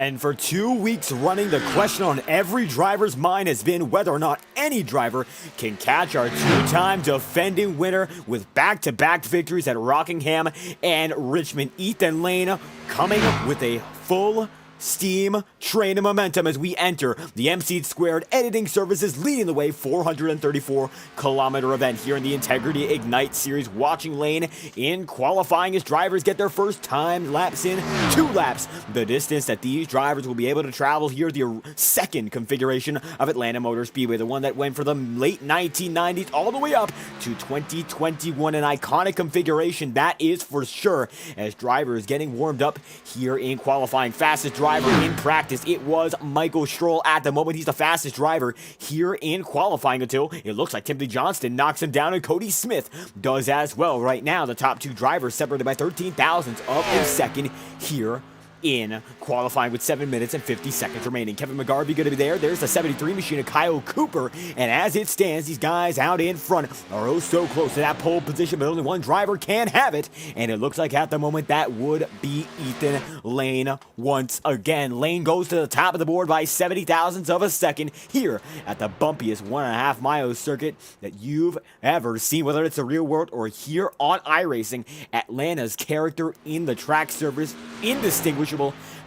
And for 2 weeks running, the question on every driver's mind has been whether or not any driver can catch our two-time defending winner with back-to-back victories at Rockingham and Richmond. Ethan Lane coming with a full steam train of momentum as we enter the MC² editing services, leading the way 434-kilometer event here in the Integrity Ignite Series. Watching Lane in qualifying as drivers get their first time laps in 2 laps. The distance that these drivers will be able to travel here, the second configuration of Atlanta Motor Speedway, the one that went for the late 1990s all the way up to 2021. An iconic configuration, that is for sure, as drivers getting warmed up here in qualifying. Fastest driver in practice, it was Michael Stroll. At the moment, he's the fastest driver here in qualifying until it looks like Timothy Johnston knocks him down, and Cody Smith does as well. Right now, the top 2 drivers separated by 13 thousandths of a second here in qualifying with 7 minutes and 50 seconds remaining. Kevin McGarvey going to be there. There's the 73 machine of Kyle Cooper. And as it stands, these guys out in front are oh so close to that pole position, but only one driver can have it. And it looks like at the moment that would be Ethan Lane once again. Lane goes to the top of the board by 70 thousandths of a second here at the bumpiest 1.5 mile circuit that you've ever seen, whether it's the real world or here on iRacing. Atlanta's character in the track surface, indistinguishable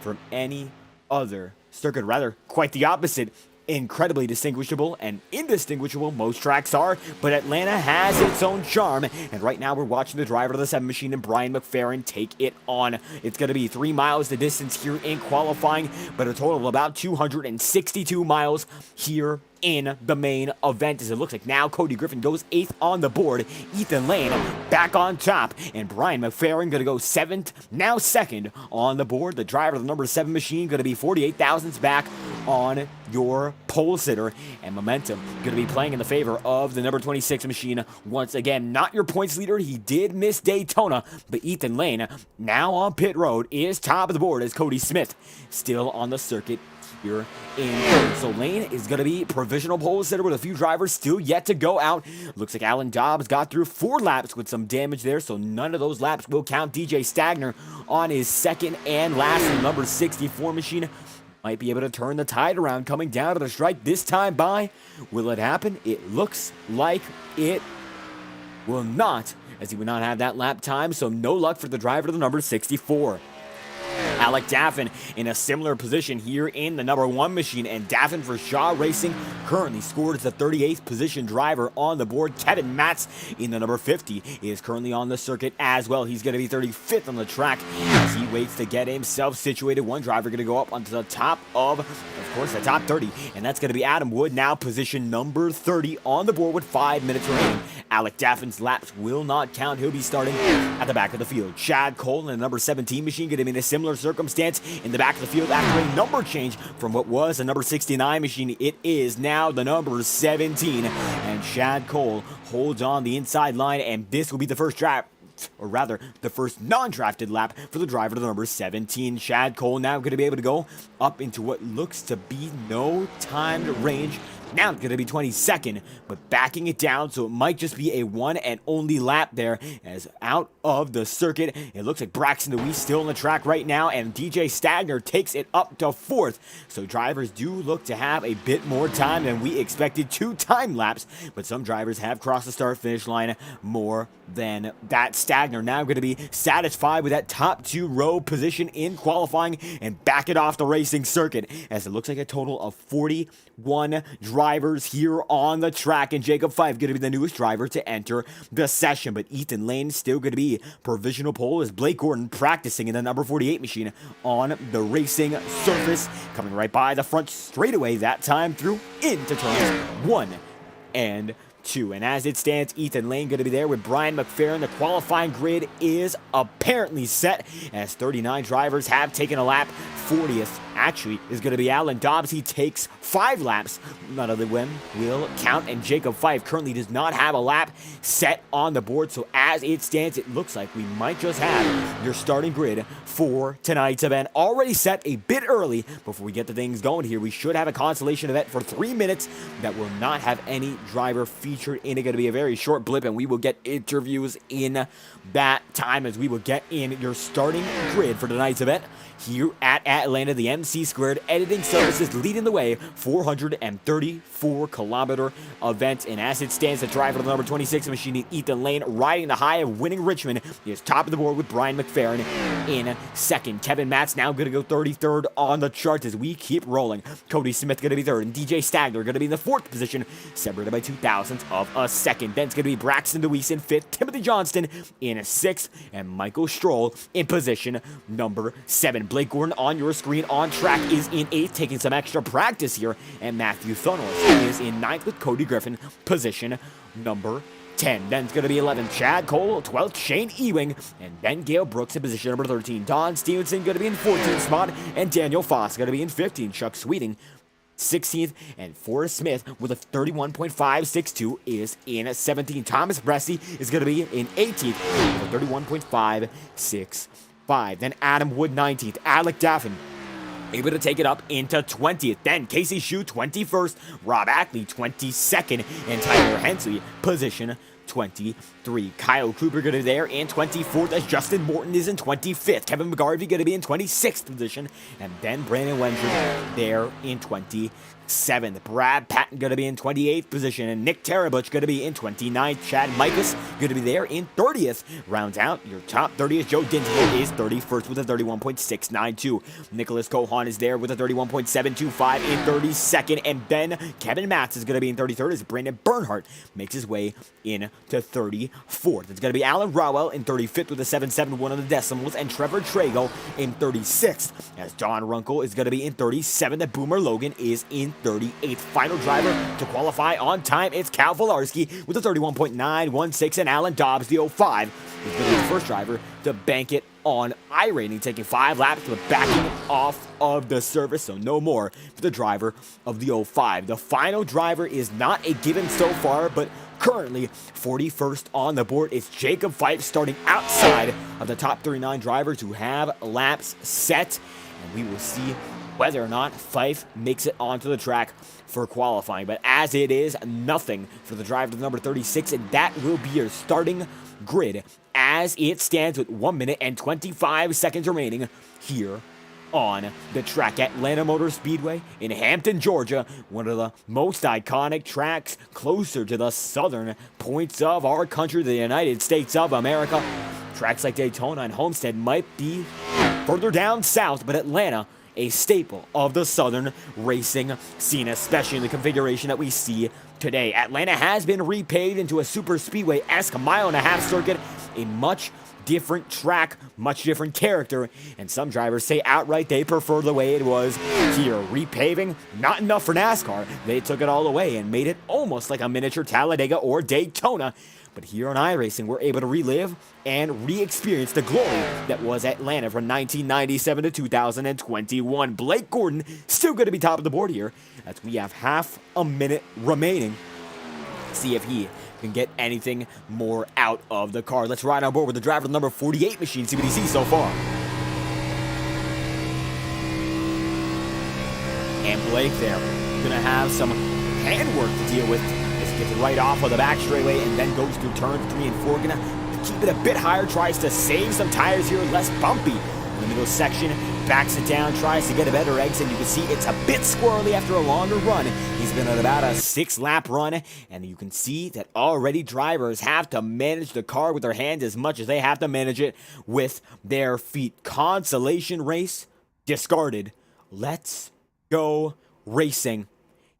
from any other circuit. Rather, quite the opposite. Incredibly distinguishable and indistinguishable, most tracks are, but Atlanta has its own charm. And right now we're watching the driver of the 7 machine and Brian McFerrin take it on. It's going to be 3 miles the distance here in qualifying, but a total of about 262 miles here in the main event, as it looks like now Cody Griffin goes 8th on the board, Ethan Lane back on top, and Brian McFerrin going to go 7th, now 2nd on the board. The driver of the number 7 machine going to be 48 thousandths back on your pole sitter, and momentum going to be playing in the favor of the number 26 machine once again. Not your points leader, he did miss Daytona, but Ethan Lane now on pit road is top of the board as Cody Smith still on the circuit here in third. So Lane is going to be provisional pole sitter with a few drivers still yet to go out. Looks like Alan Dobbs got through 4 laps with some damage there, so none of those laps will count. DJ Stagner on his second and last number 64 machine might be able to turn the tide around coming down to the strike this time by. Will it happen? It looks like it will not, as he would not have that lap time, so no luck for the driver to the number 64. Alec Daffin in a similar position here in the number 1 machine, and Daffin for Shaw Racing currently scored as the 38th position driver on the board. Kevin Matz in the number 50 is currently on the circuit as well. He's going to be 35th on the track as he waits to get himself situated. One driver going to go up onto the top of course, the top 30, and that's going to be Adam Wood, now position number 30 on the board with 5 minutes remaining. Alec Daffin's laps will not count. He'll be starting at the back of the field. Chad Cole in the number 17 machine going to be in a similar circumstance in the back of the field after a number change from what was a number 69 machine. It is now the number 17, and Chad Cole holds on the inside line, and this will be the first draft, or rather, the first non-drafted lap for the driver to the number 17. Chad Cole now going to be able to go up into what looks to be no timed range. Now it's going to be 22nd, but backing it down, so it might just be a one and only lap there. As out of the circuit, it looks like Braxton DeWeese still on the track right now, and DJ Stagner takes it up to 4th. So drivers do look to have a bit more time than we expected. 2 time laps, but some drivers have crossed the start-finish line more than that. Stagner now going to be satisfied with that top 2 row position in qualifying and back it off the racing circuit, as it looks like a total of 41 drivers here on the track, and Jacob Fife going to be the newest driver to enter the session. But Ethan Lane still going to be provisional pole as Blake Gordon practicing in the number 48 machine on the racing surface, coming right by the front straightaway that time through into turns 1 and 2. And as it stands, Ethan Lane going to be there with Brian McFerrin. The qualifying grid is apparently set as 39 drivers have taken a lap. 40th actually is going to be Alan Dobbs. He takes 5 laps. None of them will count, and Jacob Fife currently does not have a lap set on the board. So as it stands, it looks like we might just have your starting grid for tonight's event already set a bit early. Before we get the things going here, we should have a consolation event for 3 minutes that will not have any driver featured in it. Going to be a very short blip, and we will get interviews in that time as we will get in your starting grid for tonight's event here at Atlanta, the MC² MC² editing services leading the way, 434-kilometer event. And as it stands, the driver of the number 26 machine, Ethan Lane, riding the high of winning Richmond, is top of the board with Brian McFerrin in second. Kevin Matt's now going to go 33rd on the charts as we keep rolling. Cody Smith going to be third, and DJ Stagler going to be in the fourth position, separated by 0.02 of a second. Then it's going to be Braxton DeWeese in fifth, Timothy Johnston in sixth, and Michael Stroll in position number 7. Blake Gordon on your screen on track is in 8th, taking some extra practice here, and Matthew Thunnels is in 9th with Cody Griffin, position number 10. Then it's going to be 11th, Chad Cole, 12th, Shane Ewing, and then Gale Brooks in position number 13. Don Stevenson going to be in 14th spot, and Daniel Foss going to be in 15th. Chuck Sweeting 16th, and Forrest Smith with a 31.562 is in 17th. Thomas Bressy is going to be in 18th with a 31.565. Then Adam Wood 19th. Alec Daffin able to take it up into 20th. Then Casey Shue 21st, Rob Ackley 22nd, and Tyler Hensley position 23. Kyle Cooper going to be there in 24th as Justin Morton is in 25th. Kevin McGarvey going to be in 26th position, and then Brandon Wenser there in 27th. Brad Patton going to be in 28th position, and Nick Tarabuch going to be in 29th. Chad Micus going to be there in 30th. Rounds out your top 30 as Joe Dinsmore is 31st with a 31.692. Nicholas Cohan is there with a 31.725 in 32nd, and then Kevin Matz is going to be in 33rd as Brandon Bernhardt makes his way in to 34th. It's going to be Alan Rowell in 35th with a 771 on the decimals, and Trevor Trago in 36th as Don Runkle is going to be in 37th, and Boomer Logan is in 38th. Final driver to qualify on time, it's Cal Volarski with a 31.916, and Alan Dobbs, the 05, is going to be the first driver to bank it on iRacing, taking 5 laps but backing off of the surface, so no more for the driver of the 05. The final driver is not a given so far, but currently 41st on the board. It's Jacob Fife starting outside of the top 39 drivers who have laps set, and we will see whether or not Fife makes it onto the track for qualifying. But as it is, nothing for the driver to number 36, and that will be your starting grid as it stands with 1 minute and 25 seconds remaining here on the track. Atlanta Motor Speedway in Hampton, Georgia, one of the most iconic tracks closer to the southern points of our country, the United States of America. Tracks like Daytona and Homestead might be further down south, but Atlanta, a staple of the southern racing scene, especially in the configuration that we see today. Atlanta has been repaved into a super speedway-esque 1.5 mile circuit, a much different track, much different character, and some drivers say outright they prefer the way it was here. Repaving, not enough for NASCAR. They took it all away and made it almost like a miniature Talladega or Daytona. But here on iRacing, we're able to relive and re-experience the glory that was Atlanta from 1997 to 2021. Blake Gordon still going to be top of the board here as we have half a minute remaining. See if he can get anything more out of the car. Let's ride on board with the driver of the number 48 machine, see what he sees so far. And Blake there, gonna have some handwork to deal with. Just gets right off of the back straightaway and then goes through turns 3 and 4. Gonna keep it a bit higher, tries to save some tires here, less bumpy in the middle section. Backs it down, tries to get a better exit, and you can see it's a bit squirrely after a longer run. He's been at about a 6-lap run, and you can see that already drivers have to manage the car with their hands as much as they have to manage it with their feet. Consolation race discarded. Let's go racing.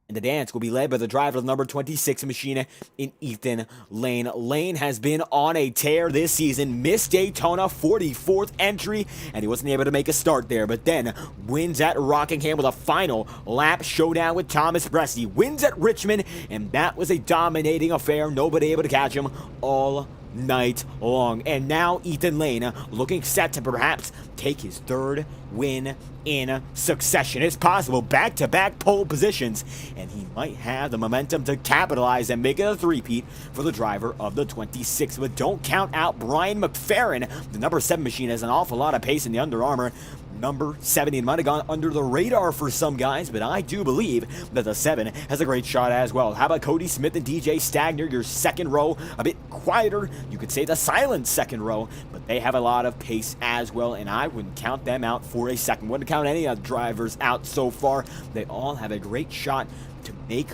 And the dance will be led by the driver of the number 26 machine in Ethan Lane. Lane has been on a tear this season. Missed Daytona, 44th entry, and he wasn't able to make a start there. But then wins at Rockingham with a final lap showdown with Thomas Bressy. Wins at Richmond, and that was a dominating affair. Nobody able to catch him all night long. And now Ethan Lane looking set to perhaps take his 3rd win in succession. It's possible, back-to-back pole positions, and he might have the momentum to capitalize and make it a 3-peat for the driver of the 26. But don't count out Brian McFerrin. The number 7 machine has an awful lot of pace in the Under Armour. number 70. It might have gone under the radar for some guys, but I do believe that the 7 has a great shot as well. How about Cody Smith and DJ Stagner, your second row? A bit quieter, you could say the silent second row, but they have a lot of pace as well, and I wouldn't count them out for a second. Wouldn't count any of the drivers out so far. They all have a great shot to make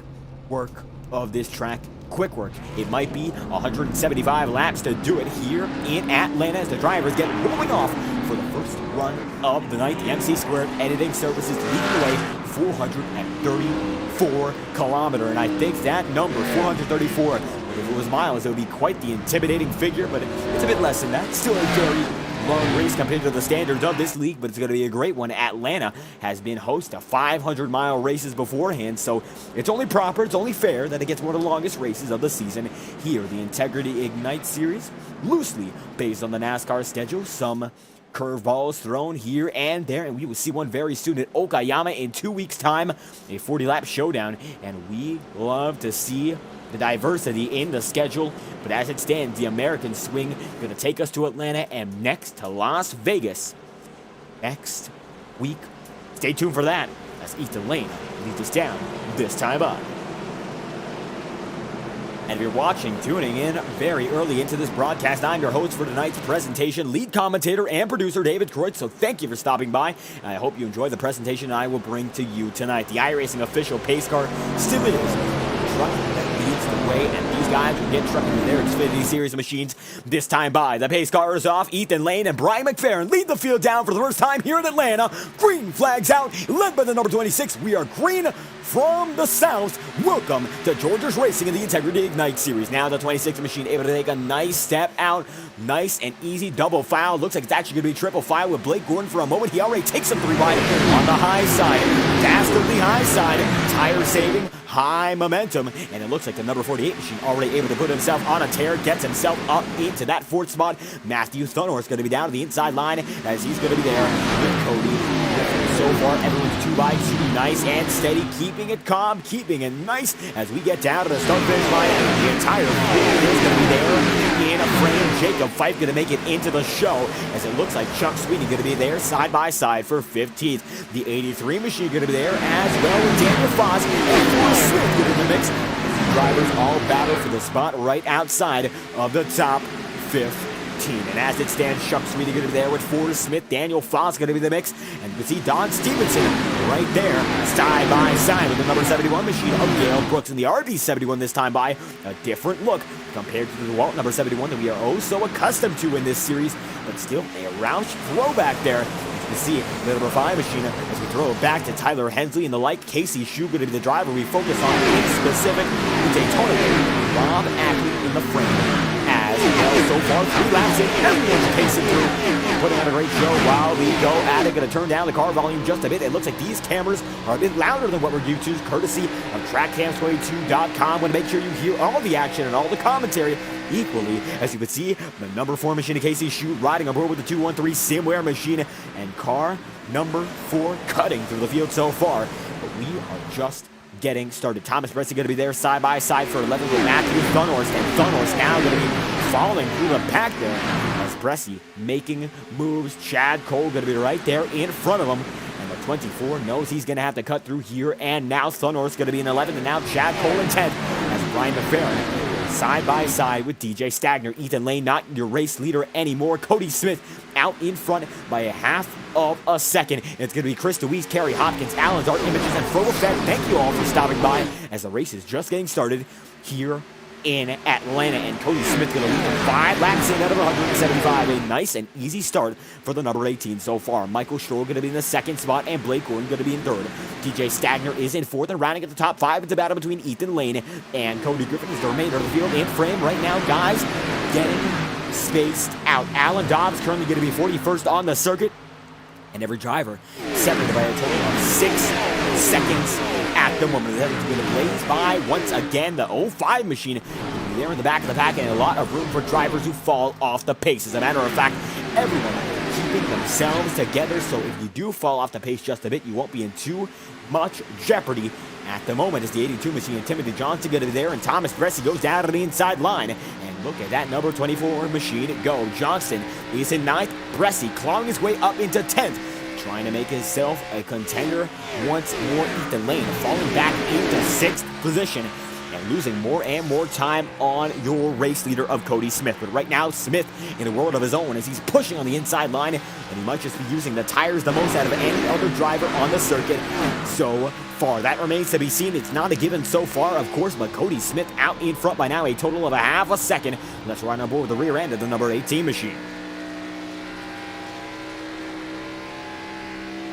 work of this track. Quick work. It might be 175 laps to do it here in Atlanta as the drivers get rolling off for the first run of the night. The MC² editing services leading the way 434 kilometer, and I think that number 434, if it was miles, it would be quite the intimidating figure, but it's a bit less than that. Still a very long race compared to the standards of this league, but it's going to be a great one. Atlanta has been host to 500-mile races beforehand, so it's only proper, it's only fair that it gets one of the longest races of the season here. The Integrity Ignite Series, loosely based on the NASCAR schedule, some curveballs thrown here and there, and we will see one very soon at Okayama in 2 weeks' time, a 40-lap showdown, and we love to see the diversity in the schedule, but as it stands, the American swing going to take us to Atlanta and next to Las Vegas next week. Stay tuned for that as Ethan Lane leads us down this time on. And if you're watching, tuning in very early into this broadcast, I'm your host for tonight's presentation, lead commentator and producer David Kreutz, so thank you for stopping by, and I hope you enjoy the presentation I will bring to you tonight. The iRacing official pace car still is the truck that leads the way, and these guys will get trucking with their Xfinity Series machines this time by. The pace car is off. Ethan Lane and Brian McFerrin lead the field down for the first time here in Atlanta. Green flags out, led by the number 26. We are green from the south. Welcome to Georgia's Racing in the Integrity Ignite Series. Now the 26 machine able to take a nice step out. Nice and easy double file. Looks like it's actually going to be triple file with Blake Gordon for a moment. He already takes him 3 wide on the high side. Dastardly high side. Tire saving. High momentum. And it looks like the number 48 machine already able to put himself on a tear. Gets himself up into that 4th spot. Matthew Thunhorse going to be down to the inside line as he's going to be there with Cody. So far, everyone's 2 by 2, nice and steady, keeping it calm, keeping it nice as we get down to the start-finish line. The entire field is going to be there in a frame. Jacob Fife going to make it into the show as it looks like Chuck Sweeney going to be there side by side for 15th. The 83 machine going to be there as well with Daniel Foss and Forrest Swift going to be in the mix. Drivers all battle for the spot right outside of the top 15. And as it stands, Chuck Sweeney going to be there with Forrest Smith. Daniel Foss going to be in the mix. And you can see Don Stevenson right there, side by side with the number 71 machine of Gale Brooks. And the RB71 this time by a different look compared to the Walt number 71 that we are oh so accustomed to in this series. But still a Roush throwback there. As you can see, the number 5 machine as we throw it back to Tyler Hensley. And the light Casey Shue going to be the driver we focus on in specific. Daytona Rob Ackley in the frame. As well, so far, 3 laps in, everyone's pacing through, putting on a great show while we go at it. Going to turn down the car volume just a bit. It looks like these cameras are a bit louder than what we're used to, courtesy of TrackCams22.com. Want to make sure you hear all the action and all the commentary equally. As you can see, the number 4 machine of Casey Shute riding aboard with the 213 Simware machine, and car number 4 cutting through the field so far. But we are just getting started. Thomas Bresci going to be there side by side for 11 with Matthew Thunhorse, and Thunhorse now going to be falling through the pack there as Bresci making moves. Chad Cole going to be right there in front of him, and the 24 knows he's going to have to cut through here, and now Thunhorse going to be in 11th, and now Chad Cole in 10th as Brian McFerrin side by side with DJ Stagner. Ethan Lane not your race leader anymore. Cody Smith out in front by a half of a second. It's going to be Chris DeWeese, Kerry Hopkins, Alan's Art Images, and Fro Effect. Thank you all for stopping by as the race is just getting started here in Atlanta, and Cody Smith going to lead them 5 laps in out of 175. A nice and easy start for the number 18 so far. Michael Stroll going to be in the 2nd spot, and Blake Gordon going to be in 3rd. DJ Stagner is in 4th, and rounding at the top 5, it's a battle between Ethan Lane and Cody Griffin is the remainder of the field in frame right now. Guys getting spaced out. Alan Dobbs currently going to be 41st on the circuit, and every driver separated by a total of 6 seconds at the moment. That is going to blaze by once again. The 05 machine there in the back of the pack, and a lot of room for drivers who fall off the pace. As a matter of fact, everyone keeping themselves together, so if you do fall off the pace just a bit, you won't be in too much jeopardy at the moment. As the 82 machine and Timothy Johnson going to be there, and Thomas Bresci goes down to the inside line. And look at that number 24 machine go. Johnson is in 9th. Bresci clawing his way up into 10th. trying to make himself a contender once more. Ethan Lane falling back into 6th position and losing more and more time on your race leader of Cody Smith. But right now, Smith in a world of his own as he's pushing on the inside line, and he might just be using the tires the most out of any other driver on the circuit so far. That remains to be seen. It's not a given so far, of course, but Cody Smith out in front by now, a total of a half a second. Let's run on board with the rear end of the number 18 machine.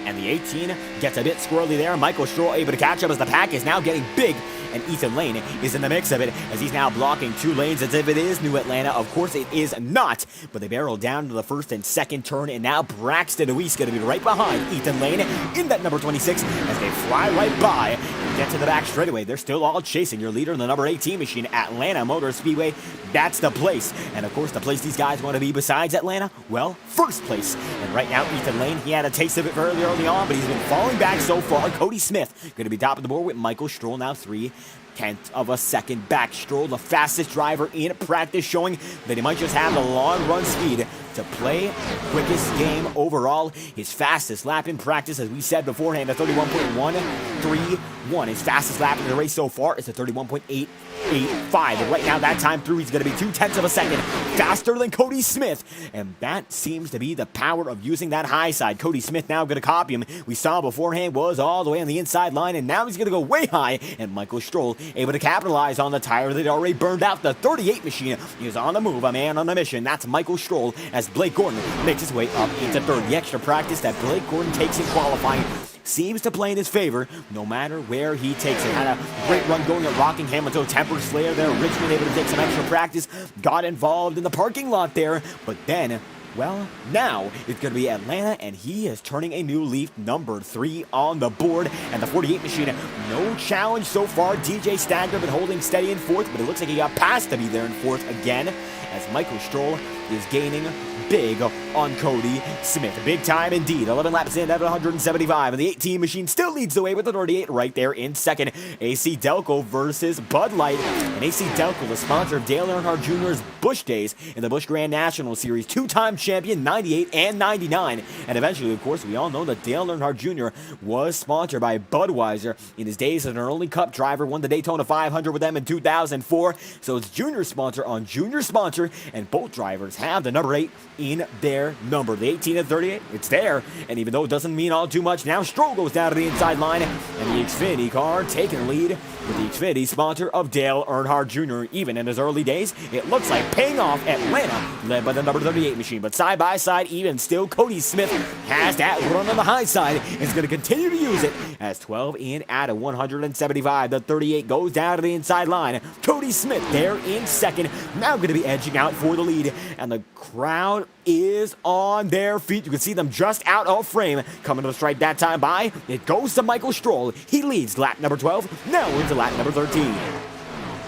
And the 18 gets a bit squirrely there. Michael Stroll able to catch up as the pack is now getting big, and Ethan Lane is in the mix of it as he's now blocking 2 lanes as if it is New Atlanta. Of course it is not, but they barrel down to the first and second turn, and now Braxton Deweese going to be right behind Ethan Lane in that number 26 as they fly right by and get to the back straightaway. They're still all chasing your leader in the number 18 machine, Atlanta Motor Speedway. That's the place, and of course the place these guys want to be besides Atlanta, well, first place. And right now Ethan Lane, he had a taste of it very early on, but he's been falling back so far. Cody Smith going to be top of the board with Michael Stroll now 3/10 of a second back. Stroll, the fastest driver in practice, showing that he might just have the long run speed to play quickest game overall. His fastest lap in practice, as we said beforehand, a 31.131. His fastest lap in the race so far is a 31.885. And right now, that time through, he's going to be 0.2 of a second faster than Cody Smith. And that seems to be the power of using that high side. Cody Smith now going to copy him. We saw beforehand was all the way on the inside line, and now he's going to go way high. And Michael Stroll able to capitalize on the tire that already burned out. The 38 machine is on the move, a man on a mission. That's Michael Stroll as Blake Gordon makes his way up into third. The extra practice that Blake Gordon takes in qualifying seems to play in his favor no matter where he takes it. Had a great run going at Rockingham until Temper Slayer there. Richmond able to take some extra practice, got involved in the parking lot there, but then, well, now it's going to be Atlanta, and he is turning a new leaf, number 3 on the board. And the 48 machine, no challenge so far. DJ Stagner been holding steady in 4th, but it looks like he got passed to be there in 4th again, as Michael Stroll is gaining big on Cody Smith. Big time indeed. 11 laps in at 175, and the 18 machine still leads the way with the 38 right there in second. AC Delco versus Bud Light. And AC Delco, the sponsor of Dale Earnhardt Jr.'s Busch Days in the Busch Grand National Series. 2-time champion, 98 and 99. And eventually, of course, we all know that Dale Earnhardt Jr. was sponsored by Budweiser in his days as an early Cup driver. Won the Daytona 500 with them in 2004. So it's junior sponsor on junior sponsor, and both drivers have the number 8 in their number. The 18 and 38, it's there. And even though it doesn't mean all too much, now Stroll goes down to the inside line, and the Xfinity car taking the lead with the Xfinity sponsor of Dale Earnhardt Jr. Even in his early days, it looks like paying off. Atlanta led by the number 38 machine, but side by side, even still, Cody Smith has that run on the high side and is going to continue to use it as 12 in at a 175. The 38 goes down to the inside line. Cody Smith there in second, now going to be edging out for the lead, and the crowd is on their feet. You can see them just out of frame. Coming to the stripe that time by, it goes to Michael Stroll. He leads lap number 12, now into lap number 13.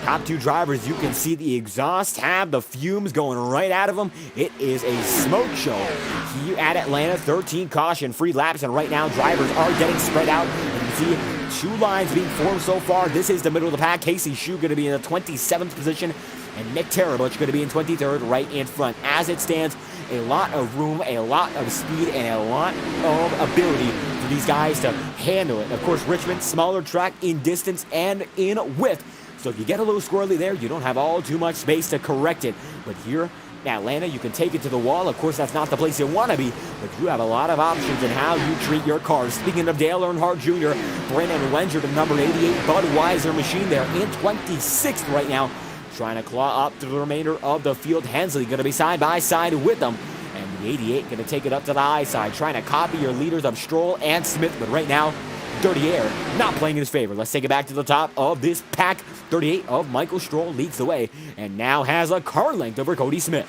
Top 2 drivers, you can see the exhaust have the fumes going right out of them. It is a smoke show here at Atlanta. 13 caution-free laps, and right now drivers are getting spread out. You can see 2 lines being formed so far. This is the middle of the pack. Casey Shue going to be in the 27th position, and Nick Tarabuch going to be in 23rd right in front. As it stands, a lot of room, a lot of speed, and a lot of ability for these guys to handle it. Of course, Richmond, smaller track in distance and in width. So if you get a little squirrely there, you don't have all too much space to correct it. But here in Atlanta, you can take it to the wall. Of course, that's not the place you want to be, but you have a lot of options in how you treat your cars. Speaking of Dale Earnhardt Jr., Brennan Wenger, the number 88 Budweiser machine there in 26th right now, trying to claw up through the remainder of the field. Hensley going to be side by side with them. And the 88 going to take it up to the high side, trying to copy your leaders of Stroll and Smith. But right now, Dirty Air not playing in his favor. Let's take it back to the top of this pack. 38 of Michael Stroll leads the way and now has a car length over Cody Smith.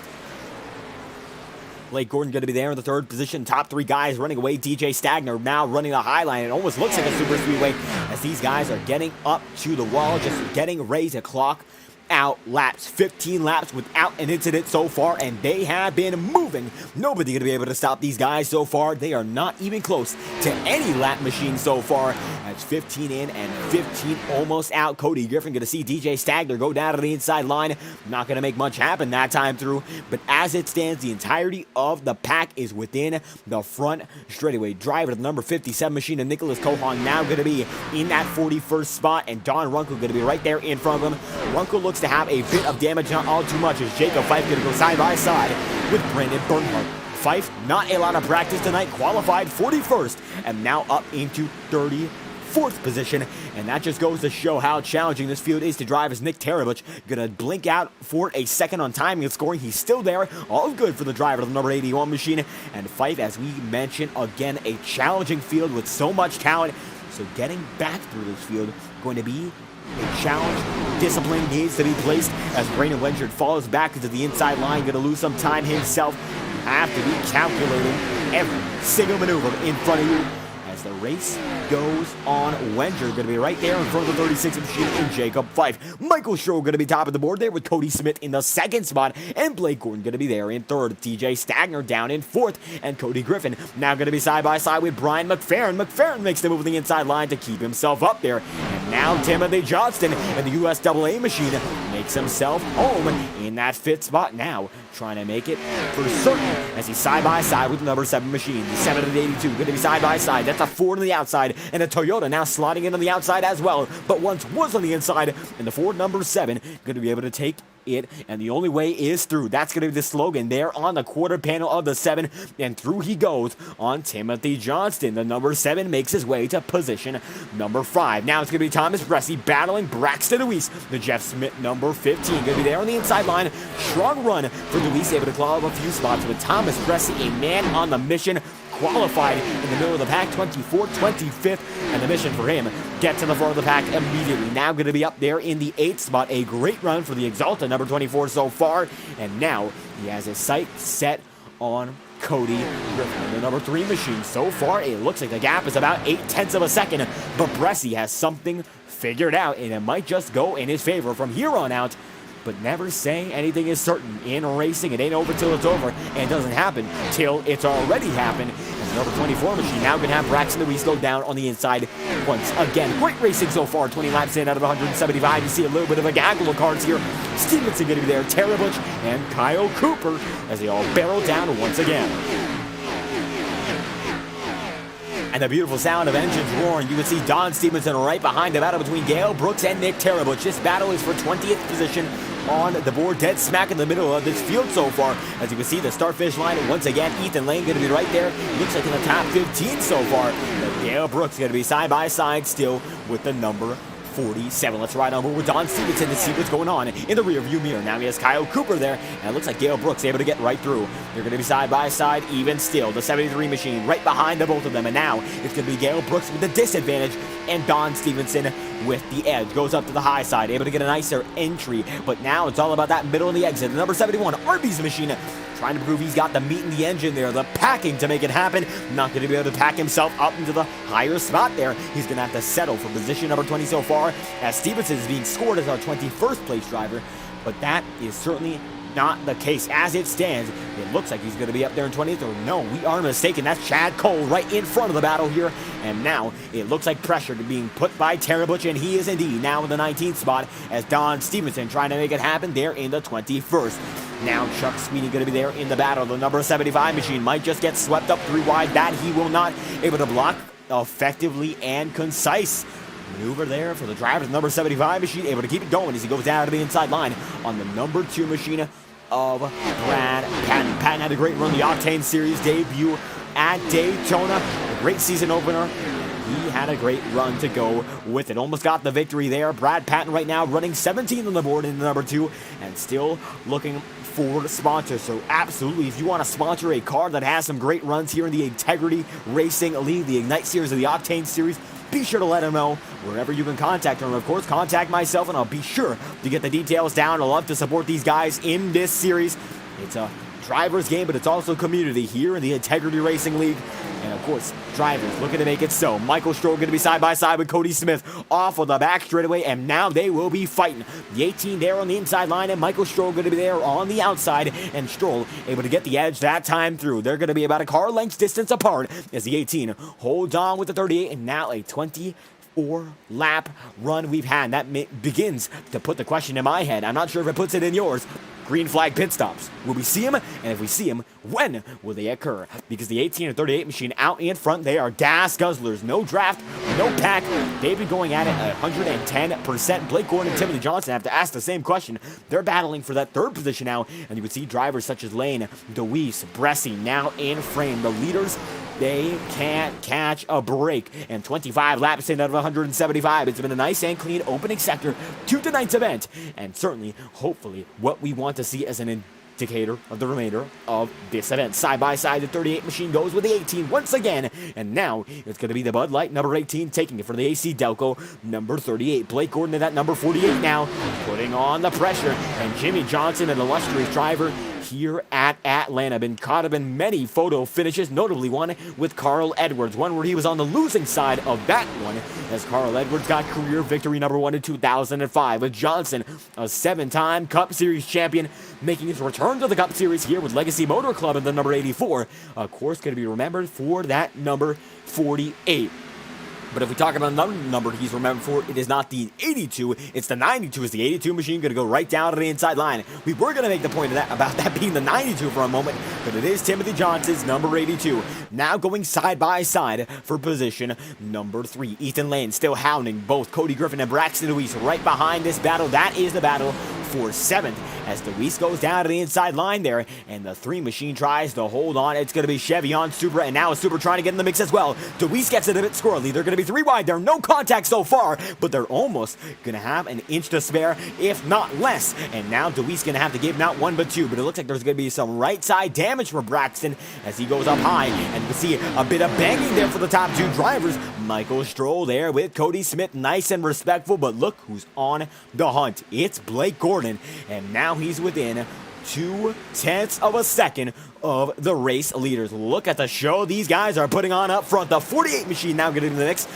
Blake Gordon going to be there in the 3rd position. Top 3 guys running away. DJ Stagner now running the high line. It almost looks like a super speedway as these guys are getting up to the wall, just getting ready to clock out-laps. 15 laps without an incident so far, and they have been moving. Nobody going to be able to stop these guys so far. They are not even close to any lap machine so far. That's 15 in and 15 almost out. Cody Griffin going to see DJ Stagner go down to the inside line. Not going to make much happen that time through, but as it stands, the entirety of the pack is within the front straightaway. Driver, the number 57 machine of Nicholas Cohan, now going to be in that 41st spot, and Don Runkle going to be right there in front of him. Runkle looks to have a bit of damage, not all too much, as Jacob Fife going to go side by side with Brandon Bernhardt. Fife, not a lot of practice tonight, qualified 41st, and now up into 34th position, and that just goes to show how challenging this field is to drive, as Nick Tarabuch gonna blink out for a second on timing and scoring. He's still there, all good for the driver of the number 81 machine. And Fife, as we mentioned, again, a challenging field with so much talent, so getting back through this field going to be a challenge. Discipline needs to be placed as Brandon Wenchard follows back into the inside line, going to lose some time himself. You have to be calculating every single maneuver in front of you. As the race goes on, Wenger going to be right there in front of the 36 machine in Jacob Fife. Michael Stroh going to be top of the board there with Cody Smith in the second spot, and Blake Gordon going to be there in third. TJ Stagner down in fourth, and Cody Griffin now going to be side by side with Brian McFerrin. McFerrin makes the move on the inside line to keep himself up there. And now Timothy Johnston and the USAA machine makes himself home in that fifth spot, now trying to make it for certain as he's side by side with the number 7 machine. The 7 and 82 going to be side by side. That's a Ford on the outside, and a Toyota now sliding in on the outside as well, but once was on the inside, and the Ford number 7 going to be able to take it, and the only way is through. That's going to be the slogan there on the quarter panel of the 7, and through he goes on Timothy Johnston. The number 7 makes his way to position number 5. Now it's going to be Thomas Bresci battling Braxton Luis. The Jeff Smith number 15 going to be there on the inside line. Strong run for Luis, able to claw up a few spots with Thomas Bresci, a man on the mission, qualified in the middle of the pack, 24th, 25th, and the mission for him, get to the front of the pack immediately. Now going to be up there in the 8th spot. A great run for the Exalta, number 24 so far, and now he has his sight set on Cody Griffin, the number 3 machine. So far, it looks like the gap is about 0.8 of a second, but Bresci has something figured out, and it might just go in his favor from here on out. But never say anything is certain in racing. It ain't over till it's over, and it doesn't happen till it's already happened. And the number 24 machine now going to have Braxton Luis go down on the inside once again. Great racing so far, 20 laps in out of 175. You see a little bit of a gaggle of cars here. Stevenson going to be there, Tarabuch, and Kyle Cooper as they all barrel down once again. And the beautiful sound of engines roaring. You can see Don Stevenson right behind the battle between Gale Brooks and Nick Tarabuch. This battle is for 20th position on the board, dead smack in the middle of this field so far. As you can see, the start-finish line, once again, Ethan Lane going to be right there. Looks like in the top 15 so far. But Gale Brooks going to be side by side still with the number 47. Let's ride over with Don Stevenson to see what's going on in the rearview mirror. Now he has Kyle Cooper there, and it looks like Gale Brooks able to get right through. They're going to be side by side even still. The 73 machine right behind the both of them, and now it's going to be Gale Brooks with the disadvantage, and Don Stevenson with the edge. Goes up to the high side, able to get a nicer entry, but now it's all about that middle of the exit. The number 71, Arby's machine, trying to prove he's got the meat in the engine there, the packing to make it happen. Not going to be able to pack himself up into the higher spot there. He's going to have to settle for position number 20 so far, as Stevenson is being scored as our 21st place driver, but that is certainly not the case. As it stands, it looks like he's going to be up there in 20th, or no, we are mistaken. That's Chad Cole right in front of the battle here, and now it looks like pressure being put by Tarabuch, and he is indeed now in the 19th spot, as Don Stevenson trying to make it happen there in the 21st. Now Chuck Sweeney going to be there in the battle. The number 75 machine might just get swept up 3 wide. That he will not. Able to block effectively and concise maneuver there for the driver. The number 75 machine able to keep it going as he goes down to the inside line on the number 2 machine of Brad Patton. Patton had a great run, the Octane Series debut at Daytona. A great season opener. He had a great run to go with it. Almost got the victory there. Brad Patton right now running 17th on the board in the number 2 and still looking for sponsors. So absolutely, if you want to sponsor a car that has some great runs here in the Integrity Racing League, the Ignite Series or the Octane Series, be sure to let him know wherever you can contact him. Of course, contact myself and I'll be sure to get the details down. I love to support these guys in this series. It's a driver's game, but it's also community here in the Integrity Racing League. And of course, drivers looking to make it so. Michael Stroll going to be side by side with Cody Smith off of the back straightaway, and now they will be fighting. The 18 there on the inside line, and Michael Stroll going to be there on the outside, and Stroll able to get the edge that time through. They're going to be about a car length distance apart as the 18 holds on with the 38, and now a 24-lap run we've had. And that begins to put the question in my head. I'm not sure if it puts it in yours. Green flag pit stops. Will we see him? And if we see him, when will they occur? Because the 18 and 38 machine out in front, they are gas guzzlers. No draft, no pack. They've been going at it 110%. Blake Gordon and Timothy Johnson have to ask the same question. They're battling for that third position now. And you would see drivers such as Lane, DeWeese, Bressie now in frame. The leaders, they can't catch a break. And 25 laps in out of 175. It's been a nice and clean opening sector to tonight's event. And certainly, hopefully, what we want to see as an indicator of the remainder of this event. Side by side, the 38 machine goes with the 18 once again. And now it's going to be the Bud Light number 18 taking it for the AC Delco number 38. Blake Gordon at that number 48 now, putting on the pressure. And Jimmy Johnson, an illustrious driver here at Atlanta, been caught up in many photo finishes, notably one with Carl Edwards, one where he was on the losing side of that one, as Carl Edwards got career victory number 1 in 2005, with Johnson, a 7-time Cup Series champion, making his return to the Cup Series here with Legacy Motor Club in the number 84, of course going to be remembered for that number 48. But if we talk about another number he's remembered for, it is not the 82, it's the 92. Is the 82 machine going to go right down to the inside line? We were going to make the point of that about that being the 92 for a moment, but it is Timothy Johnson's number 82. Now going side by side for position number 3. Ethan Lane still hounding both Cody Griffin and Braxton Deweese right behind this battle. That is the battle for 7th as Deweese goes down to the inside line there, and the 3 machine tries to hold on. It's going to be Chevy on Supra, and now a Supra trying to get in the mix as well. Deweese gets it a bit squirrely. They're going to be 3 wide. There are no contact so far, but they're almost going to have an inch to spare, if not less. And now Deweese going to have to give not 1 but 2, but it looks like there's going to be some right side damage for Braxton as he goes up high, and you can see a bit of banging there for the top 2 drivers. Michael Stroll there with Cody Smith, nice and respectful, but look who's on the hunt. It's Blake Gordon, and now he's within 0.2 of a second of the race leaders. Look at the show these guys are putting on up front. The 48 machine now getting in the mix.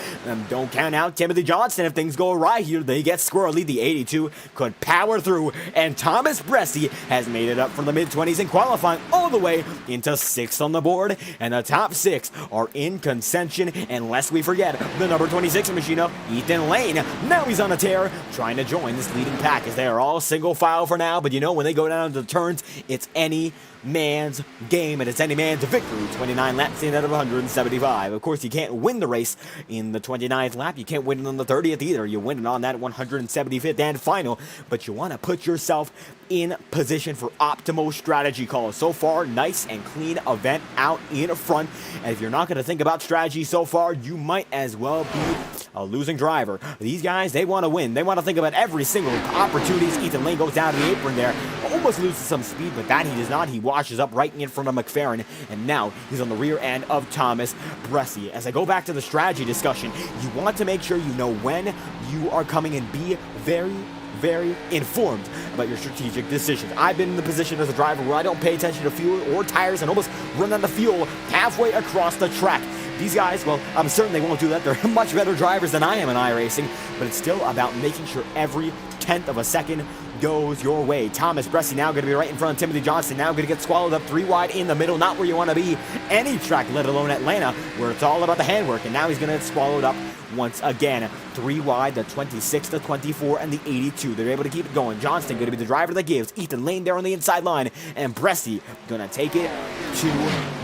Don't count out Timothy Johnson. If things go right here, they get squirrely. The 82 could power through, and Thomas Bressie has made it up from the mid-20s in qualifying all the way into 6th on the board, and the top 6 are in contention, unless we forget the number 26 machine of Ethan Lane. Now he's on a tear, trying to join this leading pack as they are all single file for now, but you know when they go down to the turns, it's any man's game, and it's any man's victory. 29 laps in out of 175. Of course, you can't win the race in the 29th lap. You can't win it on the 30th either. You win it on that 175th and final, but you want to put yourself in position for optimal strategy calls. So far, nice and clean event out in front, and if you're not going to think about strategy so far, you might as well be a losing driver. These guys, they want to win. They want to think about every single opportunities. Ethan Lane goes down to the apron there, almost loses some speed, but that he does not. He washes up right in front of McFerrin, and now he's on the rear end of Thomas Bressie. As I go back to the strategy discussion, you want to make sure you know when you are coming and be very informed about your strategic decisions. I've been in the position as a driver where I don't pay attention to fuel or tires and almost run out of fuel halfway across the track. These guys, well, I'm certain they won't do that. They're much better drivers than I am in iRacing, but it's still about making sure every 1/10 of a second goes your way. Thomas Bressie now going to be right in front of Timothy Johnson, now going to get swallowed up 3 wide in the middle, not where you want to be any track, let alone Atlanta, where it's all about the handwork, and now he's going to get swallowed up once again. 3 wide, the 26, the 24, and the 82. They're able to keep it going. Johnston going to be the driver that gives. Ethan Lane there on the inside line, and Bressie going to take it to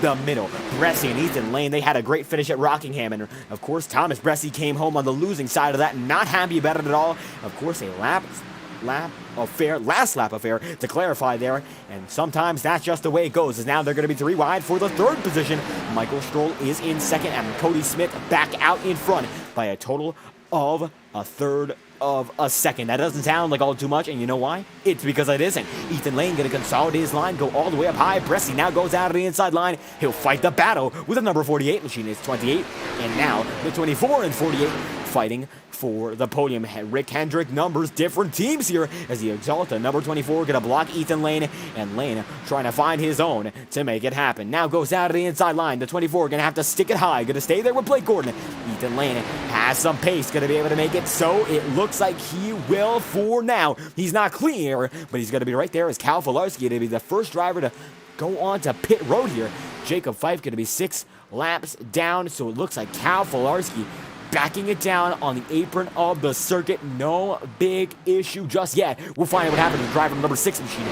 the middle. Bressie and Ethan Lane, they had a great finish at Rockingham, and of course, Thomas Bressie came home on the losing side of that, not happy about it at all. Of course, a last lap affair to clarify there, and sometimes that's just the way it goes, as now they're going to be 3 wide for the 3rd position. Michael Stroll is in 2nd, and Cody Smith back out in front by a total of a 1/3 of a second. That doesn't sound like all too much, and you know why? It's because it isn't. Ethan Lane going to consolidate his line, go all the way up high. Bressie now goes out of the inside line. He'll fight the battle with the number 48 machine. It's 28, and now the 24 and 48 fighting for the podium. Rick Hendrick numbers different teams here as the Exalta number 24 gonna block Ethan Lane, and Lane trying to find his own to make it happen. Now goes out of the inside line. The 24 gonna have to stick it high, gonna stay there with Blake Gordon. Ethan Lane has some pace, gonna be able to make it, so it looks like he will for now. He's not clear, but he's gonna be right there as Cal Filarski gonna be the first driver to go on to pit road here. Jacob Fife gonna be 6 laps down, so it looks like Cal Filarski backing it down on the apron of the circuit. No big issue just yet. We'll find out what happened to the driver number 6 machine.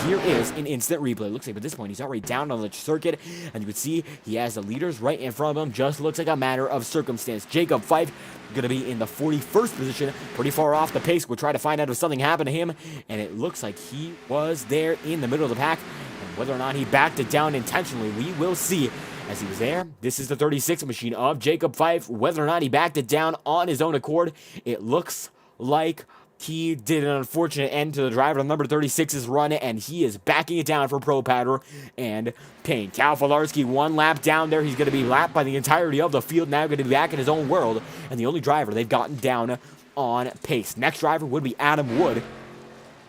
Here is an instant replay. Looks like at this point he's already down on the circuit, and you can see he has the leaders right in front of him. Just looks like a matter of circumstance. Jacob Fife gonna be in the 41st position, pretty far off the pace. We'll try to find out if something happened to him, and it looks like he was there in the middle of the pack. And whether or not he backed it down intentionally, we will see. As he was there, this is the 36 machine of Jacob Fife. Whether or not he backed it down on his own accord, it looks like he did an unfortunate end to the driver of number 36's run, and he is backing it down for Pro Powder and Payne. Cal Filarski 1 lap down there. He's going to be lapped by the entirety of the field, now going to be back in his own world, and the only driver they've gotten down on pace. Next driver would be Adam Wood,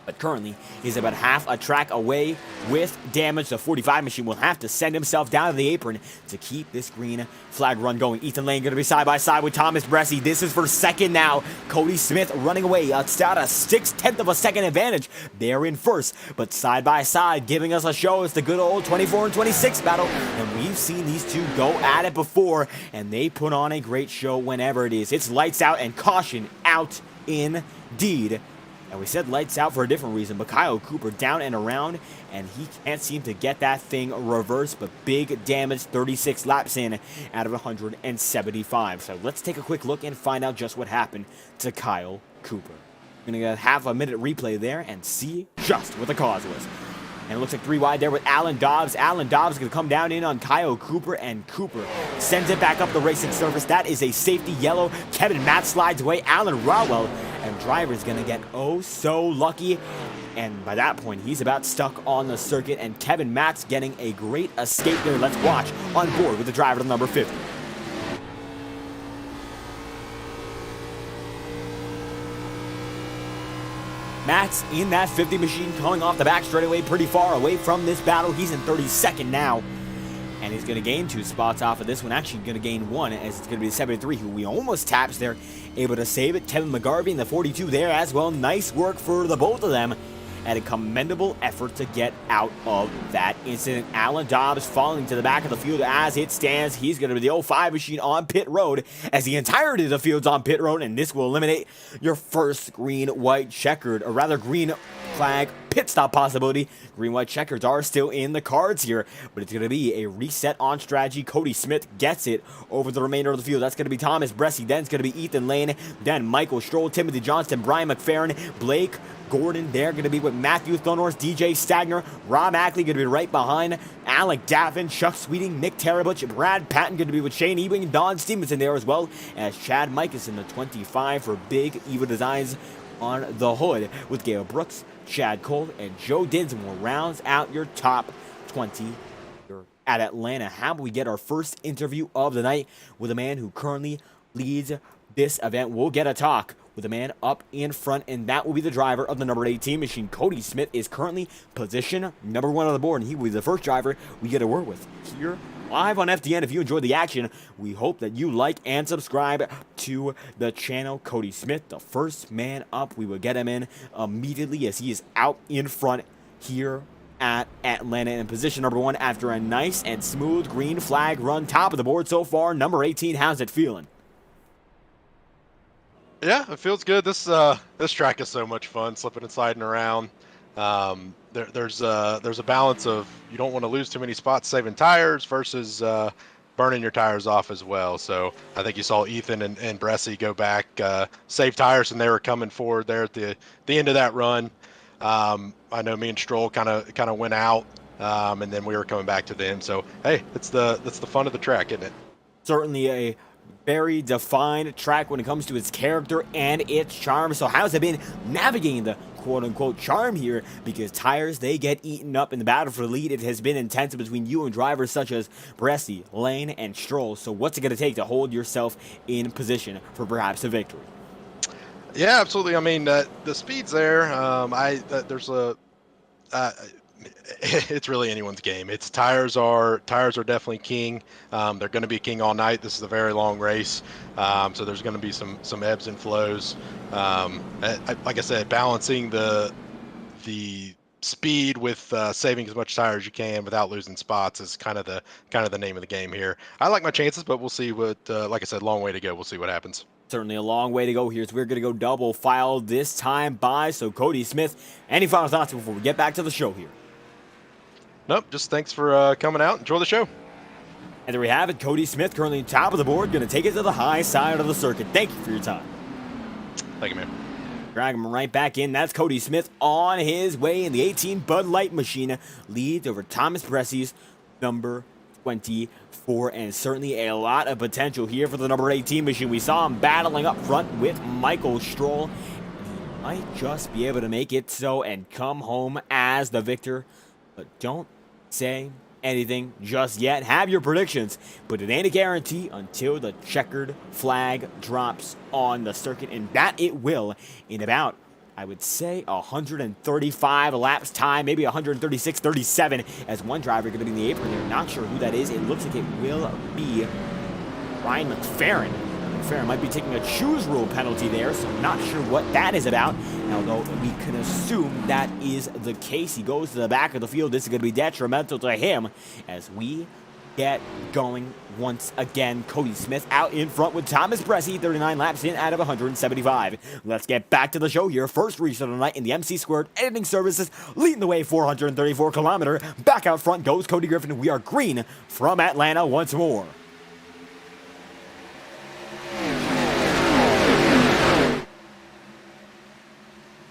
but currently he's about half a track away with damage. The 45 machine will have to send himself down to the apron to keep this green flag run going. Ethan Lane going to be side by side with Thomas Bressie. This is for second now. Cody Smith running away. It's about a 6/10 of a second advantage. They're in first, but side by side giving us a show. It's the good old 24 and 26 battle, and we've seen these two go at it before, and they put on a great show whenever it is. It's lights out and caution out indeed. And we said lights out for a different reason, but Kyle Cooper down and around, and he can't seem to get that thing reversed, but big damage, 36 laps in out of 175. So let's take a quick look and find out just what happened to Kyle Cooper. We're going to get a half-a-minute replay there and see just what the cause was. And it looks like 3 wide there with Alan Dobbs. Alan Dobbs going to come down in on Kyle Cooper, and Cooper sends it back up the racing surface. That is a safety yellow. Kevin Matt slides away. Alan Rowell, and driver's going to get oh so lucky. And by that point, he's about stuck on the circuit, and Kevin Matt's getting a great escape there. Let's watch on board with the driver to number 50. Matt's in that 50 machine, coming off the back straightaway, pretty far away from this battle. He's in 32nd now, and he's going to gain 2 spots off of this one. Actually going to gain 1, as it's going to be the 73, who we almost taps there, able to save it. Kevin McGarvey in the 42 there as well. Nice work for the both of them, and a commendable effort to get out of that incident. Alan Dobbs falling to the back of the field as it stands. He's going to be the 05 machine on pit road, as the entirety of the field's on pit road, and this will eliminate your first green-white checkered, or rather green flag pit stop possibility. Green-white checkers are still in the cards here, but it's going to be a reset on strategy. Cody Smith gets it over the remainder of the field. That's going to be Thomas Bressie. Then it's going to be Ethan Lane. Then Michael Stroll, Timothy Johnston, Brian McFerrin, Blake Gordon. They're going to be with Matthew Thornhorse, DJ Stagner, Rob Ackley going to be right behind, Alec Daffin, Chuck Sweeting, Nick Tarabuch, Brad Patton going to be with Shane Ewing, and Don Stevenson there as well, as Chad Micus in the 25 for Big Eva Designs on the hood, with Gail Brooks, Chad Cole, and Joe Dinsmore rounds out your top 20 at Atlanta. How about we get our first interview of the night with a man who currently leads this event? We'll get a talk with a man up in front, and that will be the driver of the number 18 machine. Cody Smith is currently position number 1 on the board, and he will be the first driver we get to work with here live on FDN. If you enjoyed the action, we hope that you like and subscribe to the channel. Cody Smith, the first man up. We will get him in immediately, as he is out in front here at Atlanta in position number 1 after a nice and smooth green flag run. Top of the board so far. Number 18, how's it feeling? Yeah, it feels good. This track is so much fun, slipping and sliding around. There's a balance of, you don't want to lose too many spots saving tires versus burning your tires off as well. So I think you saw Ethan and Bressie go back, save tires, and they were coming forward there at the end of that run. I know me and Stroll kind of went out, and then we were coming back to them. So hey, that's the fun of the track, isn't it? Certainly a very defined track when it comes to its character and its charm. So how's it been navigating the quote-unquote charm here, because tires, they get eaten up in the battle for the lead. It has been intense between you and drivers such as Bressie, Lane, and Stroll. So what's it going to take to hold yourself in position for perhaps a victory? Yeah, absolutely. I mean, the speed's there. It's really anyone's game. Tires are definitely king. They're going to be king all night. This is a very long race, so there's going to be some ebbs and flows. Like I said, balancing the speed with saving as much tire as you can without losing spots is kind of the name of the game here. I like my chances, but we'll see what. Like I said, long way to go. We'll see what happens. Certainly a long way to go here, so we're going to go double file this time by. So Cody Smith, any final thoughts before we get back to the show here? Nope, just thanks for coming out. Enjoy the show. And there we have it. Cody Smith, currently top of the board, going to take it to the high side of the circuit. Thank you for your time. Thank you, man. Drag him right back in. That's Cody Smith on his way in the 18 Bud Light machine. Leads over Thomas Bressie's number 24, and certainly a lot of potential here for the number 18 machine. We saw him battling up front with Michael Stroll. He might just be able to make it so and come home as the victor. But don't say anything just yet. Have your predictions, but it ain't a guarantee until the checkered flag drops on the circuit, and that it will in about, I would say, 135 laps time, maybe 136, 37, as one driver going to be in the apron here. Not sure who that is. It looks like it will be Ryan McFerrin. McFerrin might be taking a choose rule penalty there, so I'm not sure what that is about. Although we can assume that is the case. He goes to the back of the field. This is going to be detrimental to him as we get going once again. Cody Smith out in front with Thomas Bressie, 39 laps in out of 175. Let's get back to the show here. First restart of the night in the MC² editing services, leading the way 434 kilometer. Back out front goes Cody Griffin. We are green from Atlanta once more.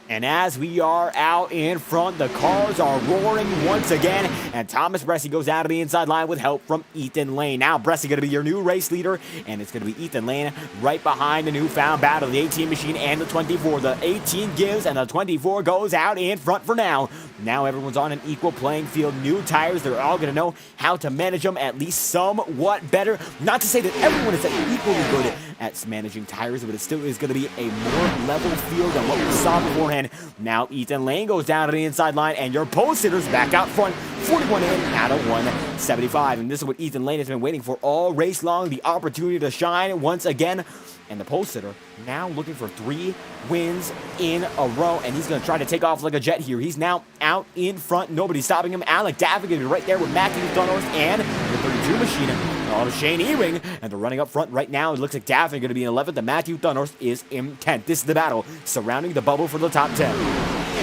And as we are out in front, the cars are roaring once again, and Thomas Bressie goes out of the inside line with help from Ethan Lane. Now Bressie going to be your new race leader, and it's going to be Ethan Lane right behind the newfound battle of the 18 machine and the 24. The 18 gives, and the 24 goes out in front for now. Now everyone's on an equal playing field. New tires, they're all going to know how to manage them at least somewhat better. Not to say that everyone is equally good at managing tires, but it still is going to be a more level field than what we saw beforehand. Now Ethan Lane goes down to the inside line, and your pole sitters back out front, 41 in out of 175. And this is what Ethan Lane has been waiting for all race long, the opportunity to shine once again. And the pole sitter now looking for 3 wins in a row, and he's going to try to take off like a jet here. He's now out in front. Nobody's stopping him. Alec Daffin going to be right there with Matthew Dunhorst and the 32 machine of Shane Ewing. And they're running up front right now. It looks like Daffin going to be in 11th, and Matthew Dunhorst is in 10th. This is the battle surrounding the bubble for the top 10.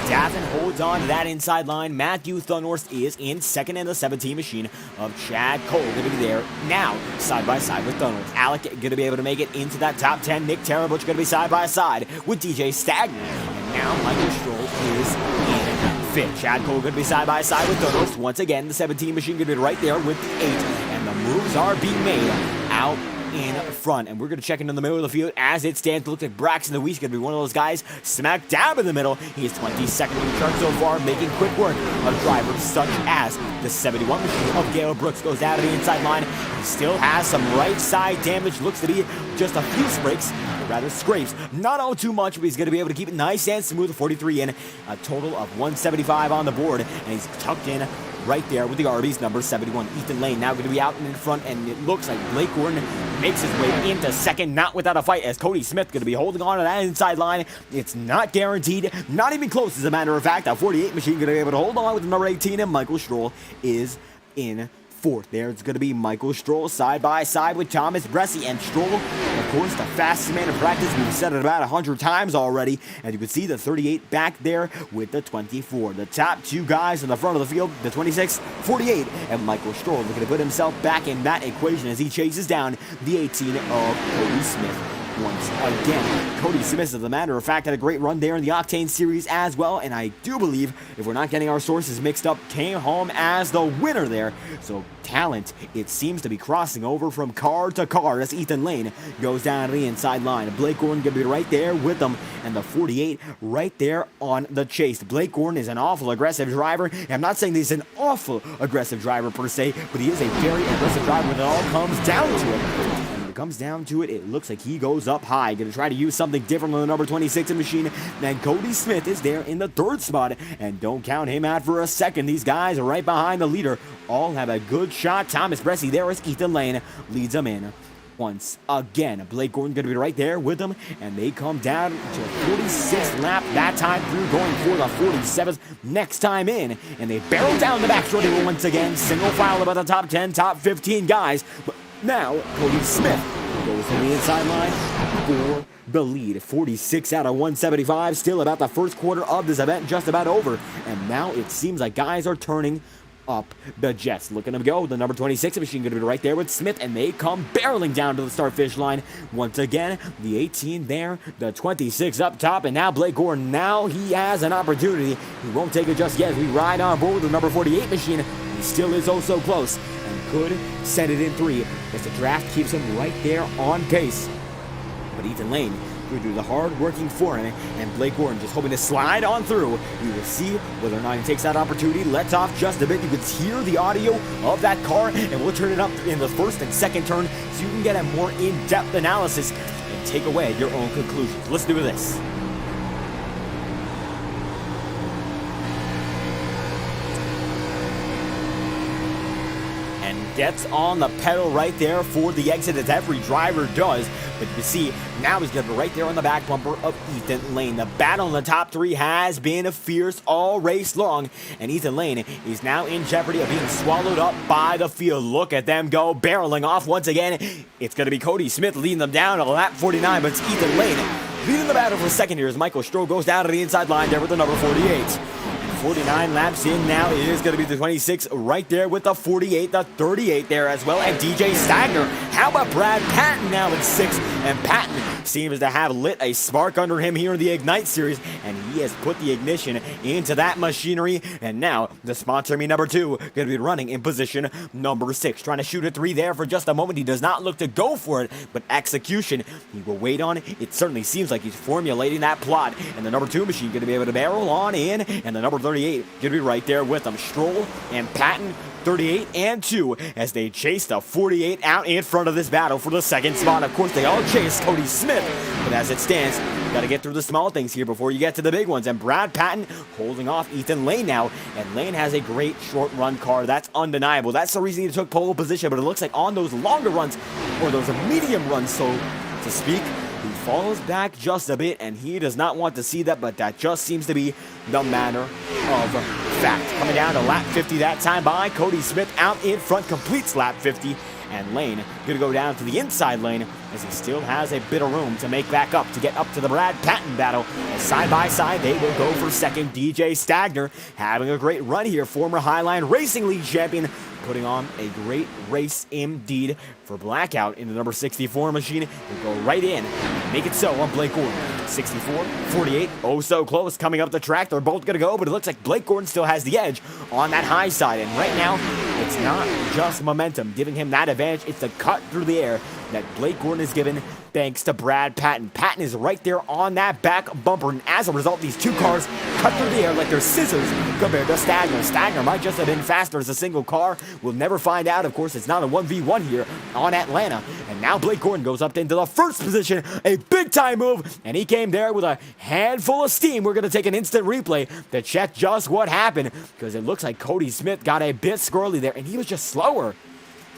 Daffin holds on to that inside line. Matthew Thunhorst is in second in the 17 machine of Chad Cole. Going to be there now, side by side with Thunhorst. Alec going to be able to make it into that top 10. Nick Tarabuch going to be side by side with DJ Stagner. And now Michael Stroll is in fifth. Chad Cole going to be side by side with Thunhorst. Once again, the 17 machine going to be right there with the 8. And the moves are being made out in front, and we're going to check into the middle of the field as it stands. It looks like Braxton the Week's going to be one of those guys smack dab in the middle. He is 22nd in the chart so far, making quick work of drivers such as the 71 machine of Gale Brooks. Goes out of the inside line. He still has some right side damage. Looks to be just a few scrapes, or rather scrapes. Not all too much, but he's going to be able to keep it nice and smooth. 43 in, a total of 175 on the board, and he's tucked in right there with the RB's number 71. Ethan Lane now going to be out in front, and it looks like Blake Gordon makes his way into second, not without a fight, as Cody Smith going to be holding on to that inside line. It's not guaranteed, not even close, as a matter of fact. That 48 machine going to be able to hold on with the number 18, and Michael Stroll is in fourth. There's going to be Michael Stroll side by side with Thomas Bressie, and Stroll, of course, the fastest man in practice. We've said it about 100 times already, and you can see the 38 back there with the 24. The top 2 guys in the front of the field, the 26, 48, and Michael Stroll looking to put himself back in that equation as he chases down the 18 of Cody Smith. once again. Cody Smith, as a matter of fact, had a great run there in the Octane Series as well, and I do believe, if we're not getting our sources mixed up, came home as the winner there. So talent, it seems to be crossing over from car to car as Ethan Lane goes down to the inside line. Blake Gordon going to be right there with them, and the 48 right there on the chase. Blake Gordon is an awful aggressive driver. I'm not saying he's an awful aggressive driver per se, but he is a very aggressive driver when it all comes down to it. Comes down to it, it looks like he goes up high. Going to try to use something different on the number 26 machine. Then Cody Smith is there in the third spot, and don't count him out for a second. These guys are right behind the leader. All have a good shot. Thomas Bressie there as Ethan Lane leads them in. Once again, Blake Gordon going to be right there with them, and they come down to 46th lap that time through, going for the 47th next time in, and they barrel down the back stretch once again, single file about the top 10, top 15 guys. But now, Cody Smith goes to the inside line for the lead. 46 out of 175, still about the first quarter of this event, just about over. And now it seems like guys are turning up the jets. Look at them go. The number 26 machine going to be right there with Smith, and they come barreling down to the start finish line. Once again, the 18 there, the 26 up top, and now Blake Gordon, now he has an opportunity. He won't take it just yet. We ride on board with the number 48 machine. He still is oh so close, and could set it in 3 as the draft keeps him right there on pace. But Ethan Lane will do the hard working for him, and Blake Gordon just hoping to slide on through. We will see whether or not he takes that opportunity. Lets off just a bit. You can hear the audio of that car, and we'll turn it up in the first and second turn so you can get a more in-depth analysis and take away your own conclusions. Let's do this. Gets on the pedal right there for the exit, as every driver does. But you can see now he's going to be right there on the back bumper of Ethan Lane. The battle in the top 3 has been fierce all race long, and Ethan Lane is now in jeopardy of being swallowed up by the field. Look at them go, barreling off once again. It's going to be Cody Smith leading them down to lap 49, but it's Ethan Lane leading the battle for second here as Michael Stroh goes down to the inside line there with the number 48. 49 laps in now. It is going to be the 26 right there with the 48, the 38 there as well, and DJ Stagner. How about Brad Patton now in 6th? And Patton seems to have lit a spark under him here in the Ignite Series, and he has put the ignition into that machinery. And now the sponsor me number 2 going to be running in position number 6, trying to shoot a 3 there for just a moment. He does not look to go for it, but execution he will wait on. It certainly seems like he's formulating that plot, and the number 2 machine going to be able to barrel on in, and the number 38 going to be right there with them. Stroll and Patton, 38 and 2, as they chase the 48 out in front of this battle for the second spot. Of course, they all chase Cody Smith, but as it stands, you got to get through the small things here before you get to the big ones. And Brad Patton holding off Ethan Lane now, and Lane has a great short run car. That's undeniable. That's the reason he took pole position, but it looks like on those longer runs, or those medium runs, so to speak, he falls back just a bit, and he does not want to see that, but that just seems to be the matter of fact. Coming down to lap 50 that time by Cody Smith out in front, completes lap 50, and Lane going to go down to the inside lane as he still has a bit of room to make back up to get up to the Brad Patton battle. And side by side, they will go for second. DJ Stagner having a great run here, former Highline Racing League champion, putting on a great race indeed for Blackout in the number 64 machine. He'll go right in and make it so on Blake Gordon. 64, 48, oh so close coming up the track. They're both going to go, but it looks like Blake Gordon still has the edge on that high side. And right now, it's not just momentum giving him that advantage. It's the cut through the air that Blake Gordon is given thanks to Brad Patton. Patton is right there on that back bumper, and as a result, these two cars cut through the air like they're scissors compared to Stagner. Stagner might just have been faster as a single car. We'll never find out. Of course, it's not a 1v1 here on Atlanta. And now Blake Gordon goes up into the first position, a big-time move, and he came there with a handful of steam. We're going to take an instant replay to check just what happened, because it looks like Cody Smith got a bit squirrely there, and he was just slower.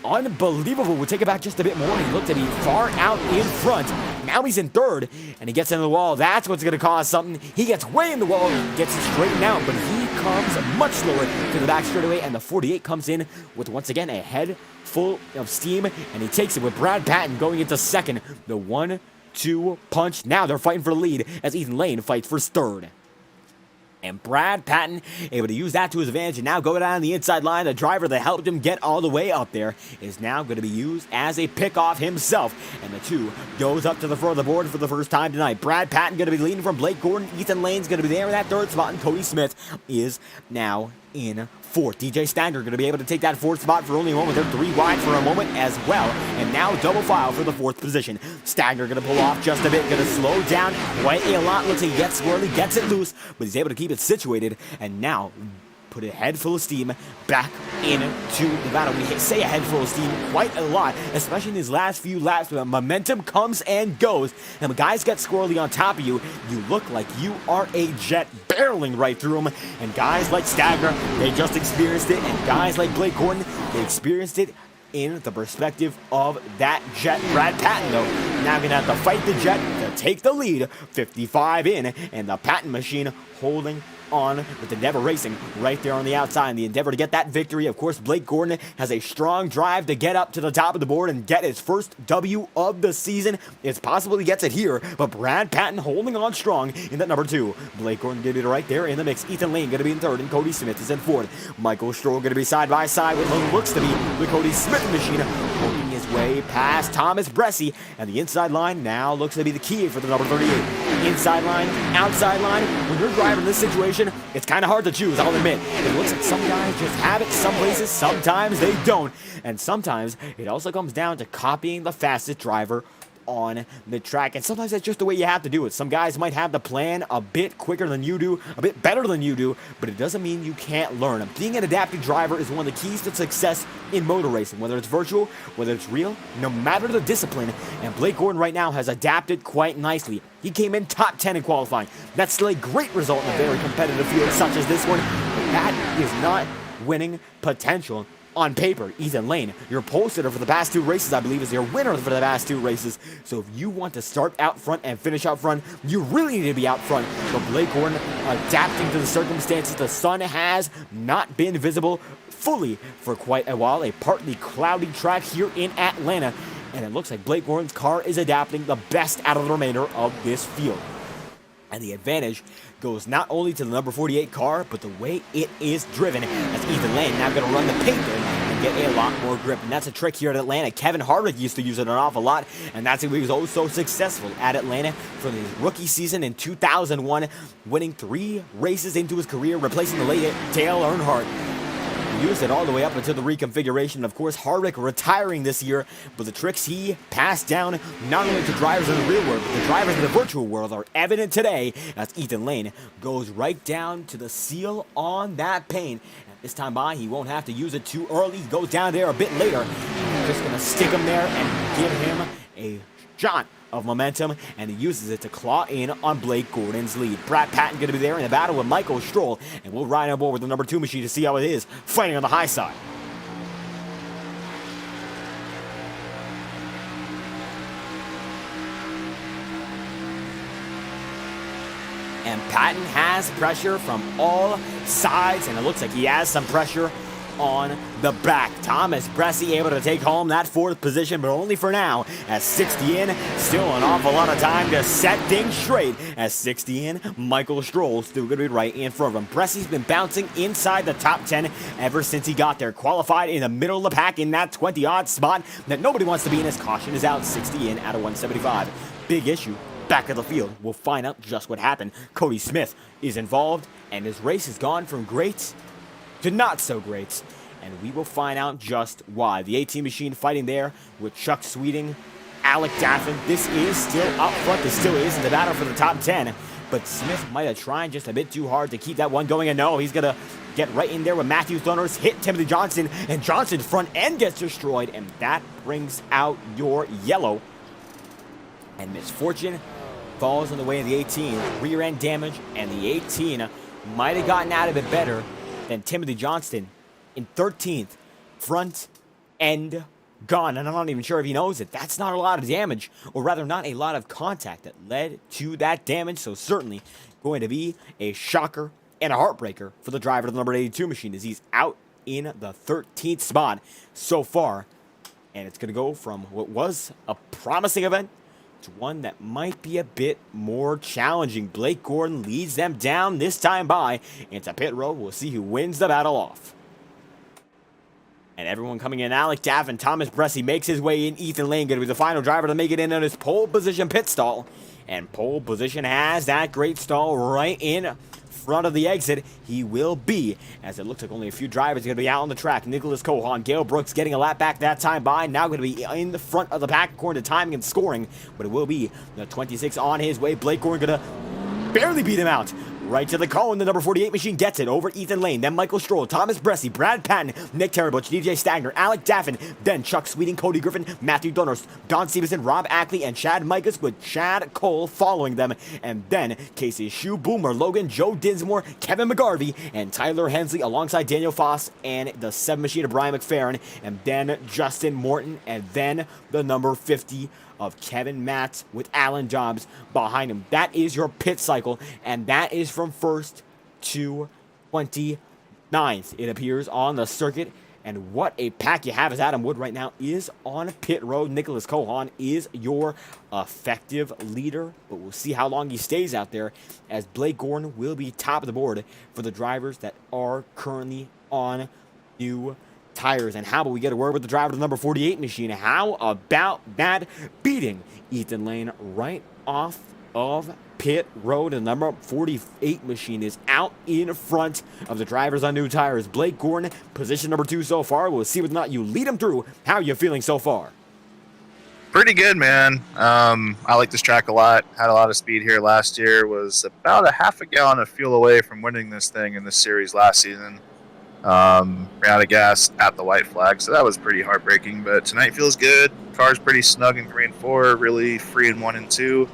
Unbelievable. We'll take it back just a bit more. He looked to be far out in front. Now he's in third, and he gets into the wall. That's what's going to cause something. He gets way in the wall, gets it straightened out, but he comes much slower to the back straightaway, and the 48 comes in with, once again, a head full of steam, and he takes it with Brad Patton going into second. The 1-2 punch. Now they're fighting for the lead as Ethan Lane fights for third. And Brad Patton able to use that to his advantage and now go down the inside line. The driver that helped him get all the way up there is now going to be used as a pickoff himself. And the two goes up to the front of the board for the first time tonight. Brad Patton going to be leading from Blake Gordon. Ethan Lane's going to be there in that third spot. And Cody Smith is now in fourth. DJ Stanger going to be able to take that fourth spot for only a moment. They're 3 wide for a moment as well. And now double file for the fourth position. Stanger going to pull off just a bit. Going to slow down quite a lot. Looks like he gets squirrely, gets it loose, but he's able to keep it situated. And now put a head full of steam back into the battle. We say a head full of steam quite a lot, especially in these last few laps where momentum comes and goes. And when guys get squirrely on top of you, you look like you are a jet barreling right through them. And guys like Stagner, they just experienced it. And guys like Blake Gordon, they experienced it in the perspective of that jet. Brad Patton, though, now going to have to fight the jet to take the lead. 55 in, and the Patton machine holding on with Endeavor Racing right there on the outside. And the Endeavor to get that victory. Of course, Blake Gordon has a strong drive to get up to the top of the board and get his first W of the season. It's possible he gets it here, but Brad Patton holding on strong in that number 2. Blake Gordon going to be right there in the mix. Ethan Lane going to be in third, and Cody Smith is in fourth. Michael Stroll going to be side by side with what looks to be the Cody Smith machine, working his way past Thomas Bressie, and the inside line now looks to be the key for the number 38. Inside line, outside line. When you're driving this situation, it's kind of hard to choose, I'll admit. It looks like some guys just have it some places, sometimes they don't. And sometimes it also comes down to copying the fastest driver on the track. And sometimes that's just the way you have to do it. Some guys might have the plan a bit quicker than you do, a bit better than you do, but it doesn't mean you can't learn. Being an adaptive driver is one of the keys to success in motor racing, whether it's virtual, whether it's real, no matter the discipline. And Blake Gordon right now has adapted quite nicely. He came in top 10 in qualifying. That's still a great result in a very competitive field such as this one, but that is not winning potential. On paper, Ethan Lane, your pole sitter for the past 2 races, I believe, is your winner for the past 2 races. So if you want to start out front and finish out front, you really need to be out front. But Blake Gordon adapting to the circumstances. The sun has not been visible fully for quite a while. A partly cloudy track here in Atlanta. And it looks like Blake Gordon's car is adapting the best out of the remainder of this field. And the advantage goes not only to the number 48 car, but the way it is driven, as Ethan Lane now going to run the paint and get a lot more grip. And that's a trick here at Atlanta. Kevin Harvick used to use it an awful lot, and that's why he was also successful at Atlanta from his rookie season in 2001, winning 3 races into his career, replacing the late Dale Earnhardt. He used it all the way up until the reconfiguration. Of course, Harvick retiring this year, but the tricks he passed down not only to drivers in the real world, but the drivers in the virtual world are evident today as Ethan Lane goes right down to the seal on that paint. And this time by, he won't have to use it too early. He goes down there a bit later. Just going to stick him there and give him a shot of momentum, and he uses it to claw in on Blake Gordon's lead. Brad Patton going to be there in a battle with Michael Stroll, and we'll ride on board with the number 2 machine to see how it is fighting on the high side. And Patton has pressure from all sides, and it looks like he has some pressure on the back. Thomas Bressie able to take home that 4th position, but only for now, as 60 in, still an awful lot of time to set things straight. As 60 in, Michael Stroll still going to be right in front of him. Bressie's been bouncing inside the top 10 ever since he got there. Qualified in the middle of the pack in that 20-odd spot that nobody wants to be in. His caution is out, 60 in out of 175. Big issue. Back of the field. We'll find out just what happened. Cody Smith is involved, and his race has gone from great to not so great, and we will find out just why. The 18 machine fighting there with Chuck Sweeting, Alec Daffin. This is still up front. This still is in the battle for the top 10, but Smith might have tried just a bit too hard to keep that one going, and no, he's going to get right in there with Matthew Thorners, hit Timothy Johnson, and Johnson's front end gets destroyed, and that brings out your yellow. And misfortune falls on the way of the 18. Rear end damage, and the 18 might have gotten out of it better than Timothy Johnston in 13th. Front end gone, and I'm not even sure if he knows it. That's not a lot of damage, or rather not a lot of contact that led to that damage, so certainly going to be a shocker and a heartbreaker for the driver of the number 82 machine as he's out in the 13th spot so far. And it's going to go from what was a promising event It's one that might be a bit more challenging. Blake Gordon leads them down this time by into pit road. We'll see who wins the battle off. And everyone coming in, Alec Daffin, Thomas Bressie makes his way in. Ethan Lane going to be the final driver to make it in on his pole position pit stall. And pole position has that great stall right in front of the exit. He will be, as it looks like only a few drivers are going to be out on the track. Nicholas Cohan, Gale Brooks getting a lap back that time by. Now going to be in the front of the pack according to timing and scoring. But it will be the 26 on his way. Blake Gordon going to barely beat him out. Right to the cone, the number 48 machine gets it over Ethan Lane, then Michael Stroll, Thomas Bressie, Brad Patton, Nick Terabutch, DJ Stagner, Alec Daffin, then Chuck Sweeting, Cody Griffin, Matthew Donors, Don Stevenson, Rob Ackley, and Chad Micas with Chad Cole following them, and then Casey Shoe Boomer, Logan, Joe Dinsmore, Kevin McGarvey, and Tyler Hensley alongside Daniel Foss and the 7 machine of Brian McFerrin, and then Justin Morton, and then the number 50 of Kevin Matz with Alan Dobbs behind him. That is your pit cycle, and that is from 1st to 29th. It appears on the circuit, and what a pack you have as Adam Wood right now is on pit road. Nicholas Cohan is your effective leader, but we'll see how long he stays out there, as Blake Gordon will be top of the board for the drivers that are currently on new tires. And how about we get a word with the driver of the number 48 machine? How about that beating Ethan Lane right off of pit road? And the number 48 machine is out in front of the drivers on new tires. Blake Gordon, position number 2 so far. We'll see whether or not you lead him through. How are you feeling so far? Pretty good, man. I like this track a lot. Had a lot of speed here last year. Was about a half a gallon of fuel away from winning this thing in this series last season. Ran out of gas at the white flag, so that was pretty heartbreaking, but tonight feels good. Car's pretty snug in 3 and 4, really free in 1 and 2.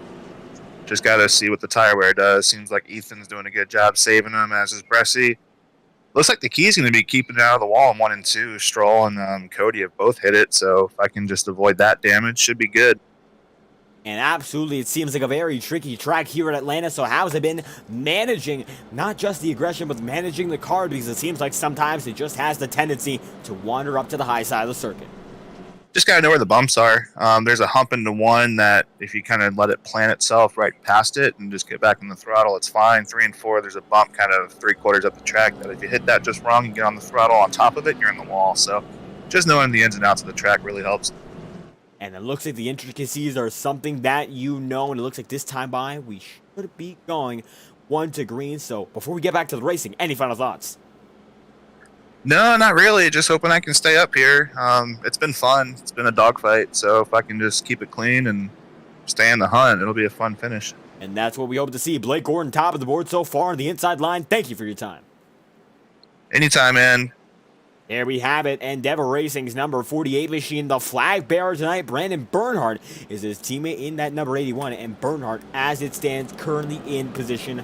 Just got to see what the tire wear does. Seems like Ethan's doing a good job saving them, as is Bressie. Looks like the key's going to be keeping it out of the wall in 1 and 2. Stroll and Cody have both hit it, so if I can just avoid that damage, should be good. And absolutely, it seems like a very tricky track here at Atlanta. So how's it been managing not just the aggression, but managing the car? Because it seems like sometimes it just has the tendency to wander up to the high side of the circuit. Just got to know where the bumps are. There's a hump into 1 that if you kind of let it plant itself right past it and just get back in the throttle, it's fine. 3 and 4, there's a bump kind of 3/4 up the track that if you hit that just wrong and get on the throttle on top of it, you're in the wall. So just knowing the ins and outs of the track really helps. And it looks like the intricacies are something that you know, and it looks like this time by, we should be going 1 to green. So before we get back to the racing, any final thoughts? No, not really. Just hoping I can stay up here. It's been fun. It's been a dogfight. So if I can just keep it clean and stay in the hunt, it'll be a fun finish. And that's what we hope to see. Blake Gordon, top of the board so far on the inside line. Thank you for your time. Anytime, man. There we have it. Endeavor Racing's number 48 machine, the flag bearer tonight, Brandon Bernhardt, is his teammate in that number 81. And Bernhardt, as it stands, currently in position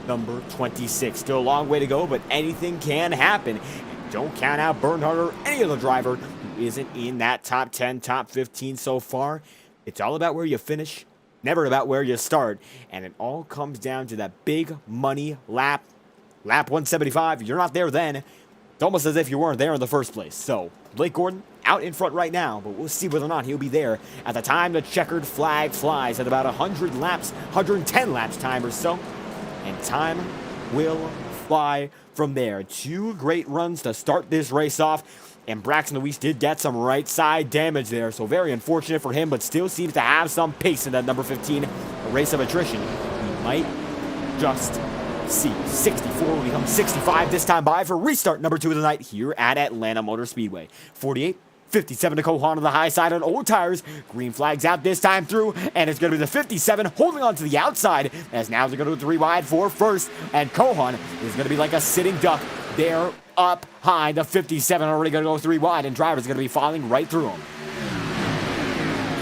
number 26. Still a long way to go, but anything can happen. And don't count out Bernhardt or any other driver who isn't in that top 10, top 15 so far. It's all about where you finish, never about where you start. And it all comes down to that big money lap. Lap 175, you're not there then. It's almost as if you weren't there in the first place. So, Blake Gordon out in front right now, but we'll see whether or not he'll be there at the time the checkered flag flies at about 100 laps, 110 laps time or so. And time will fly from there. 2 great runs to start this race off. And Braxton Luis did get some right side damage there, so very unfortunate for him, but still seems to have some pace in that number 15, a race of attrition. He might just see 64 will become 65 this time by for restart number 2 of the night here at Atlanta Motor Speedway. 48, 57 to Cohan on the high side on old tires. Green flags out this time through, and it's going to be the 57 holding on to the outside, as now they're going to go 3 wide for first, and Cohan is going to be like a sitting duck there up high. The 57 already going to go 3 wide, and drivers going to be falling right through him.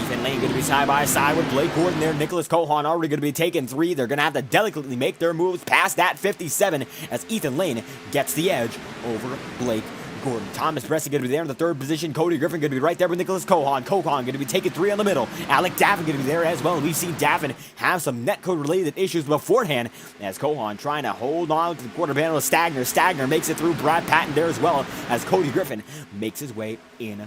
Ethan Lane going to be side by side with Blake Gordon there. Nicholas Cohan already going to be taking 3. They're going to have to delicately make their moves past that 57 as Ethan Lane gets the edge over Blake Gordon. Thomas Bressie going to be there in the 3rd position. Cody Griffin going to be right there with Nicholas Cohan. Cohan going to be taking 3 on the middle. Alec Daffin going to be there as well. We've seen Daffin have some netcode related issues beforehand as Cohan trying to hold on to the quarter panel of Stagner. Stagner makes it through Brad Patton there as well as Cody Griffin makes his way in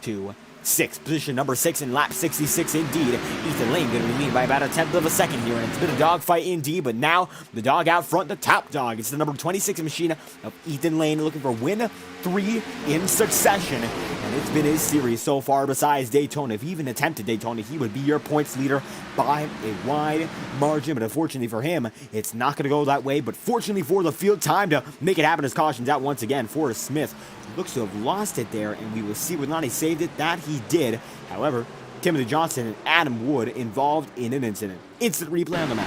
to 6th position, number 6 in lap 66 indeed. Ethan Lane going to be leading by about a 10th of a second here, and it's been a dogfight indeed, but now the dog out front, the top dog. It's the number 26 machine of Ethan Lane looking for win 3 in succession, and it's been his series so far besides Daytona. If he even attempted Daytona, he would be your points leader by a wide margin, but unfortunately for him, it's not going to go that way, but fortunately for the field, time to make it happen as cautions out once again. Forrest Smith looks to have lost it there, and we will see whether or not he saved it. That he did. However, Timothy Johnson and Adam Wood involved in an incident. Instant replay on the map.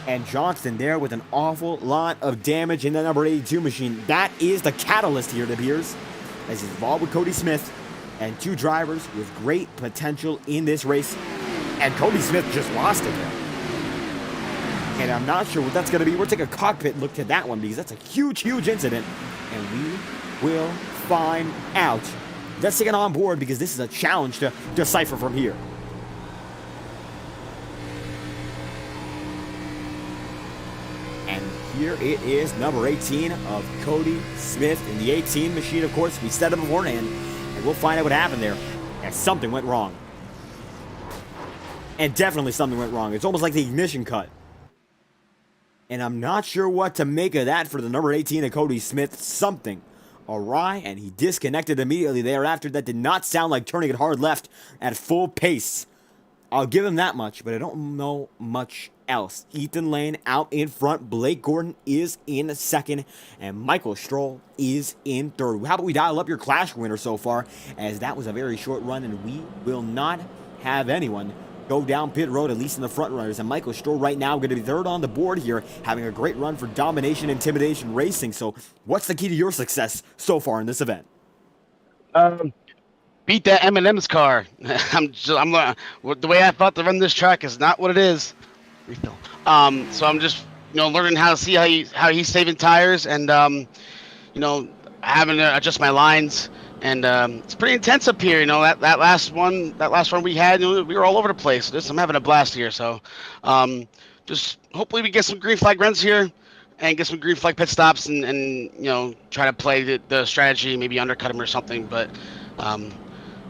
And Johnston there with an awful lot of damage in the number 82 machine. That is the catalyst here, it appears, as he's involved with Cody Smith and 2 drivers with great potential in this race. And Cody Smith just lost it there. And I'm not sure what that's going to be. We'll take a cockpit look at that one because that's a huge, huge incident. And we will find out. Let's take it on board because this is a challenge to decipher from here. And here it is, number 18 of Cody Smith in the 18 machine. Of course, we said it beforehand, and we'll find out what happened there. And something went wrong. And definitely something went wrong. It's almost like the ignition cut. And I'm not sure what to make of that for the number 18 of Cody Smith. Something awry, and he disconnected immediately thereafter. That did not sound like turning it hard left at full pace. I'll give him that much, but I don't know much else. Ethan Lane out in front. Blake Gordon is in second, and Michael Stroll is in third. How about we dial up your Clash winner so far, as that was a very short run, and we will not have anyone go down pit road, at least in the front runners. And Michael Stroll right now going to be third on the board here, having a great run for Domination Intimidation Racing. So what's the key to your success so far in this event? Beat that M&M's car. The way I thought to run this track is not what it is. Refill. So I'm just, learning how to see how he's saving tires, and having to adjust my lines. And it's pretty intense up here, that last run we had, we were all over the place. I'm having a blast here. So just hopefully we get some green flag runs here and get some green flag pit stops and try to play the strategy, maybe undercut him or something. But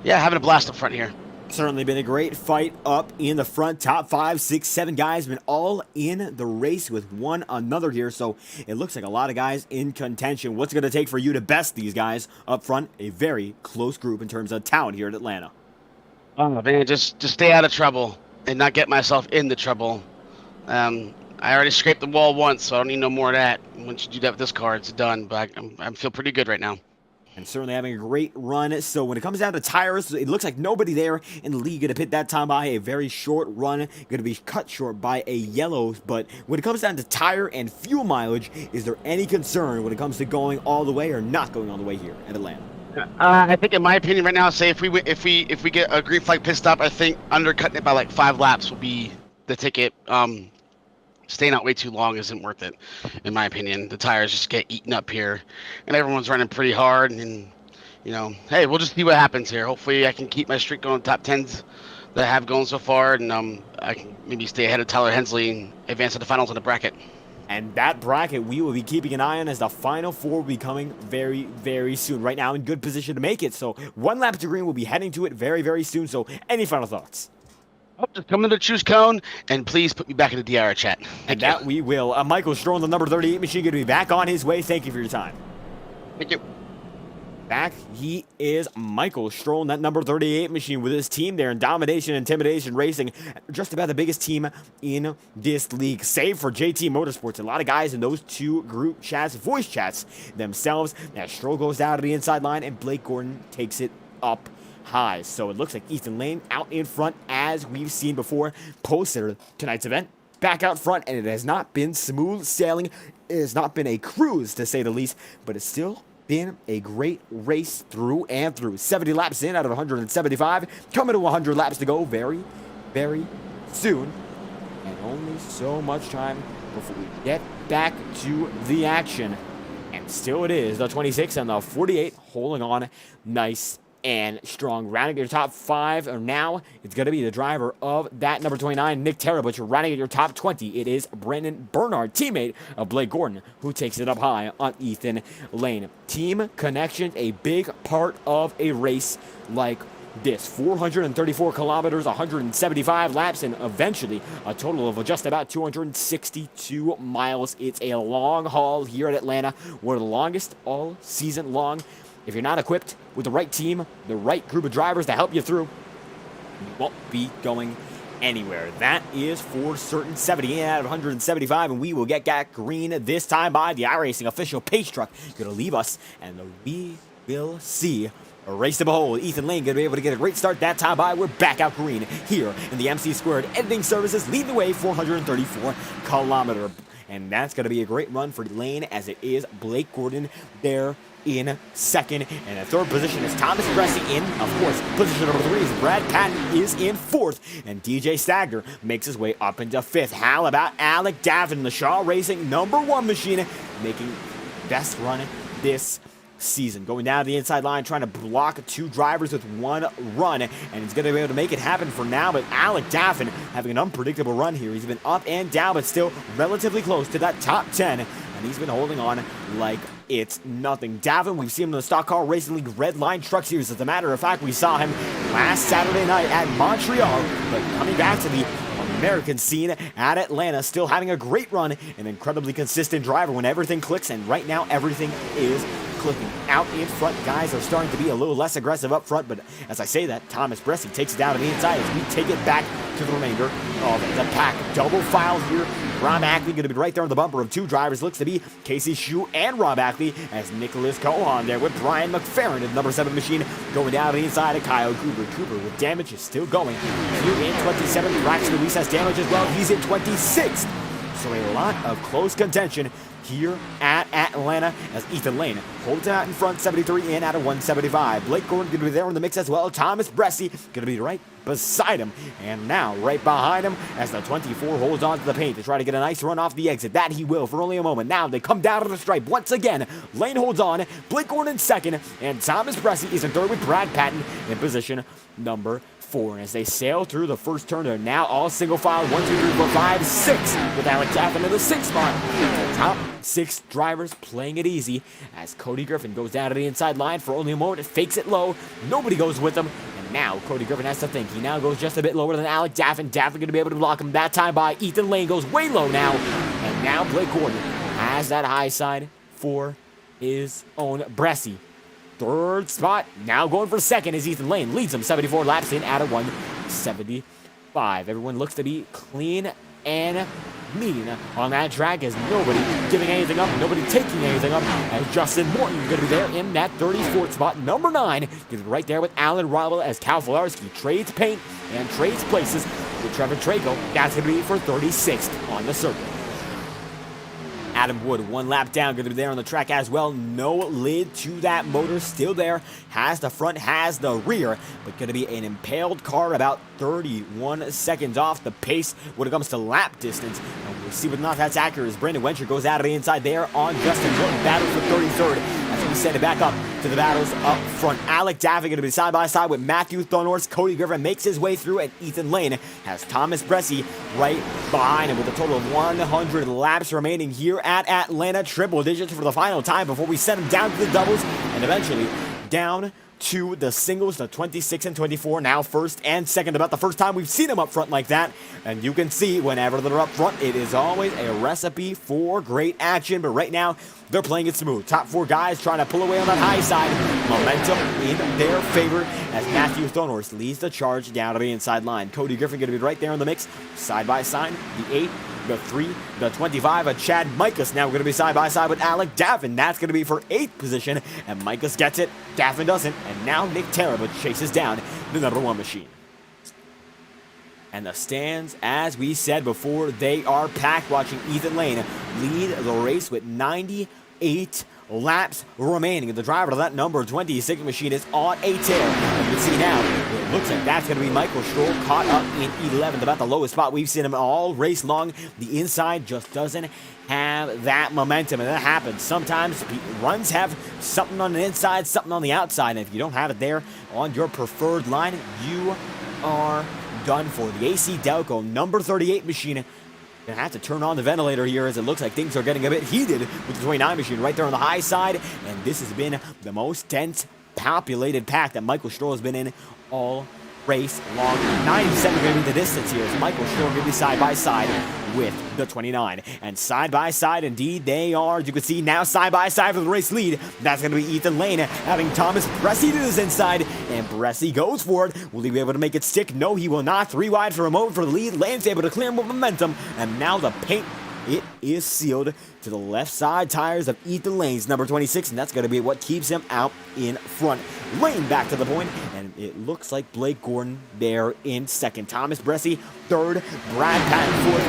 yeah, having a blast up front here. Certainly been a great fight up in the front. Top 5, 6, 7 guys been all in the race with one another here. So it looks like a lot of guys in contention. What's it going to take for you to best these guys up front? A very close group in terms of talent here at Atlanta. Oh, man, just stay out of trouble and not get myself into trouble. I already scraped the wall once, so I don't need no more of that. Once you do that with this car, it's done. But I feel pretty good right now. And certainly having a great run. So when it comes down to tires, it looks like nobody there in the league going to pit that time by. A very short run, going to be cut short by a yellow. But when it comes down to tire and fuel mileage, is there any concern when it comes to going all the way or not going all the way here at Atlanta? I think, in my opinion, right now, say if we get a green flag pit stop, I think undercutting it by like 5 laps will be the ticket. Staying out way too long isn't worth it, in my opinion. The tires just get eaten up here, and everyone's running pretty hard. And hey, we'll just see what happens here. Hopefully, I can keep my streak going, top 10s that I have going so far, and I can maybe stay ahead of Tyler Hensley and advance to the finals in the bracket. And that bracket we will be keeping an eye on, as the final 4 will be coming very, very soon. Right now, in good position to make it. So 1 lap to green, we'll be heading to it very, very soon. So any final thoughts? Just come to the choose cone, and please put me back in the DIR chat. And that we will. Michael Stroll, the number 38 machine, going to be back on his way. Thank you for your time. Thank you. Back he is, Michael Stroll, in that number 38 machine with his team there in Domination Intimidation Racing. Just about the biggest team in this league, save for JT Motorsports. A lot of guys in those 2 group chats, voice chats themselves. Now Stroll goes down to the inside line, and Blake Gordon takes it up high. So it looks like Ethan Lane out in front, as we've seen before, posted tonight's event. Back out front, and it has not been smooth sailing. It has not been a cruise, to say the least, but it's still been a great race through and through. 70 laps in out of 175, coming to 100 laps to go very, very soon. And only so much time before we get back to the action. And still it is the 26 and the 48 holding on nice and strong. Rounding your top 5 or now, it's going to be the driver of that number 29, Nick Terra. But you're rounding at your top 20. It is Brandon Bernard, teammate of Blake Gordon, who takes it up high on Ethan Lane. Team connection, a big part of a race like this. 434 kilometers, 175 laps, and eventually a total of just about 262 miles. It's a long haul here at Atlanta. One of the longest all season long. If you're not equipped with the right team, the right group of drivers to help you through, you won't be going anywhere. That is for certain. 78 out of 175, and we will get back green this time by the iRacing official pace truck. Going to leave us, and we will see a race to behold. Ethan Lane going to be able to get a great start that time by. We're back out green here in the MC² editing services. Lead the way, 434 kilometer. And that's going to be a great run for Lane, as it is Blake Gordon there in second. And in third position is Thomas Bresci in, of course. Position number 3 is Brad Patton is in 4th. And DJ Stagner makes his way up into 5th. How about Alec Davin, the Shaw Racing number 1 machine, making best run this season. Going down the inside line, trying to block 2 drivers with 1 run, and he's going to be able to make it happen for now. But Alec Daffin having an unpredictable run here. He's been up and down, but still relatively close to that top 10, and he's been holding on like it's nothing. Davin, we've seen him in the Stock Car Racing League Red Line Truck Series. As a matter of fact, we saw him last Saturday night at Montreal, but coming back to the American scene at Atlanta, still having a great run, an incredibly consistent driver when everything clicks, and right now everything is clicking. Out in front, guys are starting to be a little less aggressive up front, but as I say that, Thomas Bresci takes it down to the inside as we take it back to the remainder of the pack. Double file here. Rob Ackley going to be right there on the bumper of 2 drivers. Looks to be Casey Shue and Rob Ackley, as Nicholas Cohan there with Brian McFerrin in the number 7 machine going down to the inside of Kyle Cooper. Cooper with damage is still going. Here in 27th, Braxton Luis has damage as well. He's in 26th. So a lot of close contention here at Atlanta, as Ethan Lane holds it out in front, 73 in out of 175. Blake Gordon going to be there in the mix as well. Thomas Bresci going to be right beside him, and now right behind him as the 24 holds on to the paint to try to get a nice run off the exit. That he will for only a moment. Now they come down to the stripe once again. Lane holds on, Blake Gordon in second, and Thomas Bresci is in third with Brad Patton in position number 4. And as they sail through the first turn, they're now all single file. 1, 2, 3, 4, 5, 6 with Alec Chaffin in the 6th spot. The top 6 drivers playing it easy as Cody Griffin goes down to the inside line for only a moment. It fakes it low. Nobody goes with him. And now Cody Griffin has to think. He now goes just a bit lower than Alec Daffin. Daffin going to be able to block him that time by. Ethan Lane goes way low now. And now Blake Gordon has that high side for his own Bresci. Third spot, now going for second is Ethan Lane. Leads him 74 laps in out of 175. Everyone looks to be clean and mean on that track, as nobody giving anything up, nobody taking anything up, as Justin Morton going to be there in that 34th spot. Number 9 is right there with Alan Ribble as Cal Filarski trades paint and trades places with Trevor Trago. That's going to be for 36th on the circuit. Adam Wood, 1 lap down, going to be there on the track as well. No lid to that motor, still there. Has the front, has the rear, but going to be an impaled car about 31 seconds off the pace when it comes to lap distance. And we'll see whether or not that's accurate as Brandon Wencher goes out of the inside there on Justin Morton. Battle for 33rd. As we send it back up to the battles up front. Alec Daffin going to be side by side with Matthew Thornhorst. Cody Griffin makes his way through, and Ethan Lane has Thomas Bresci right behind him with a total of 100 laps remaining here at Atlanta. Triple digits for the final time before we send him down to the doubles and eventually down to the singles, the 26 and 24, now first and second. About the first time we've seen them up front like that. And you can see whenever they're up front, it is always a recipe for great action. But right now, they're playing it smooth. Top 4 guys trying to pull away on that high side. Momentum in their favor as Matthew Thornhorst leads the charge down to the inside line. Cody Griffin going to be right there in the mix, side by side. The 8, the 3, the 25. Chad Micus now going to be side by side with Alec Daffin. That's going to be for 8th position. And Micus gets it. Daffin doesn't. And now Nick Terra chases down the number 1 machine. And the stands, as we said before, they are packed, watching Ethan Lane lead the race with 98 laps remaining. The driver of that number 26 machine is on a tear. You can see now, it looks like that's going to be Michael Stroll caught up in 11th, about the lowest spot we've seen him all race long. The inside just doesn't have that momentum, and that happens. Sometimes runs have something on the inside, something on the outside, and if you don't have it there on your preferred line, you are done for. The AC Delco number 38 machine gonna have to turn on the ventilator here, as it looks like things are getting a bit heated with the 29 machine right there on the high side, and this has been the most dense populated pack that Michael Stroll has been in all race long. 97 going to be the distance here, as Michael Stroll going to be side by side with the 29. And side by side, indeed, they are. As you can see now, side by side for the race lead. That's going to be Ethan Lane having Thomas Bressi to his inside. And Bressi goes for it. Will he be able to make it stick? No, he will not. 3 wide for a moment for the lead. Lane's able to clear him with momentum. And now the paint, it is sealed to the left side tires of Ethan Lane's number 26, and that's going to be what keeps him out in front. Lane back to the point, and it looks like Blake Gordon there in second. Thomas Bressi third, Brad Patton fourth,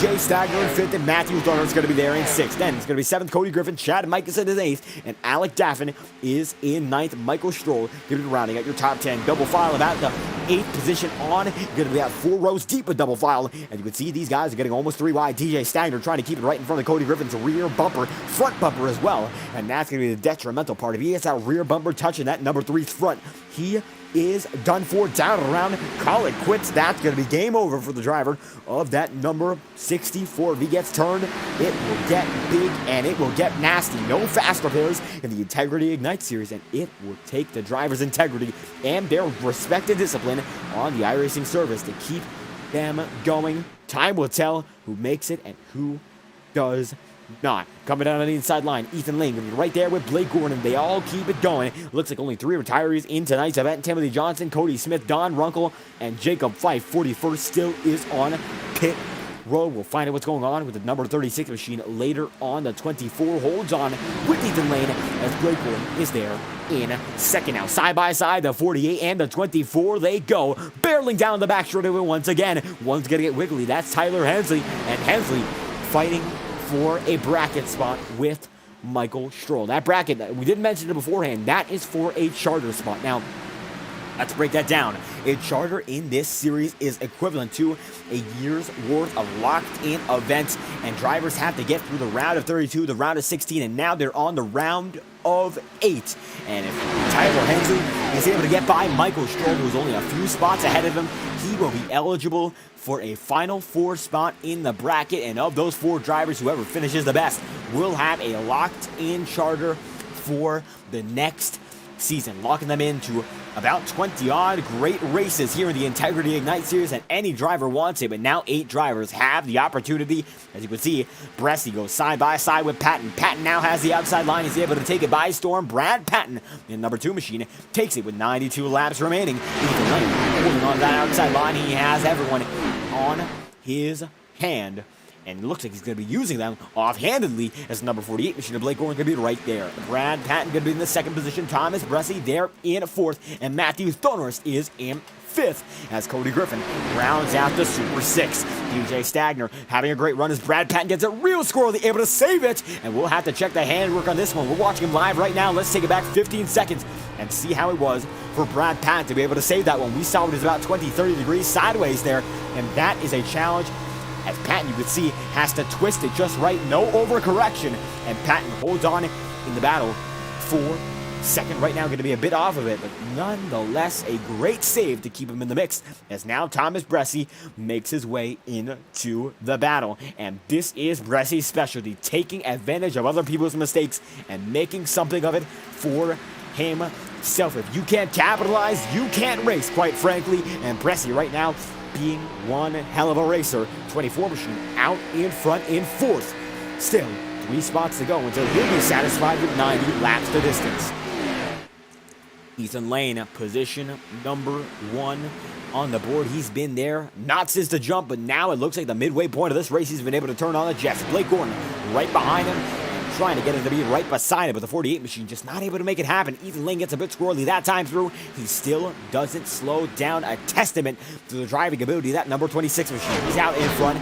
DJ Stagner in fifth, and Matthew Thorner is going to be there in sixth. Then it's going to be seventh, Cody Griffin, Chad Michelson in eighth, and Alec Daffin is in ninth. Michael Stroll going to be rounding out your top 10. Double file about the eighth position on. Going to be out 4 rows deep with double file, and you can see these guys are getting almost 3 wide. DJ Stagner trying to keep it right in front of Cody Griffin's rear bumper, front bumper as well, and that's going to be the detrimental part. If he gets that rear bumper touching that number 3's front, he is done for. Down around, call it quits. That's going to be game over for the driver of that number 64. If he gets turned, it will get big and it will get nasty. No fast repairs in the Integrity Ignite Series, and it will take the driver's integrity and their respected discipline on the iRacing service to keep them going. Time will tell who makes it and who does not. Coming down on the inside line, Ethan Lane going to be right there with Blake Gordon. They all keep it going. Looks like only 3 retirees in tonight's event. Timothy Johnson, Cody Smith, Don Runkle, and Jacob Fife, 41st, still is on pit road. We'll find out what's going on with the number 36 machine later on. The 24 holds on with Ethan Lane as Blake Gordon is there in second. Now side by side, the 48 and the 24, they go barreling down the back straight once again. One's going to get wiggly. That's Tyler Hensley, and Hensley fighting for a bracket spot with Michael Stroll. That bracket, we didn't mention it beforehand, that is for a charter spot. Now, let's break that down. A charter in this series is equivalent to a year's worth of locked-in events, and drivers have to get through the round of 32, the round of 16, and now they're on the round of 8. And if Tyler Hensley is able to get by Michael Stroll, who's only a few spots ahead of him, he will be eligible for a Final 4 spot in the bracket, and of those 4 drivers, whoever finishes the best will have a locked-in charter for the next season, locking them into about 20-odd great races here in the Integrity Ignite Series, and any driver wants it, but now 8 drivers have the opportunity. As you can see, Bressi goes side by side with Patton. Patton now has the outside line. He's able to take it by storm. Brad Patton, in number 2 machine, takes it with 92 laps remaining. Ethan Lane holding on that outside line. He has everyone on his hand, and it looks like he's going to be using them offhandedly as the number 48 machine of Blake Gordon going to be right there. Brad Patton going to be in the second position. Thomas Bressi there in 4th, and Matthew Thornhurst is in 5th as Cody Griffin rounds out the Super 6. DJ Stagner having a great run as Brad Patton gets a real squirrely, able to save it, and we'll have to check the handwork on this one. We're watching him live right now. Let's take it back 15 seconds and see how it was for Brad Patton to be able to save that one. We saw it was about 20-30 degrees sideways there, and that is a challenge, as Patton, you can see, has to twist it just right. No overcorrection, and Patton holds on in the battle for second right now. Going to be a bit off of it, but nonetheless a great save to keep him in the mix, as now Thomas Bressi makes his way into the battle. And this is Bressi's specialty, taking advantage of other people's mistakes and making something of it for himself. If you can't capitalize, you can't race, quite frankly, and Bressi right now being one hell of a racer. 24 machine out in front in 4th. Still 3 spots to go until he'll be satisfied with 90 laps the distance. Ethan Lane, position number 1 on the board. He's been there, not since the jump, but now it looks like the midway point of this race, he's been able to turn on the jets. Blake Gordon right behind him, and trying to get it to be right beside it, but the 48 machine just not able to make it happen. Ethan Lane gets a bit squirrely that time through. He still doesn't slow down, a testament to the driving ability of that number 26 machine. He's out in front.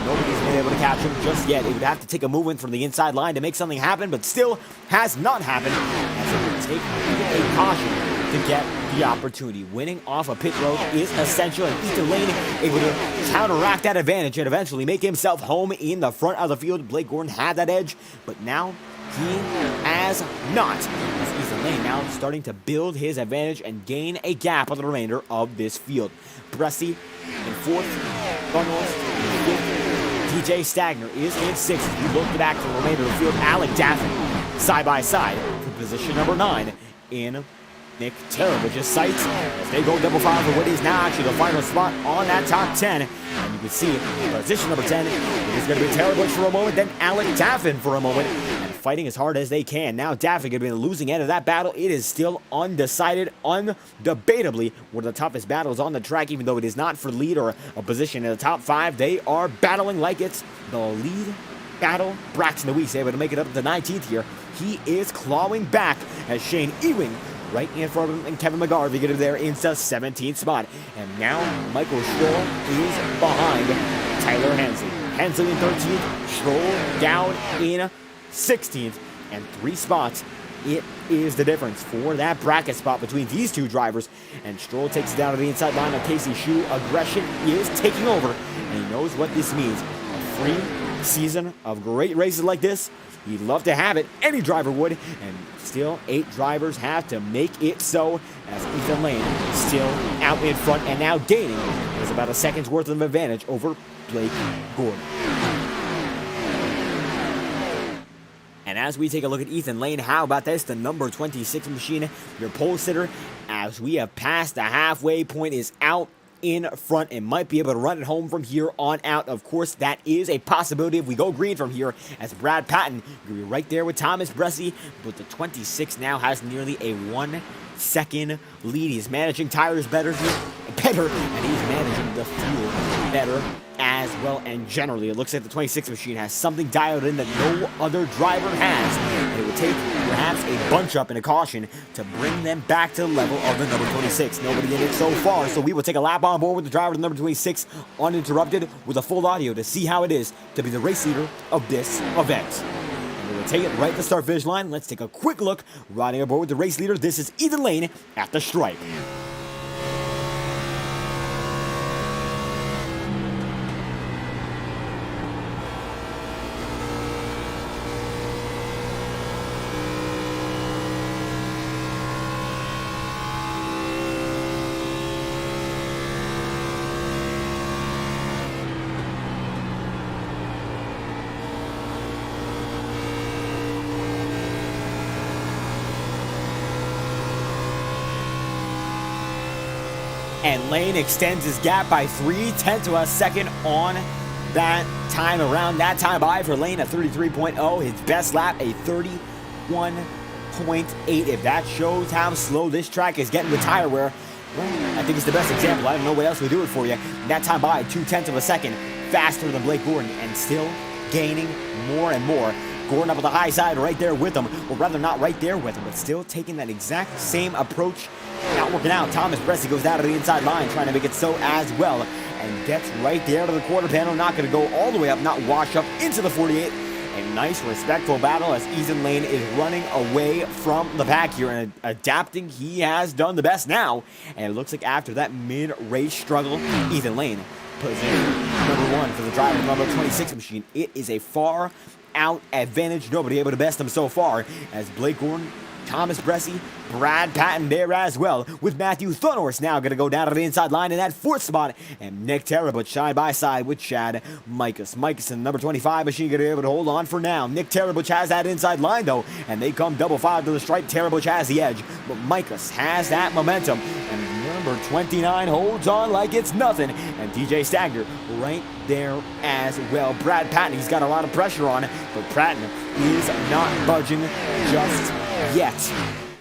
Nobody's been able to catch him just yet. It would have to take a movement from the inside line to make something happen, but still has not happened, as it would take a caution to get the opportunity. Winning off a pit road is essential, and Ethan Lane able to counteract that advantage and eventually make himself home in the front of the field. Blake Gordon had that edge, but now he has not. As Ethan Lane now starting to build his advantage and gain a gap on the remainder of this field. Bresci in fourth, Thornhorst in fifth. DJ Stagner is in sixth. You look back to the remainder of the field. Alec Daffin side by side for position number 9 in Nick Teravich's sights as they go double file for what is now actually the final spot on that top 10. And you can see position number 10 is going to be Teravich for a moment, then Alec Daffin for a moment, and fighting as hard as they can. Now Daffin going to be in the losing end of that battle. It is still undecided, undebatably one of the toughest battles on the track, even though it is not for lead or a position in the top 5. They are battling like it's the lead battle. Braxton Deweese able to make it up to 19th here. He is clawing back as Shane Ewing right in front of him, and Kevin McGarvey get him there into 17th spot. And now Michael Stroll is behind Tyler Hensley. Hensley in 13th, Stroll down in 16th, and 3 spots. It is the difference for that bracket spot between these two drivers. And Stroll takes it down to the inside line of Casey Shue. Aggression is taking over, and he knows what this means. A free season of great races like this. He'd love to have it. Any driver would. And still, 8 drivers have to make it so, as Ethan Lane still out in front and now gaining. There's about a second's worth of advantage over Blake Gordon. And as we take a look at Ethan Lane, how about this? The number 26 machine, your pole sitter, as we have passed the halfway point, is out in front and might be able to run it home from here on out. Of course, that is a possibility if we go green from here, as Brad Patton will be right there with Thomas Bresci, but the 26 now has nearly a 1 second lead. He's managing tires better, and he's managing the fuel better as well. And generally, it looks like the 26 machine has something dialed in that no other driver has. And it would take perhaps a bunch up and a caution to bring them back to the level of the number 26. Nobody in it so far, so we will take a lap on board with the driver of the number 26 uninterrupted with a full audio to see how it is to be the race leader of this event. And we will take it right to the start finish line. Let's take a quick look riding aboard with the race leader. This is Ethan Lane at the stripe. And Lane extends his gap by 0.3 of a second on that time around. That time by for Lane at 33.0. His best lap, a 31.8. If that shows how slow this track is getting with tire wear, well, I think it's the best example. I don't know what else would do it for you. That time by 0.2 of a second faster than Blake Gordon, and still gaining more and more. Gordon up on the high side right there with him, or rather not right there with him, but still taking that exact same approach. Not working out. Thomas Bresci goes down to the inside line, trying to make it so as well, and gets right there to the quarter panel. Not going to go all the way up, not wash up into the 48. A nice, respectful battle as Ethan Lane is running away from the pack here and adapting. He has done the best now, and it looks like after that mid-race struggle, Ethan Lane position number 1 for the driver number 26 machine. It is a far out advantage. Nobody able to best him so far, as Blake Gordon, Thomas Bresci, Brad Patton there as well, with Matthew Thunhorse now going to go down to the inside line in that 4th spot, and Nick Terabut side by side with Chad Mikus. Mikus and number 25 machine going to be able to hold on for now. Nick Terabut has that inside line though, and they come double file to the stripe. Terabut has the edge, but Mikus has that momentum, and number 29 holds on like it's nothing, and DJ Stagner right there as well. Brad Patton, he's got a lot of pressure on, but Patton is not budging just yet.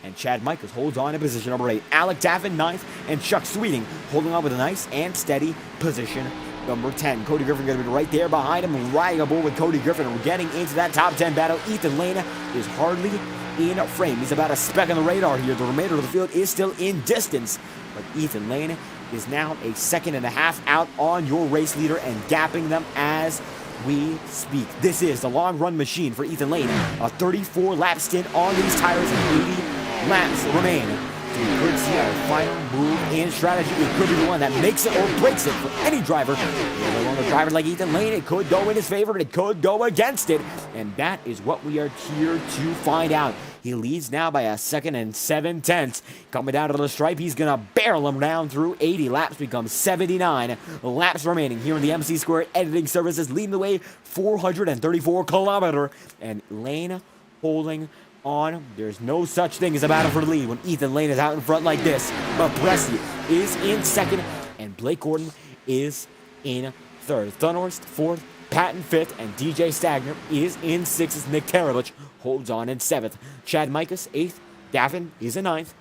And Chad Michaels holds on in position number 8. Alec Daffin 9th, and Chuck Sweeting holding on with a nice and steady position number 10. Cody Griffin going to be right there behind him, riding a bull with Cody Griffin. We're getting into that top 10 battle. Ethan Lane is hardly in frame. He's about a speck on the radar here. The remainder of the field is still in distance, but Ethan Lane is now a second and a half out on your race leader and gapping them as we speak. This is the long run machine for Ethan Lane. A 34 lap stint on these tires and 80 laps remain. So we could see our final move and strategy. It could be the one that makes it or breaks it for any driver. Along a driver like Ethan Lane, it could go in his favor, and it could go against it. And that is what we are here to find out. He leads now by a second and 7/10. Coming down to the stripe, he's going to barrel him down through 80 laps, becomes 79 laps remaining here in the MC² editing services, leading the way 434 kilometer. And Lane holding on. There's no such thing as a battle for the lead when Ethan Lane is out in front like this. But Bresci is in second, and Blake Gordon is in third. Thunhorst fourth, Patton fifth, and DJ Stagner is in sixth as Nick Terabich holds on in seventh. Chad Mikas eighth, Daffin is in ninth,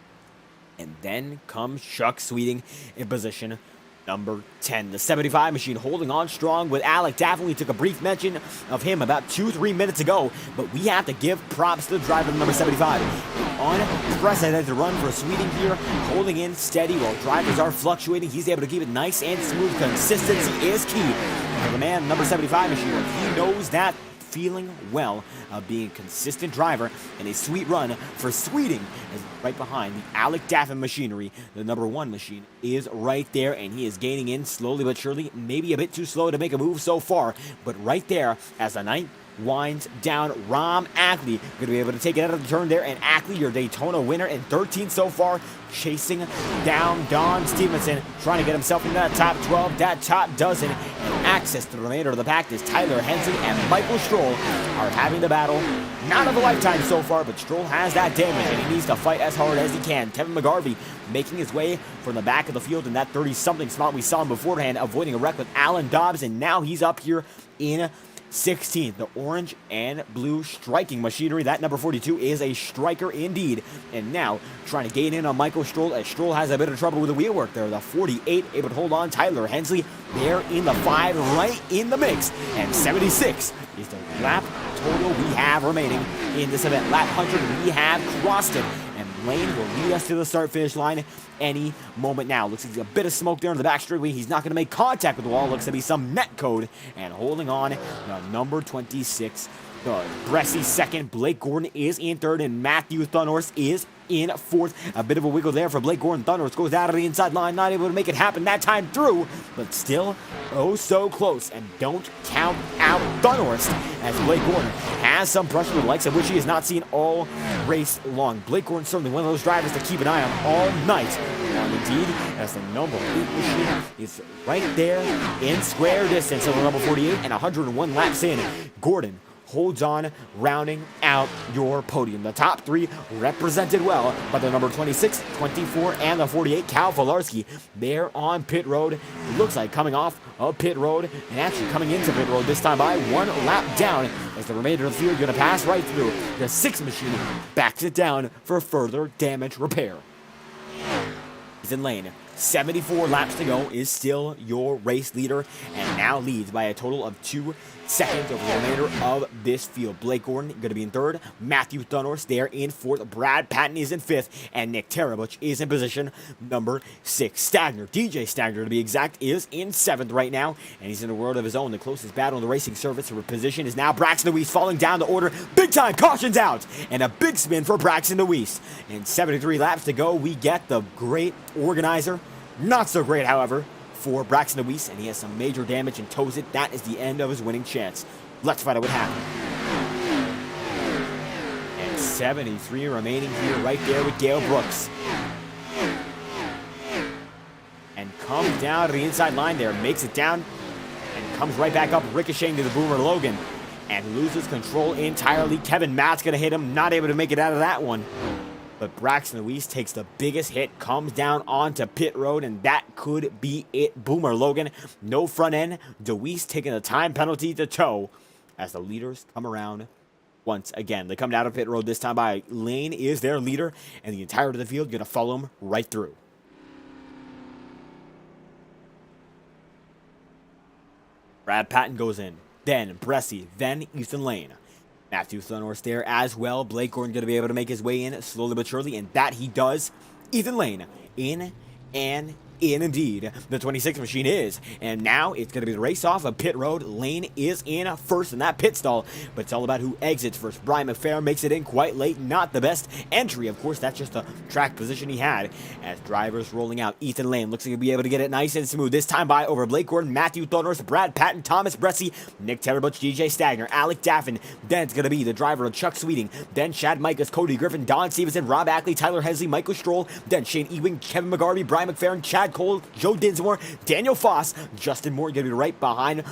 and then comes Chuck Sweeting in position number 10. The 75 machine holding on strong with Alec Daffin. We took a brief mention of him about 2-3 minutes ago, but we have to give props to the driver number 75. Unprecedented run for Sweeting here, holding in steady while drivers are fluctuating. He's able to keep it nice and smooth. Consistency is key for the man number 75 machine. He knows that feeling well of being a consistent driver, and a sweet run for Sweeting is right behind the Alec Daffin machinery. The number 1 machine is right there, and he is gaining in slowly but surely. Maybe a bit too slow to make a move so far, but right there as the night winds down. Rom Ackley going to be able to take it out of the turn there, and Ackley, your Daytona winner, in 13th so far, chasing down Don Stevenson, trying to get himself into that top 12, that top dozen, and access to the remainder of the pack as Tyler Hensley and Michael Stroll are having the battle. Not of a lifetime so far, but Stroll has that damage, and he needs to fight as hard as he can. Kevin McGarvey making his way from the back of the field in that 30-something spot we saw him beforehand, avoiding a wreck with Alan Dobbs, and now he's up here in 16th. The orange and blue striking machinery. That number 42 is a striker indeed. And now trying to gain in on Michael Stroll as Stroll has a bit of trouble with the wheel work there. The 48 able to hold on. Tyler Hensley there in the 5, right in the mix. And 76 is the lap total we have remaining in this event. Lap 100, we have crossed it. And Lane will lead us to the start-finish line any moment now. Looks like there's a bit of smoke there on the back straightaway. He's not going to make contact with the wall. Looks to be some net code. And holding on, the number 26, Bresci second. Blake Gordon is in third, and Matthew Thunhorst is in fourth. A bit of a wiggle there for Blake Gordon. Thunhorst goes out of the inside line, not able to make it happen that time through, but still oh so close. And don't count out Thunhorst as Blake Gordon has some pressure, the likes of which he has not seen all race long. Blake Gordon certainly one of those drivers to keep an eye on all night. And indeed, as the number 8 machine is right there in square distance of the number 48 and 101 laps in. Gordon holds on, rounding out your podium. The top 3 represented well by the number 26, 24, and the 48, Cal Filarski. There on pit road. Looks like coming off of pit road and actually coming into pit road this time by 1 lap down as the remainder of the field going to pass right through. The 6 machine backs it down for further damage repair. Ethan Lane, 74 laps to go, is still your race leader and now leads by a total of 2 seconds over the remainder of this field. Blake Gordon going to be in third. Matthew Thunhorst there in fourth. Brad Patton is in fifth. And Nick Terabich is in position number 6. Stagner, DJ Stagner to be exact, is in 7th right now. And he's in a world of his own. The closest battle in the racing service for position is now Braxton DeWeese falling down the order. Big time cautions out. And a big spin for Braxton DeWeese. And 73 laps to go. We get the great organizer. Not so great, however, for Braxton DeWeese, and he has some major damage and toes it. That is the end of his winning chance. Let's find out what happened. And 73 remaining here, right there with Gale Brooks. And comes down to the inside line there, makes it down, and comes right back up, ricocheting to the Boomer Logan, and loses control entirely. Kevin Matt's going to hit him, not able to make it out of that one. But Braxton DeWeese takes the biggest hit, comes down onto pit road, and that could be it. Boomer Logan, no front end. DeWeese taking a time penalty to tow as the leaders come around once again. They come down to pit road this time by Lane is their leader, and the entirety of the field going to follow him right through. Brad Patton goes in. Then Bressie. Then Ethan Lane. Matthew Thornhorse there as well. Blake Gordon going to be able to make his way in slowly but surely, and that he does. Ethan Lane in and in indeed. The 26 machine is, and now it's going to be the race off of pit road. Lane is in first in that pit stall, but it's all about who exits first. Brian McFerrin makes it in quite late, not the best entry. Of course, that's just the track position he had as drivers rolling out. Ethan Lane looks like he'll be able to get it nice and smooth. This time by over Blake Gordon, Matthew Thornhorse, Brad Patton, Thomas Bressie, Nick Terrebutch, DJ Stagner, Alec Daffin. Then it's going to be the driver of Chuck Sweeting, then Chad Micas, Cody Griffin, Don Stevenson, Rob Ackley, Tyler Hensley, Michael Stroll, then Shane Ewing, Kevin McGarvey, Brian McFerrin, Chad Cole, Joe Dinsmore, Daniel Foss, Justin Moore going to be right behind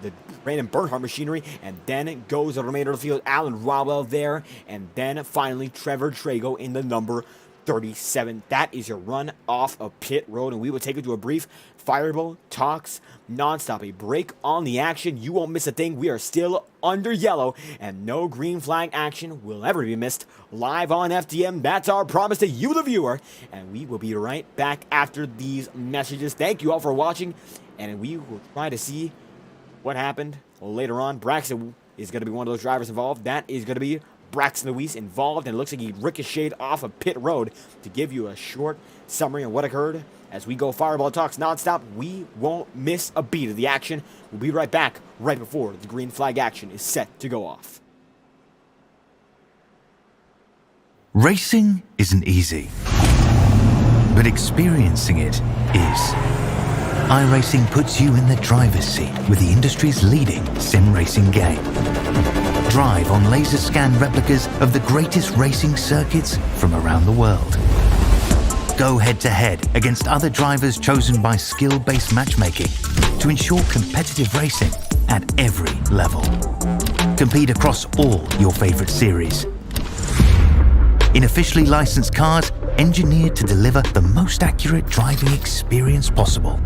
the Brandon Bernhardt machinery, and then goes the remainder of the field. Alan Rodwell there, and then finally Trevor Trago in the number 37. That is your run off of pit road, and we will take it to a brief Fireball Talks nonstop. A break on the action. You won't miss a thing. We are still under yellow, and no green flag action will ever be missed live on FDM. That's our promise to you, the viewer, and we will be right back after these messages. Thank you all for watching, and we will try to see what happened later on. Braxton is going to be one of those drivers involved. That is going to be Braxton Luis involved, and it looks like he ricocheted off of pit road. To give you a short summary of what occurred as we go Fireball Talks nonstop, we won't miss a beat of the action. We'll be right back right before the green flag action is set to go off. Racing isn't easy, but experiencing it is. iRacing puts you in the driver's seat with the industry's leading sim racing game. Drive on laser scan replicas of the greatest racing circuits from around the world. Go head-to-head against other drivers chosen by skill-based matchmaking to ensure competitive racing at every level. Compete across all your favorite series. In officially licensed cars, engineered to deliver the most accurate driving experience possible.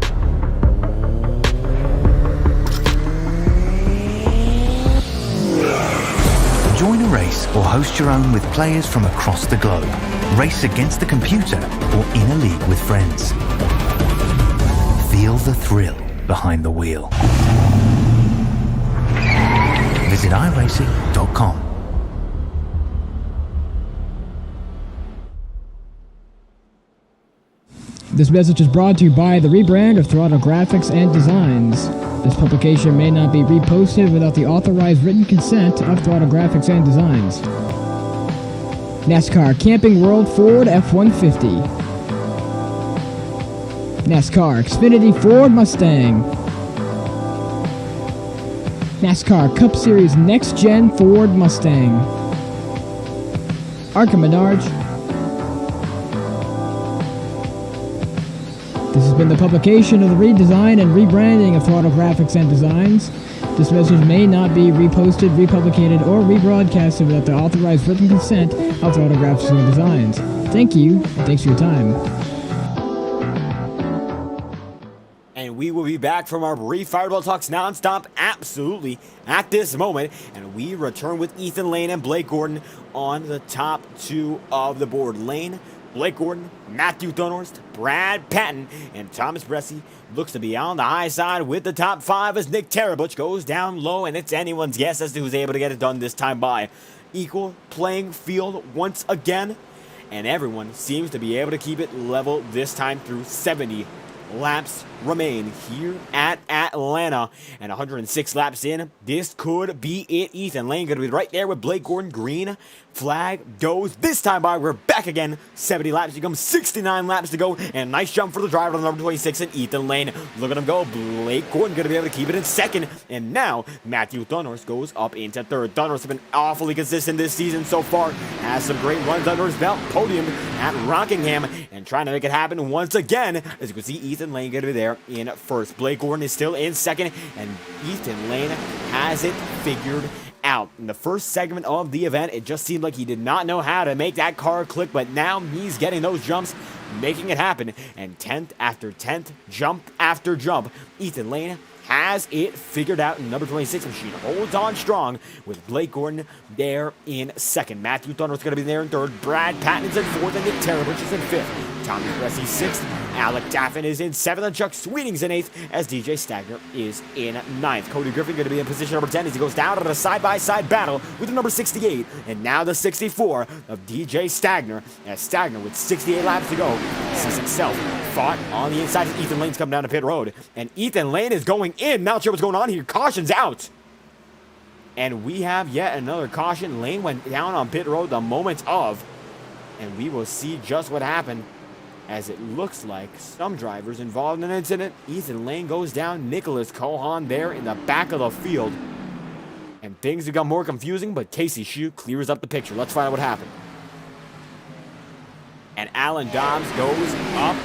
Join a race or host your own with players from across the globe. Race against the computer or in a league with friends. Feel the thrill behind the wheel. Visit iRacing.com. This message is brought to you by the rebrand of Throttle Graphics and Designs. This publication may not be reposted without the authorized written consent of Throttle Graphics and Designs. NASCAR Camping World Ford F-150. NASCAR Xfinity Ford Mustang. NASCAR Cup Series Next-Gen Ford Mustang. Arca Menards. This has been the publication of the redesign and rebranding of Throttle Graphics and Designs. This message may not be reposted, republicated, or rebroadcasted without the authorized written consent of Throttle Graphics and Designs. Thank you, and thanks for your time. And we will be back from our brief Fireball Talks nonstop, absolutely, at this moment. And we return with Ethan Lane and Blake Gordon on the top two of the board. Lane, Blake Gordon, Matthew Thornhorst, Brad Patton, and Thomas Bressie looks to be on the high side with the top five as Nick Terrebutch goes down low, and it's anyone's guess as to who's able to get it done this time by. Equal playing field once again, and everyone seems to be able to keep it level this time through 70 laps remain here at Atlanta, and 106 laps in. This could be it. Ethan Lane going to be right there with Blake Gordon. Green flag goes this time by. We're back again. 70 laps becomes 69 laps to go, and nice jump for the driver on number 26 and Ethan Lane. Look at him go. Blake Gordon going to be able to keep it in second, and now Matthew Thornhorst goes up into third. Thornhorst has been awfully consistent this season so far. Has some great runs under his belt. Podium at Rockingham, and trying to make it happen once again. As you can see, Ethan Lane going to be there in first. Blake Gordon is still in second, and Ethan Lane has it figured out. In the first segment of the event, it just seemed like he did not know how to make that car click, but now he's getting those jumps, making it happen. And 10th after 10th, jump after jump, Ethan Lane has it figured out. And number 26 machine holds on strong with Blake Gordon there in second. Matthew Thornhorst is going to be there in third. Brad Patton's in fourth, and Nick Terrebutch is in fifth. Tommy Bressi 6th. Alec Daffin is in 7th, and Chuck Sweeting's in 8th, as DJ Stagner is in 9th. Cody Griffin going to be in position number 10 as he goes down to the side-by-side battle with the number 68, and now the 64 of DJ Stagner, as Stagner with 68 laps to go sees himself fought on the inside as Ethan Lane's coming down to pit road, and Ethan Lane is going in. Not sure what's going on here. Caution's out. And we have yet another caution. Lane went down on pit road the moment of, and we will see just what happened, as it looks like some drivers involved in an incident. Ethan Lane goes down, Nicholas Cohan there in the back of the field, and things become more confusing, but Casey Shue clears up the picture. Let's find out what happened. And Alan Dobbs goes up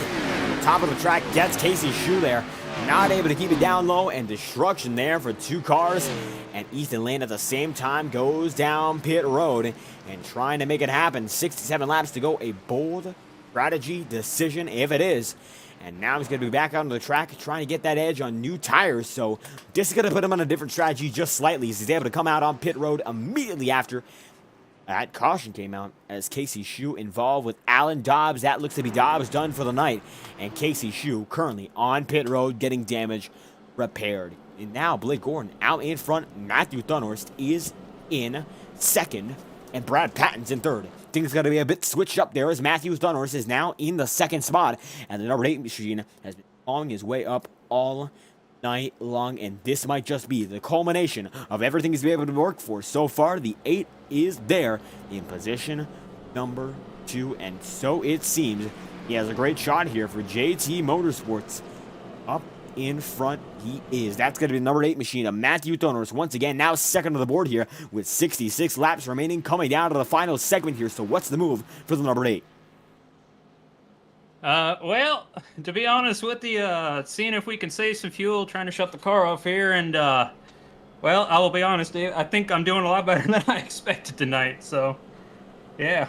the top of the track, gets Casey Shue there, not able to keep it down low, and destruction there for 2 cars. And Ethan Lane at the same time goes down pit road and trying to make it happen. 67 laps to go, a bold strategy decision if it is. And now he's going to be back out on the track trying to get that edge on new tires. So this is going to put him on a different strategy just slightly, as he's able to come out on pit road immediately after that caution came out, as Casey Shue involved with Alan Dobbs. That looks to be Dobbs done for the night. And Casey Shue currently on pit road getting damage repaired. And now Blake Gordon out in front. Matthew Thunhorst is in 2nd, and Brad Patton's in 3rd. Things got to be a bit switched up there, as Matthew Thunhorst is now in the 2nd spot, and the number 8 machine has been clawing his way up all night long, and this might just be the culmination of everything he's been able to work for so far. The 8 is there in position number 2, and so it seems he has a great shot here for JT Motorsports. Up in front he is. That's going to be the number 8 machine of Matthew Thunhorst once again, now 2nd on the board here with 66 laps remaining, coming down to the final segment here. So what's the move for the number 8? Well, to be honest with you, seeing if we can save some fuel, trying to shut the car off here, and, well, I will be honest, Dave, I think I'm doing a lot better than I expected tonight, so, yeah.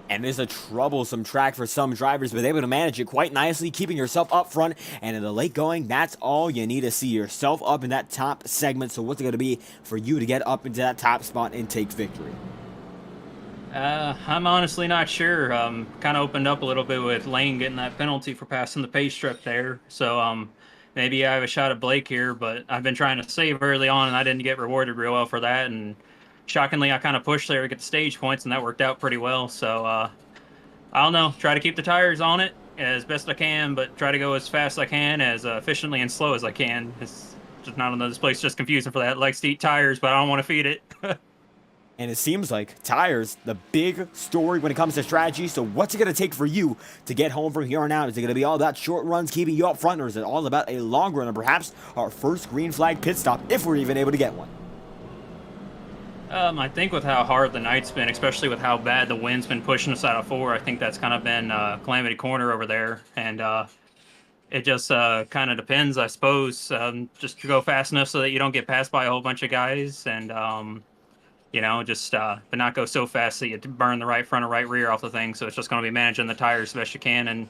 And it's a troublesome track for some drivers, but able to manage it quite nicely, keeping yourself up front, and in the late going, that's all you need to see yourself up in that top segment. So what's it going to be for you to get up into that top spot and take victory? I'm honestly not sure. Kind of opened up a little bit with Lane getting that penalty for passing the pace strip there. So maybe I have a shot at Blake here, but I've been trying to save early on, and I didn't get rewarded real well for that. And shockingly, I kind of pushed there to get the stage points, and that worked out pretty well. So I don't know. Try to keep the tires on it as best I can, but try to go as fast as I can, as efficiently and slow as I can. It's just not another place just confusing for that. It likes to eat tires, but I don't want to feed it. And it seems like tires, the big story when it comes to strategy. So what's it going to take for you to get home from here on out? Is it going to be all about short runs keeping you up front, or is it all about a long run and perhaps our first green flag pit stop, if we're even able to get one? I think with how hard the night's been, especially with how bad the wind's been pushing us out of 4, I think that's kind of been calamity corner over there. And it just kind of depends, I suppose, just to go fast enough so that you don't get passed by a whole bunch of guys, and you know, just but not go so fast that you burn the right front or right rear off the thing. So it's just going to be managing the tires as best you can. And,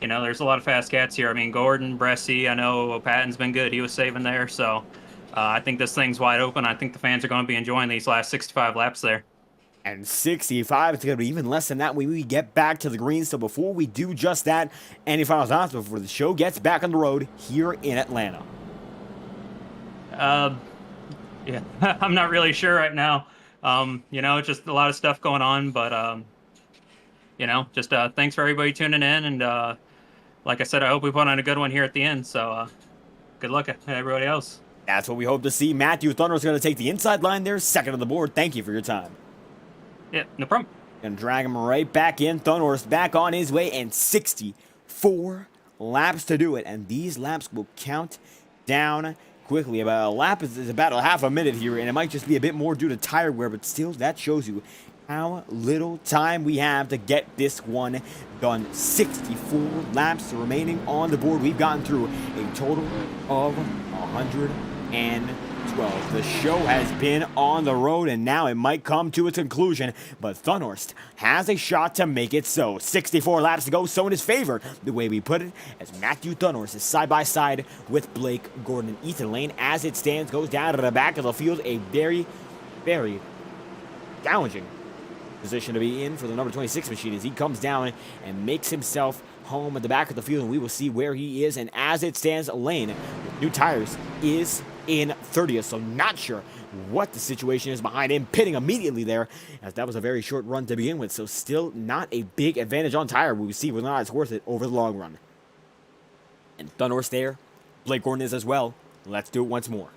you know, there's a lot of fast cats here. I mean, Gordon, Bressi, I know Patton's been good. He was saving there. So I think this thing's wide open. I think the fans are going to be enjoying these last 65 laps there. And 65, it's going to be even less than that when we get back to the green. So before we do just that, any final thoughts before the show gets back on the road here in Atlanta? Yeah, I'm not really sure right now. You know, just a lot of stuff going on, but, you know, just thanks for everybody tuning in. And like I said, I hope we put on a good one here at the end. So good luck to everybody else. That's what we hope to see. Matthew Thunder's going to take the inside line there, 2nd on the board. Thank you for your time. Yeah, no problem. Gonna drag him right back in. Thunder's back on his way, and 64 laps to do it. And these laps will count down quickly. About a lap is about a half a minute here, and it might just be a bit more due to tire wear, but still, that shows you how little time we have to get this one done. 64 laps remaining on the board. We've gotten through a total of 112. The show has been on the road, and now it might come to its conclusion, but Thunhorst has a shot to make it so. 64 laps to go, so in his favor, the way we put it, as Matthew Thunhorst is side by side with Blake Gordon. And Ethan Lane, as it stands, goes down to the back of the field. A very, very challenging position to be in for the number 26 machine as he comes down and makes himself home at the back of the field, and we will see where he is. And as it stands, Lane with new tires is in 30th, so not sure what the situation is behind him, pitting immediately there, as that was a very short run to begin with, so still not a big advantage on tire. We will see whether or not it's worth it over the long run. And Thunhorse there, Blake Gordon is as well. Let's do it once more.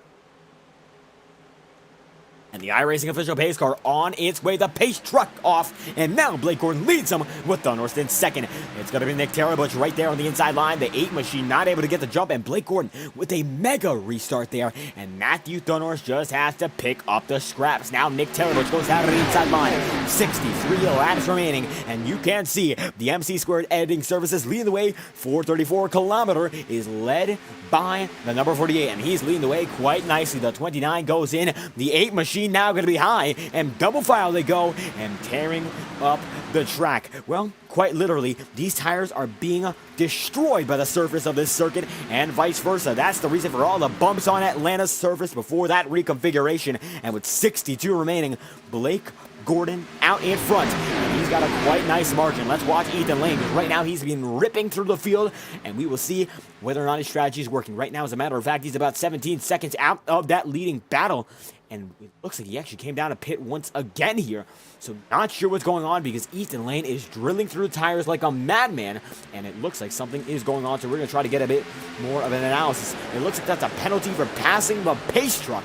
And the iRacing official pace car on its way. The pace truck off. And now Blake Gordon leads him with Thunhorse in second. It's going to be Nick Terabutch right there on the inside line. The 8 machine not able to get the jump. And Blake Gordon with a mega restart there. And Matthew Thunhorse just has to pick up the scraps. Now Nick Terabutch goes out on the inside line. 63 laps remaining. And you can see the MC² editing services leading the way. 434 kilometer is led by the number 48. And he's leading the way quite nicely. The 29 goes in. The 8 machine now going to be high, and double file they go, and tearing up the track. Well, quite literally, these tires are being destroyed by the surface of this circuit, and vice versa. That's the reason for all the bumps on Atlanta's surface before that reconfiguration. And with 62 remaining, Blake Gordon out in front, and he's got a quite nice margin. Let's watch Ethan Lane, because right now he's been ripping through the field, and we will see whether or not his strategy is working. Right now, as a matter of fact, he's about 17 seconds out of that leading battle, and it looks like he actually came down to pit once again here. So not sure what's going on, because Ethan Lane is drilling through the tires like a madman, and it looks like something is going on, so we're going to try to get a bit more of an analysis. It looks like that's a penalty for passing the pace truck.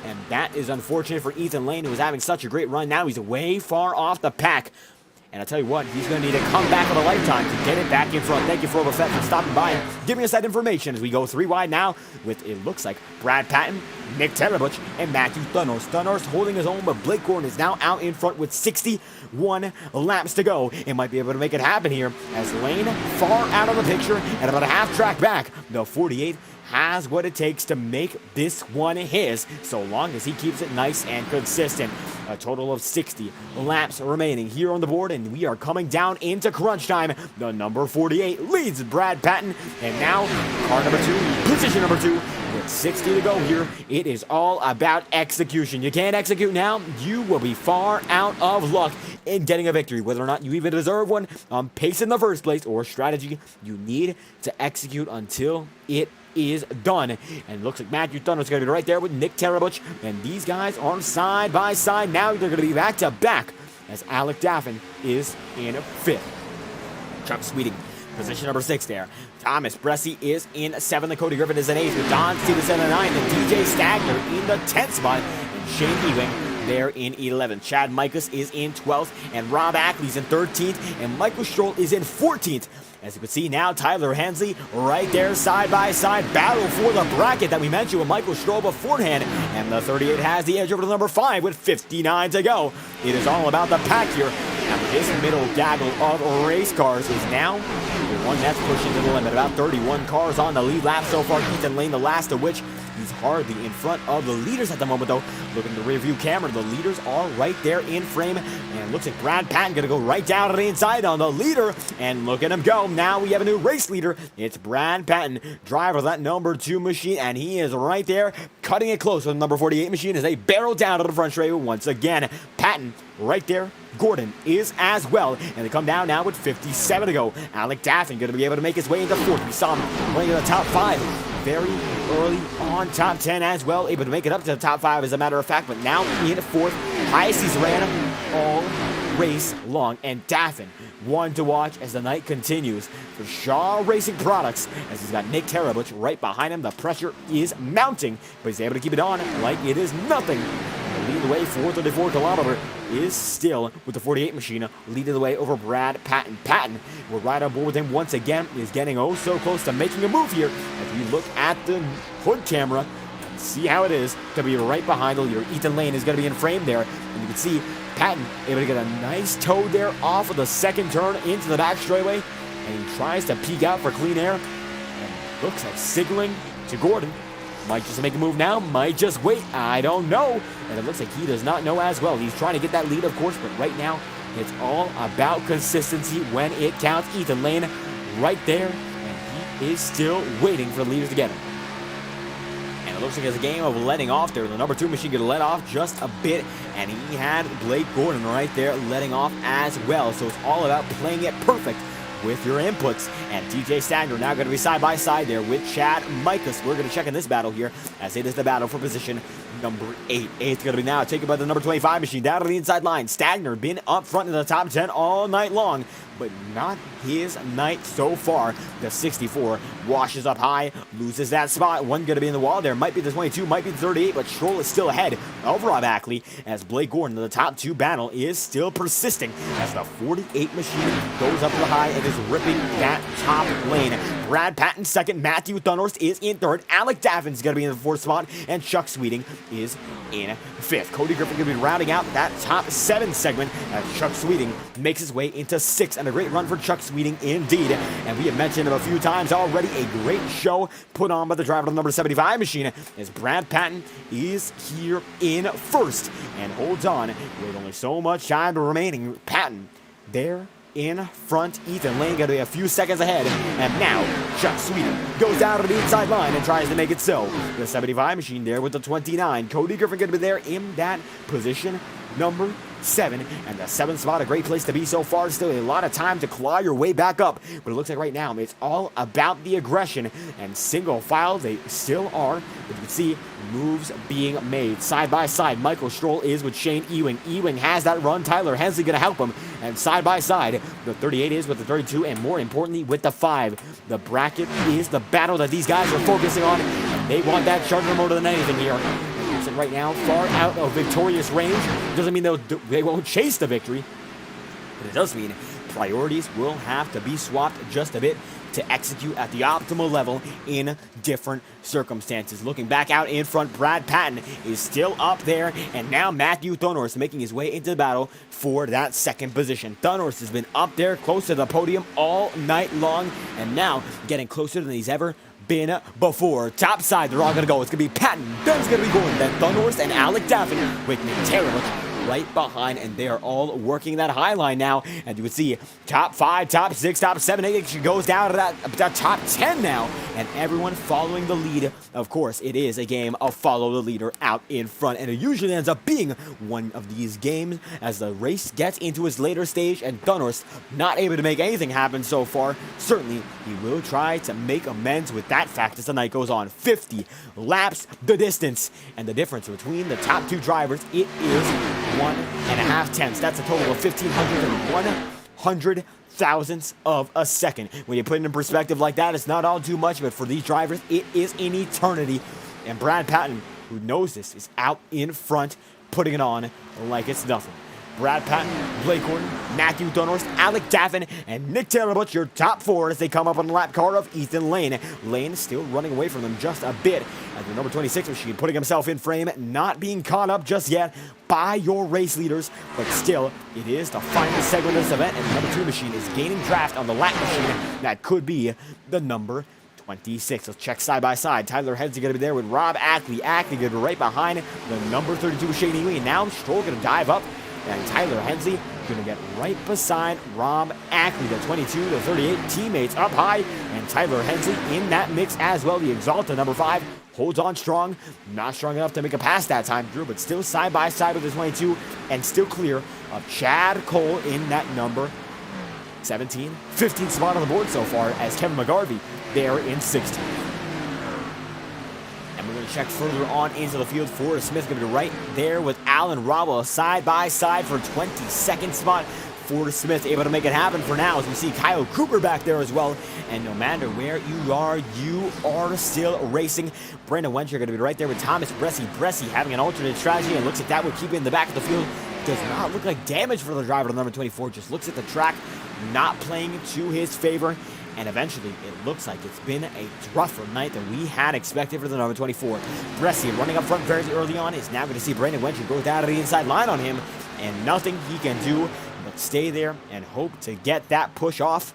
And that is unfortunate for Ethan Lane, who was having such a great run. Now he's way far off the pack. And I'll tell you what, he's going to need a comeback of a lifetime to get it back in front. Thank you, FORL for stopping by and giving us that information as we go 3 wide now with, it looks like, Brad Patton, Nick Terabutch, and Matthew Thunhorse. Thunhorse holding his own, but Blake Gordon is now out in front with 61 laps to go. It might be able to make it happen here as Lane far out of the picture and about a half track back. The 48 has what it takes to make this one his, so long as he keeps it nice and consistent. A total of 60 laps remaining here on the board, and we are coming down into crunch time. The number 48 leads Brad Patton, and now car number 2, position number 2, with 60 to go here. It is all about execution. You can't execute now, you will be far out of luck in getting a victory, whether or not you even deserve one on pace in the first place or strategy. You need to execute until it is done. And it looks like Matthew Thunhorse is going to be right there with Nick Terabutch, and these guys are side by side. Now they're going to be back to back as Alec Daffin is in 5th. Chuck Sweeting, position number 6 there. Thomas Bresci is in 7th. Cody Griffin is in 8th. With Don Stevenson in 9th. And DJ Stagner in the 10th spot. And Shane Ewing there in 11th. Chad Mikus is in 12th. And Rob Ackley's in 13th. And Michael Stroll is in 14th. As you can see now, Tyler Hensley right there side by side. Battle for the bracket that we mentioned with Michael Stroll beforehand. And the 38 has the edge over the number 5 with 59 to go. It is all about the pack here. And this middle gaggle of race cars is now the one that's pushing to the limit. About 31 cars on the lead lap so far. Ethan Lane, the last of which he's hardly in front of the leaders at the moment, though. Looking at the rear view camera, the leaders are right there in frame. And it looks like Brad Patton going to go right down to the inside on the leader. And look at him go. Now we have a new race leader. It's Brad Patton, driver of that number 2 machine. And he is right there, cutting it close with the number 48 machine as they barrel down to the front straightaway once again. Patton right there. Gordon is as well, and they come down now with 57 to go. Alec Daffin going to be able to make his way into 4th. We saw him running in the top 5 very early on, top 10 as well, able to make it up to the top 5 as a matter of fact, but now in 4th, highest he's ran all race long. And Daffin, one to watch as the night continues for Shaw Racing Products, as he's got Nick Terabutch right behind him. The pressure is mounting, but he's able to keep it on like it is nothing. Leading the way, 434 kilometer is still with the 48 machine leading the way over Brad Patton. Patton, we're right on board with him once again, is getting oh so close to making a move here. As we look at the hood camera and see how it is to be right behind the leader. Ethan Lane is going to be in frame there, and you can see Patton able to get a nice toe there off of the second turn into the back straightaway, and he tries to peek out for clean air, and looks like signaling to Gordon. Might just make a move now, might just wait, I don't know. And it looks like he does not know as well. He's trying to get that lead, of course, but right now, it's all about consistency when it counts. Ethan Lane right there, and he is still waiting for the leaders to get him. And it looks like it's a game of letting off there. The number 2 machine going to let off just a bit, and he had Blake Gordon right there letting off as well. So it's all about playing it perfect with your inputs. And TJ Stagner now going to be side by side there with Chad Mikas. We're going to check in this battle here, as it is the battle for position number 8. 8th going to be now taken by the number 25 machine down to the inside line. Stagner been up front in the top 10 all night long, but not his night so far. The 64 washes up high, loses that spot. One going to be in the wall there. Might be the 22, might be the 38, but Stroll is still ahead of Rob Ackley, as Blake Gordon in the top 2 battle is still persisting, as the 48 machine goes up to the high and is ripping that top lane. Brad Patton second, Matthew Thunhorst is in third, Alec Davin's going to be in the 4th spot, and Chuck Sweeting is in 5th. Cody Griffin going to be rounding out that top 7 segment, as Chuck Sweeting makes his way into 6th, and a great run for Chuck Sweeting indeed. And we have mentioned him a few times already, a great show put on by the driver of the number 75 machine, as Brad Patton is here in 1st and holds on with only so much time remaining. Patton there in front. Ethan Lane going to be a few seconds ahead, and now Chuck Sweeting goes down to the inside line and tries to make it so. The 75 machine there with the 29. Cody Griffin going to be there in that position number 7, and the 7th spot, a great place to be so far. Still a lot of time to claw your way back up, but it looks like right now it's all about the aggression, and single file they still are. But you can see moves being made side by side. Michael Stroll is with Shane Ewing. Ewing has that run. Tyler Hensley going to help him, and side by side the 38 is with the 32, and more importantly with the 5. The bracket is the battle that these guys are focusing on, and they want that charger more than anything here. Right now, far out of victorious range. Doesn't mean they won't chase the victory, but it does mean priorities will have to be swapped just a bit to execute at the optimal level in different circumstances. Looking back out in front, Brad Patton is still up there, and now Matthew Thunhorst making his way into the battle for that 2nd position. Thunhorst has been up there close to the podium all night long, and now getting closer than he's ever been before. Top side, they're all going to go. It's going to be Patton, then it's going to be Gordon, then Thunhorst and Alec Daffin with Nick Taylor right behind, and they are all working that high line now. And you would see top 5, top 6, top 7, 8, she goes down to that top 10 now, and everyone following the lead. Of course, it is a game of follow the leader out in front, and it usually ends up being one of these games as the race gets into its later stage, and Thunhorst not able to make anything happen so far. Certainly, he will try to make amends with that fact as the night goes on. 50 laps the distance, and the difference between the top 2 drivers, it is 1.5 tenths. That's a total of 1,500 thousandths of a second. When you put it in perspective like that, it's not all too much, but for these drivers, it is an eternity. And Brad Patton, who knows this, is out in front, putting it on like it's nothing. Brad Patton, Blake Gordon, Matthew Thunhorst, Alec Daffin, and Nick Taylor, but your top 4 as they come up on the lap car of Ethan Lane. Lane still running away from them just a bit. And the number 26 machine putting himself in frame, not being caught up just yet by your race leaders, but still, it is the final segment of this event, and the number 2 machine is gaining draft on the lap machine. That could be the number 26. Let's check side by side. Tyler Hensley going to be there with Rob Ackley. Ackley going to be right behind the number 32 Shane Ewing, and now Stroll going to dive up. And Tyler Hensley going to get right beside Rob Ackley, the 22, the 38 teammates up high, and Tyler Hensley in that mix as well. The Exalta number 5 holds on strong, not strong enough to make a pass that time, Drew, but still side by side with the 22, and still clear of Chad Cole in that number 17, 15 spot on the board so far, as Kevin McGarvey there in 16. And we're going to check further on into the field. Forrest Smith going to be right there with Alan Rowell side by side for 22nd spot. Forrest Smith able to make it happen for now, as we see Kyle Cooper back there as well. And no matter where you are still racing. Brandon Wencher going to be right there with Thomas Bressie. Bressie having an alternate strategy, and looks like that would keep it in the back of the field. Does not look like damage for the driver, number 24. Just looks at the track, not playing to his favor. And eventually, it looks like it's been a rougher night than we had expected for the number 24. Bressie running up front very early on is now going to see Brandon Wencher go down to the inside line on him, and nothing he can do but stay there and hope to get that push off.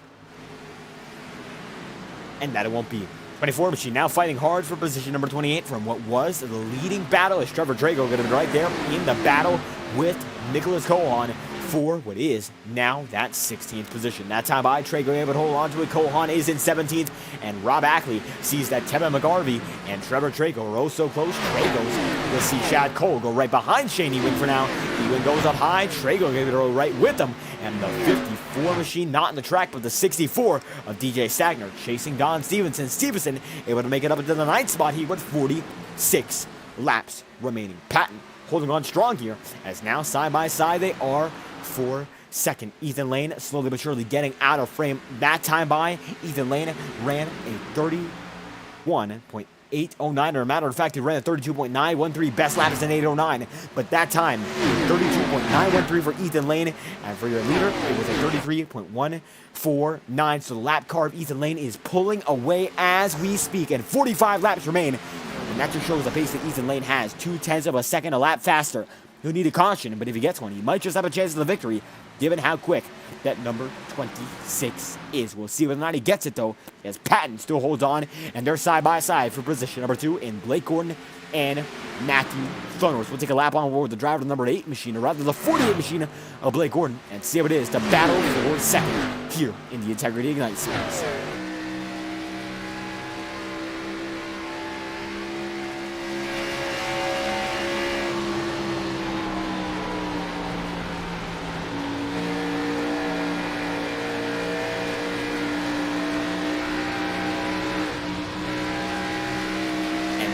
And that it won't be. 24 machine now fighting hard for position number 28 from what was the leading battle, as Trevor Drago going to be right there in the battle with Nicholas Cohan for what is now that 16th position. That time by Trago able to hold on to it. Cohan is in 17th, and Rob Ackley sees that Tevin McGarvey and Trevor Trago are oh so close. Trago's will see Chad Cole go right behind Shane Ewing for now. Ewing goes up high. Trago able to go right with him, and the 54 machine not in the track, but the 64 of DJ Stagner chasing Don Stevenson. Stevenson able to make it up into the 9th spot. He went 46 laps remaining. Patton holding on strong here, as now side by side they are for second. Ethan Lane slowly but surely getting out of frame. That time by Ethan Lane ran a 31.809, or a matter of fact, he ran a 32.913. Best lap is an 809, but that time 32.913 for Ethan Lane, and for your leader it was a 33.149. So the lap car of Ethan Lane is pulling away as we speak, and 45 laps remain. And that just shows the pace that Ethan Lane has. 0.2 of a second a lap faster. He'll need a caution, but if he gets one, he might just have a chance of the victory, given how quick that number 26 is. We'll see whether or not he gets it, though, as Patton still holds on, and they're side by side for position number 2 in Blake Gordon and Matthew Thunors. We'll take a lap on board with the driver of the number 8 machine, or rather the 48 machine of Blake Gordon, and see what it is to battle for second here in the Integrity Ignite Series.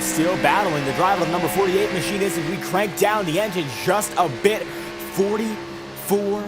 Still battling the driver of the number 48 machine is as we crank down the engine just a bit. 44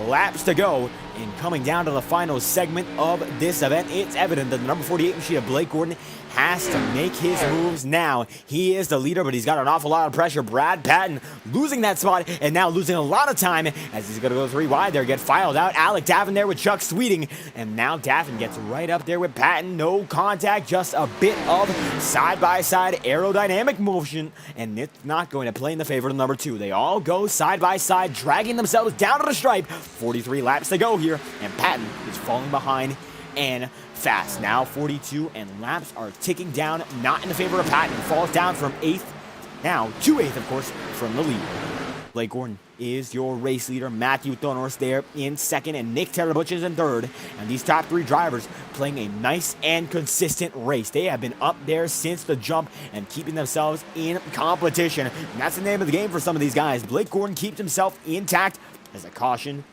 laps to go. And coming down to the final segment of this event, it's evident that the number 48 machine of Blake Gordon has to make his moves now. He is the leader, but he's got an awful lot of pressure. Brad Patton losing that spot and now losing a lot of time as he's going to go 3 wide there, get filed out. Alec Daffin there with Chuck Sweeting, and now Daffin gets right up there with Patton. No contact, just a bit of side-by-side aerodynamic motion, and it's not going to play in the favor of number 2. They all go side-by-side, dragging themselves down to the stripe. 43 laps to go here, and Patton is falling behind and fast. Now 42, and laps are ticking down, not in the favor of Patton. Falls down from 8th, now to 8th, of course, from the lead. Blake Gordon is your race leader. Matthew Thornhorse there in 2nd, and Nick Terabutch is in 3rd. And these top 3 drivers playing a nice and consistent race. They have been up there since the jump and keeping themselves in competition. And that's the name of the game for some of these guys. Blake Gordon keeps himself intact as a caution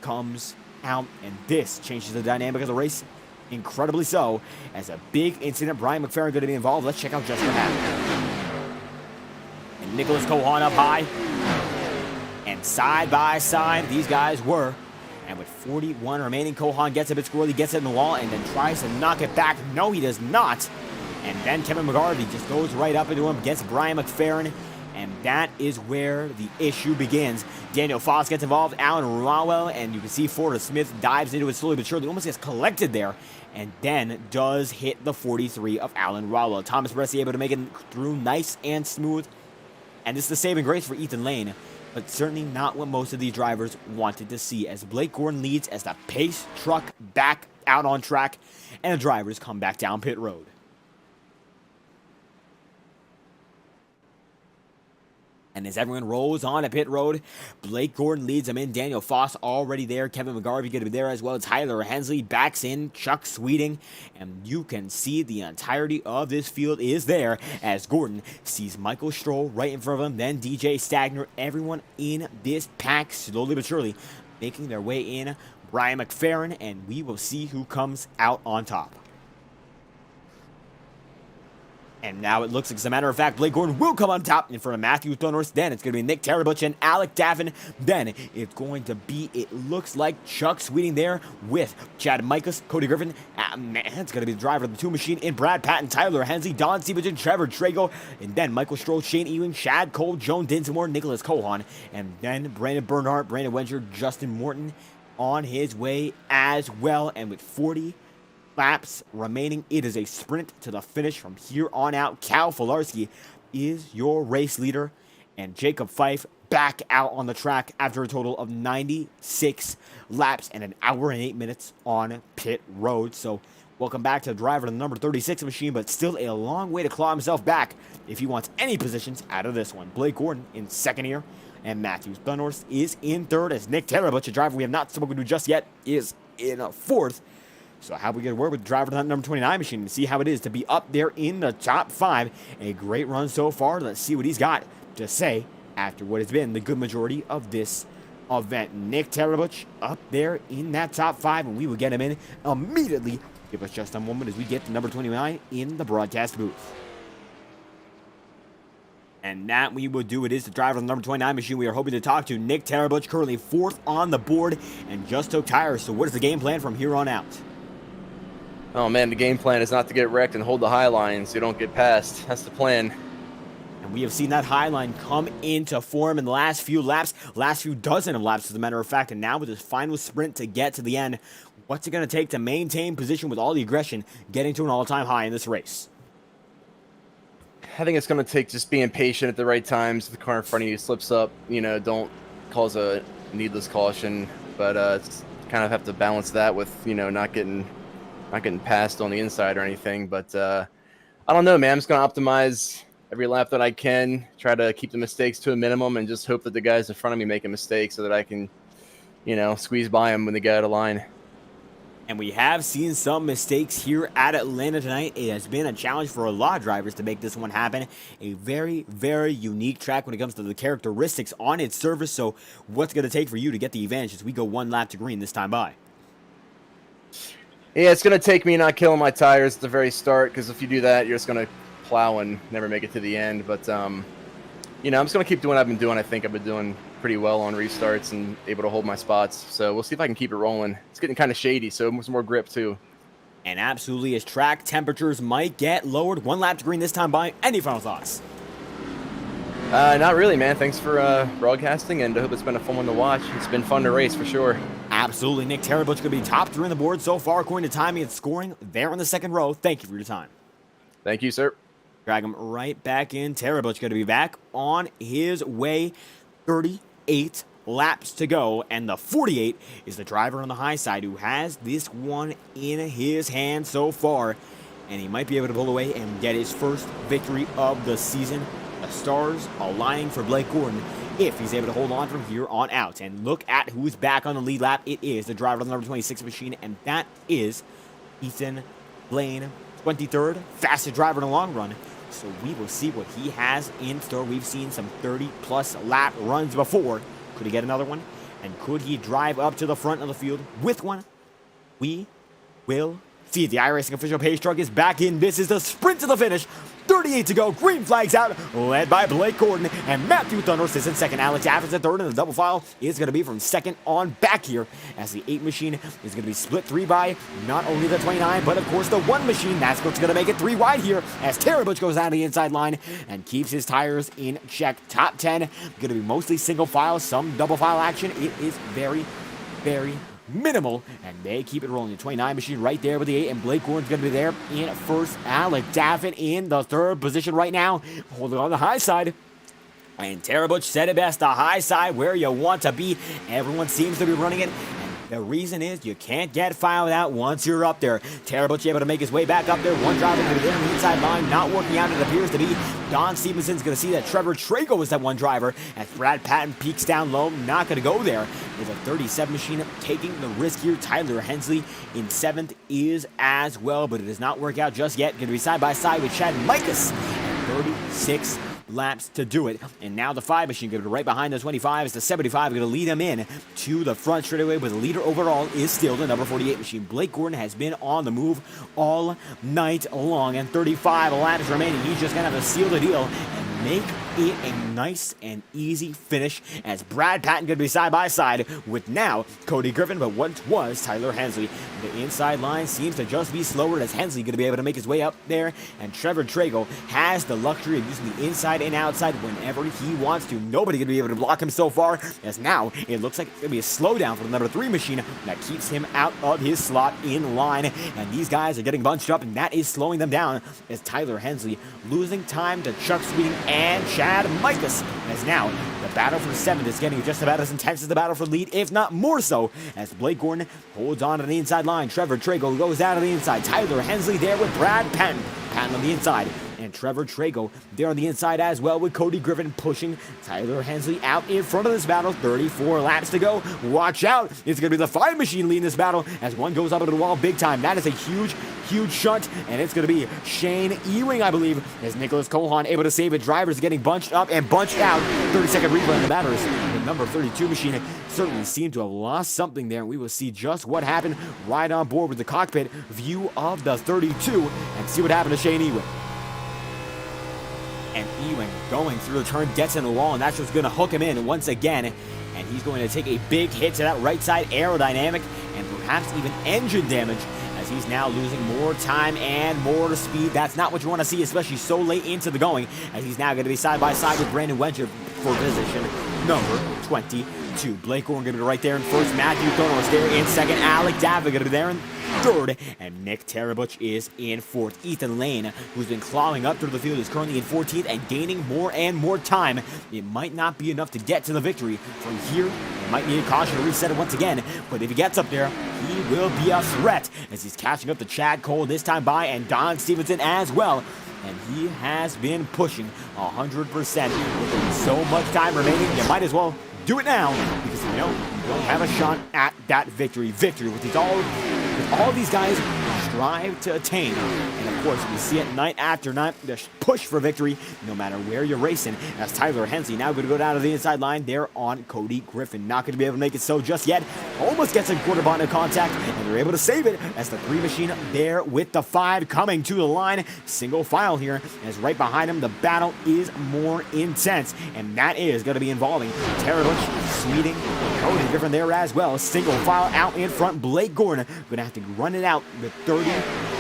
comes out, and this changes the dynamic of the race incredibly so, as a big incident. Brian McFerrin going to be involved. Let's check out just what happened. And Nicholas Cohan up high, and side by side these guys were, and with 41 remaining, Cohan gets a bit squirrely, gets it in the wall, and then tries to knock it back. No, he does not. And then Kevin McGarvey just goes right up into him, gets Brian McFerrin, and that is where the issue begins. Daniel Foss gets involved, Alan Rowell, and you can see Florida Smith dives into it slowly but surely, almost gets collected there, and then does hit the 43 of Alan Rowell. Thomas Bresci able to make it through nice and smooth, and this is the saving grace for Ethan Lane, but certainly not what most of these drivers wanted to see, as Blake Gordon leads as the pace truck back out on track, and the drivers come back down pit road. And as everyone rolls on a pit road, Blake Gordon leads them in. Daniel Foss already there. Kevin McGarvey going to be there as well. Tyler Hensley backs in. Chuck Sweeting. And you can see the entirety of this field is there as Gordon sees Michael Stroll right in front of him. Then DJ Stagner. Everyone in this pack slowly but surely making their way in. Brian McFerrin. And we will see who comes out on top. And now it looks like, as a matter of fact, Blake Gordon will come on top in front of Matthew Thornhorse. Then it's going to be Nick Terabutch and Alec Daffin. Then it's going to be, it looks like, Chuck Sweeting there with Chad Mikas, Cody Griffin. It's going to be the driver of the 2 machine in Brad Patton, Tyler Hensley, Don Stevenson, Trevor Trago, and then Michael Stroll, Shane Ewing, Shad Cole, Joan Dinsmore, Nicholas Cohan, and then Brandon Bernhardt, Brandon Wencher, Justin Morton on his way as well. And with 40 laps remaining, it is a sprint to the finish from here on out. Cal Filarski is your race leader, and Jacob Fife back out on the track after a total of 96 laps and an hour and 8 minutes on pit road. So welcome back to the driver of the number 36 machine, but still a long way to claw himself back if he wants any positions out of this one. Blake Gordon in 2nd here, And Matthew Thunhorse is in third, as Nick Terabutch, a driver we have not spoken to just yet, is in fourth. So how we get a word with the driver of that number 29 machine and see how it is to be up there in the top 5. A great run so far. Let's see what he's got to say after what has been the good majority of this event. Nick Terabutch up there in that top 5, and we will get him in immediately. Give us just a moment as we get to number 29 in the broadcast booth. And that we will do. It is the driver of the number 29 machine we are hoping to talk to. Nick Terabutch, currently 4th on the board and just took tires. So what is the game plan from here on out? Oh man, the game plan is not to get wrecked and hold the high line so you don't get past. That's the plan. And we have seen that high line come into form in the last few laps, last few dozen of laps as a matter of fact. And now with his final sprint to get to the end, what's it going to take to maintain position with all the aggression, getting to an all-time high in this race? I think it's going to take just being patient at the right times. If the car in front of you slips up, don't cause a needless caution. But it's kind of have to balance that with, not getting passed on the inside or anything. But I don't know, man. I'm just going to optimize every lap that I can, try to keep the mistakes to a minimum, and just hope that the guys in front of me make a mistake so that I can, squeeze by them when they get out of line. And we have seen some mistakes here at Atlanta tonight. It has been a challenge for a lot of drivers to make this one happen. A very, very unique track when it comes to the characteristics on its surface. So what's going to take for you to get the advantage as we go one lap to green this time by? Yeah, it's going to take me not killing my tires at the very start, because if you do that, you're just going to plow and never make it to the end. But, I'm just going to keep doing what I've been doing. I think I've been doing pretty well on restarts and able to hold my spots. So we'll see if I can keep it rolling. It's getting kind of shady, so some more grip too. And absolutely, as track temperatures might get lowered. One lap to green this time by. Any final thoughts? Not really, man. Thanks for broadcasting, and I hope it's been a fun one to watch. It's been fun to race for sure. Absolutely. Nick Terabutch going to be top 3 on the board so far according to timing and scoring there in the second row. Thank you for your time. Thank you, sir. Drag him right back in. Terabutch going to be back on his way. 38 laps to go, and the 48 is the driver on the high side who has this one in his hand so far, and he might be able to pull away and get his first victory of the season. The stars aligning for Blake Gordon if he's able to hold on from here on out. And look at who's back on the lead lap. It is the driver of the number 26 machine, and that is Ethan Lane, 23rd, fastest driver in the long run. So we will see what he has in store. We've seen some 30-plus lap runs before. Could he get another one? And could he drive up to the front of the field with one? We will see. The iRacing official pace truck is back in. This is the sprint to the finish. 38 to go. Green flags out. Led by Blake Gordon. And Matthew Thunhorse is in second. Alex Athens in third. And the double file is going to be from second on back here, as the 8 machine is going to be split 3 by not only the 29, but of course the 1 machine. NASCAR's going to make it 3 wide here, as Terabutch goes out of the inside line and keeps his tires in check. Top 10 going to be mostly single file, some double file action. It is very, very minimal, and they keep it rolling. The 29 machine right there with the 8, and Blake Gordon's going to be there in first. Alec Daffin in the 3rd position right now, holding on the high side. And Terabutch said it best, the high side where you want to be. Everyone seems to be running it. The reason is you can't get fouled out once you're up there. Terabutch able to make his way back up there. One driver going to be there on the inside line, not working out, it appears to be. Don Stevenson's going to see that Trevor Trago is that one driver, as Brad Patton peeks down low, not going to go there. There's a 37 machine taking the risk here. Tyler Hensley in 7th is as well, but it does not work out just yet. Going to be side by side with Chad Mikas at 36 laps to do it. And now the 5 machine going to be right behind the 25 as the 75 going to lead him in to the front straightaway, but the leader overall is still the number 48 machine. Blake Gordon has been on the move all night long, and 35 laps remaining. He's just going to have to seal the deal and make it a nice and easy finish, as Brad Patton going to be side by side with now Cody Griffin, but what was Tyler Hensley. The inside line seems to just be slower, as Hensley going to be able to make his way up there, and Trevor Trago has the luxury of using the inside and outside whenever he wants to. Nobody going to be able to block him so far, as now it looks like it's going to be a slowdown for the number 3 machine that keeps him out of his slot in line, and these guys are getting bunched up, and that is slowing them down, as Tyler Hensley losing time to Chuck Sweeting and Chad Mikas, as now the battle for 7th is getting just about as intense as the battle for lead, if not more so, as Blake Gordon holds on to the inside line. Trevor Trago goes down to the inside. Tyler Hensley there with Brad Patton. Patton on the inside, and and Trevor Trago there on the inside as well, with Cody Griffin pushing Tyler Hensley out in front of this battle. 34 laps to go. Watch out. It's going to be the 5 machine leading this battle as one goes up into the wall big time. That is a huge shunt, and it's going to be Shane Ewing, I believe, as Nicholas Cohan able to save it. Drivers getting bunched up and bunched out. 30-second replay on the batters. The number 32 machine certainly seemed to have lost something there. We will see just what happened right on board with the cockpit view of the 32 and see what happened to Shane Ewing. And Ewing going through the turn, gets in the wall, and that's what's going to hook him in once again. And he's going to take a big hit to that right side aerodynamic and perhaps even engine damage, as he's now losing more time and more speed. That's not what you want to see, especially so late into the going, as he's now going to be side by side with Brandon Wencher for position number 22. Blake Gordon going to be right there in first. Matthew Thornhorse there in second. Alec David going to be there in third, and Nick Tarabuch is in fourth. Ethan Lane, who's been clawing up through the field, is currently in 14th and gaining more and more time. It might not be enough to get to the victory. From here, he might need a caution to reset it once again, but if he gets up there, he will be a threat, as he's catching up to Chad Cole this time by, and Don Stevenson as well. And he has been pushing 100%. With so much time remaining, you might as well do it now, because you know you don't have a shot at that victory. With all these guys strive to attain. And of course, we see it night after night, the push for victory, no matter where you're racing, as Tyler Hensley now going to go down to the inside line there on Cody Griffin. Not going to be able to make it so just yet. Almost gets a quarter bond of contact, and they're able to save it, as the 3 machine there with the 5 coming to the line. Single file here, as right behind him, the battle is more intense, and that is going to be involving Tarabuch, Sweeting, Cody Griffin there as well. Single file out in front. Blake Gordon going to have to run it out with 30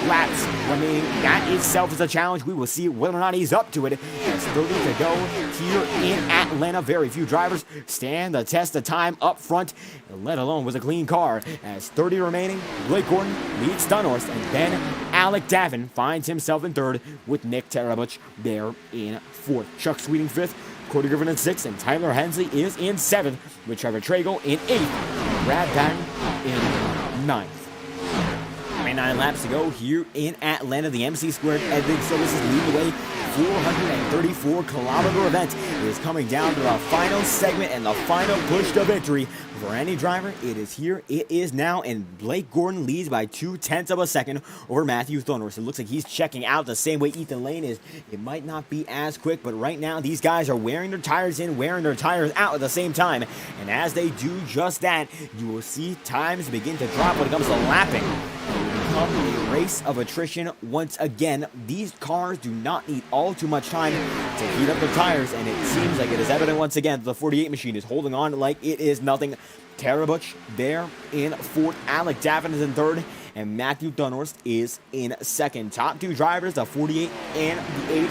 laps remaining. That itself is a challenge. We will see whether or not he's up to it. There's 30 to go here in Atlanta. Very few drivers stand the test of time up front, let alone with a clean car. As 30 remaining, Blake Gordon leads Dunhorst, and then Alec Davin finds himself in third, with Nick Tarabuch there in fourth. Chuck Sweeting fifth, Cody Griffin in 6th, and Tyler Hensley is in 7th, with Trevor Trago in 8th, and Brad Patton in 9th. 29 laps to go here in Atlanta. The MC² Editing Services lead the way. 434-kilometer event is coming down to the final segment and the final push to victory. For any driver, it is here, it is now, and Blake Gordon leads by 0.2 of a second over Matthew Thornhorse. It looks like he's checking out the same way Ethan Lane is. It might not be as quick, but right now these guys are wearing their tires in, wearing their tires out at the same time. And as they do just that, you will see times begin to drop when it comes to lapping. A race of attrition once again. These cars do not need all too much time to heat up their tires, and it seems like it is evident once again that the 48 machine is holding on like it is nothing. Tarabuch there in fourth, Alec Davin is in third, and Matthew Dunhorst is in second. Top 2 drivers, the 48 and the 8,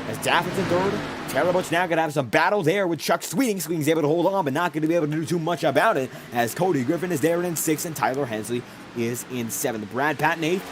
as Davin's in third. Tarabuch now going to have some battle there with Chuck Sweeting. Sweeting's able to hold on, but not going to be able to do too much about it, as Cody Griffin is there in 6th, and Tyler Hensley is in 7th. Brad Patton 8th,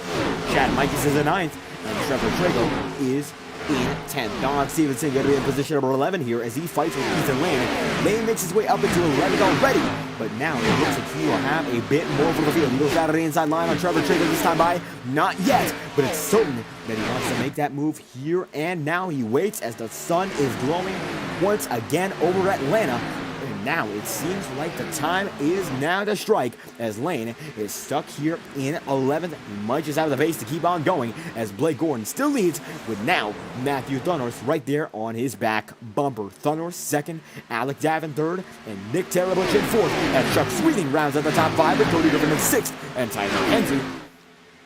Chad Michaels is in 9th, and Trevor Trago is in 10th. Don Stevenson going to be in position number 11 here as he fights with Ethan Lane. Lane makes his way up into 11th already, but now it looks like he will have a bit more for the field. He goes out of the inside line on Trevor Trago this time by. Not yet, but it's certain that he wants to make that move here and now. He waits as the sun is glowing once again over Atlanta. And now it seems like the time is now to strike, as Lane is stuck here in 11th. He might just have the pace to keep on going, as Blake Gordon still leads, with now Matthew Thunhorst right there on his back bumper. Thunhorst 2nd, Alec Davin 3rd, and Nick Tarabuch in 4th, as Chuck Sweeting rounds at the top 5 with Cody Griffin in 6th, and Tyler Hensley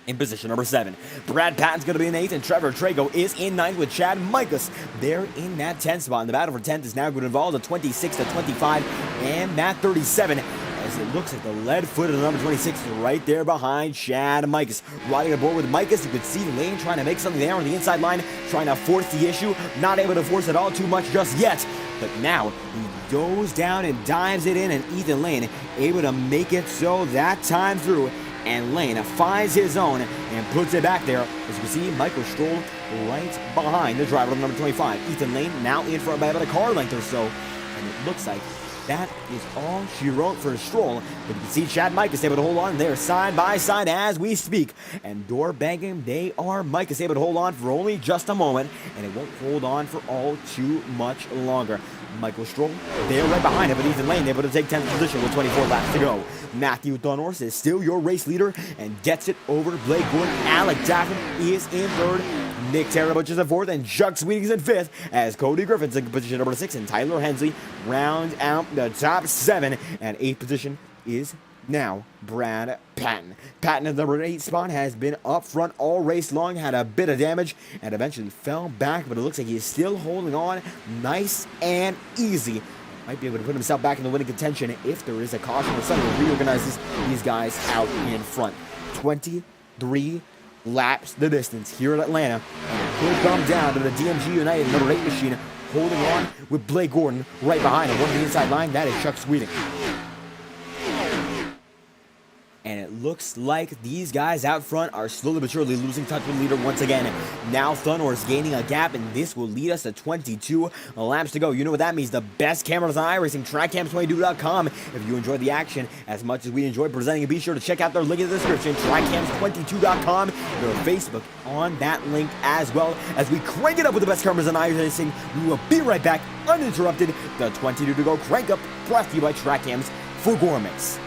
in position number 7. Brad Patton's going to be in 8th, and Trevor Trago is in 9th, with Chad Michaels there in that 10th spot. And the battle for 10th is now going to involve the 26 to 25 and that 37, as it looks like the lead-footed number 26 is right there behind Chad Michaels. Riding aboard with Michaels, you could see Lane trying to make something there on the inside line, trying to force the issue. Not able to force it all too much just yet, but now he goes down and dives it in, and Ethan Lane able to make it so that time through. And Lane finds his own and puts it back there. As you can see, Michael Stroll right behind the driver, number 25. Ethan Lane now in front by about a car length or so. And it looks like that is all she wrote for Stroll. But you can see Chad Mike is able to hold on there side by side as we speak. And door banging, they are. Mike is able to hold on for only just a moment, and it won't hold on for all too much longer. Michael Stroll, they're right behind him, but Ethan Lane able to take 10th position with 24 laps to go. Matthew Thunhorse is still your race leader and gets it over Blake Gordon. Alec Daffin is in third. Nick Tarabuch is in fourth, and Chuck Sweeting is in fifth, as Cody Griffin's in position number 6, and Tyler Hensley round out the top 7, and 8th position is now Brad Patton. Patton at the number 8 spot has been up front all race long, had a bit of damage, and eventually fell back, but it looks like he's still holding on nice and easy. Might be able to put himself back in the winning contention if there is a caution or something reorganizes these guys out in front. 23 laps the distance here at Atlanta, and it could come down to the DMG United number 8 machine holding on with Blake Gordon right behind him. One to the inside line, that is Chuck Sweeting. And it looks like these guys out front are slowly but surely losing touch with the leader once again. Now Thunhorse gaining a gap, and this will lead us to 22 laps to go. You know what that means. The best cameras on iRacing, TrackCams22.com. If you enjoyed the action as much as we enjoyed presenting it, be sure to check out their link in the description, TrackCams22.com. Their Facebook on that link as well. As we crank it up with the best cameras on iRacing, we will be right back uninterrupted. The 22 to go crank up, brought to you by TrackCams for Gourmets.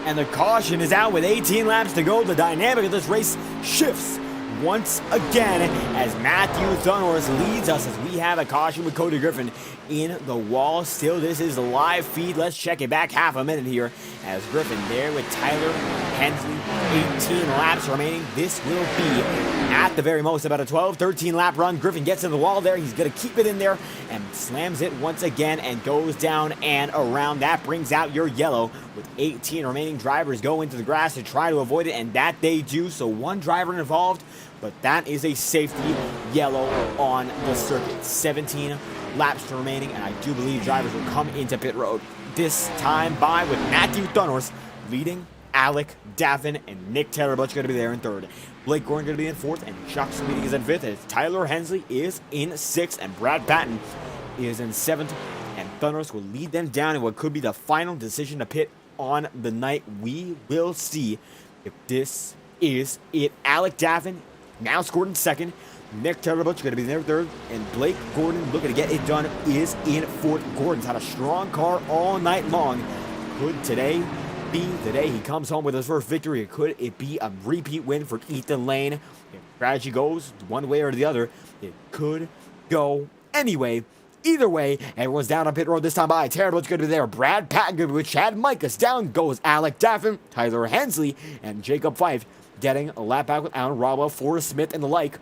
And the caution is out with 18 laps to go. The dynamic of this race shifts once again as Matthew Thunhorse leads us as we have a caution with Cody Griffin in the wall. Still, this is the live feed. Let's check it back half a minute here as Griffin there with Tyler Hensley. 18 laps remaining. This will be at the very most about a 12-13 lap run. Griffin gets in the wall there. He's going to keep it in there and slams it once again and goes down and around. That brings out your yellow with 18 remaining. Drivers go into the grass to try to avoid it, and that they do. So one driver involved, but that is a safety yellow on the circuit. 17 laps remaining, and I do believe drivers will come into pit road this time by with Matthew Thunhorse leading. Alec Daffin and Nick Tarabuch going to be there in third. Blake Gordon going to be in fourth, and Chuck Sweeting is in fifth. As Tyler Hensley is in sixth, and Brad Patton is in seventh. And Thunhorse will lead them down in what could be the final decision to pit on the night. We will see if this is it. Alec Daffin now scored in second. Nick Tarabuch going to be there third, and Blake Gordon looking to get it done is in fourth. Gordon's had a strong car all night long. Could today be the day he comes home with his first victory? Could it be a repeat win for Ethan Lane? If strategy goes one way or the other, it could go anyway. Either way, everyone's down on pit road this time by Terrible's going to be there. Brad Patton good with Chad Micas. Down goes Alec Daffin, Tyler Hensley, and Jacob Fife getting a lap back with Alan Rodwell, Forrest Smith, and the like,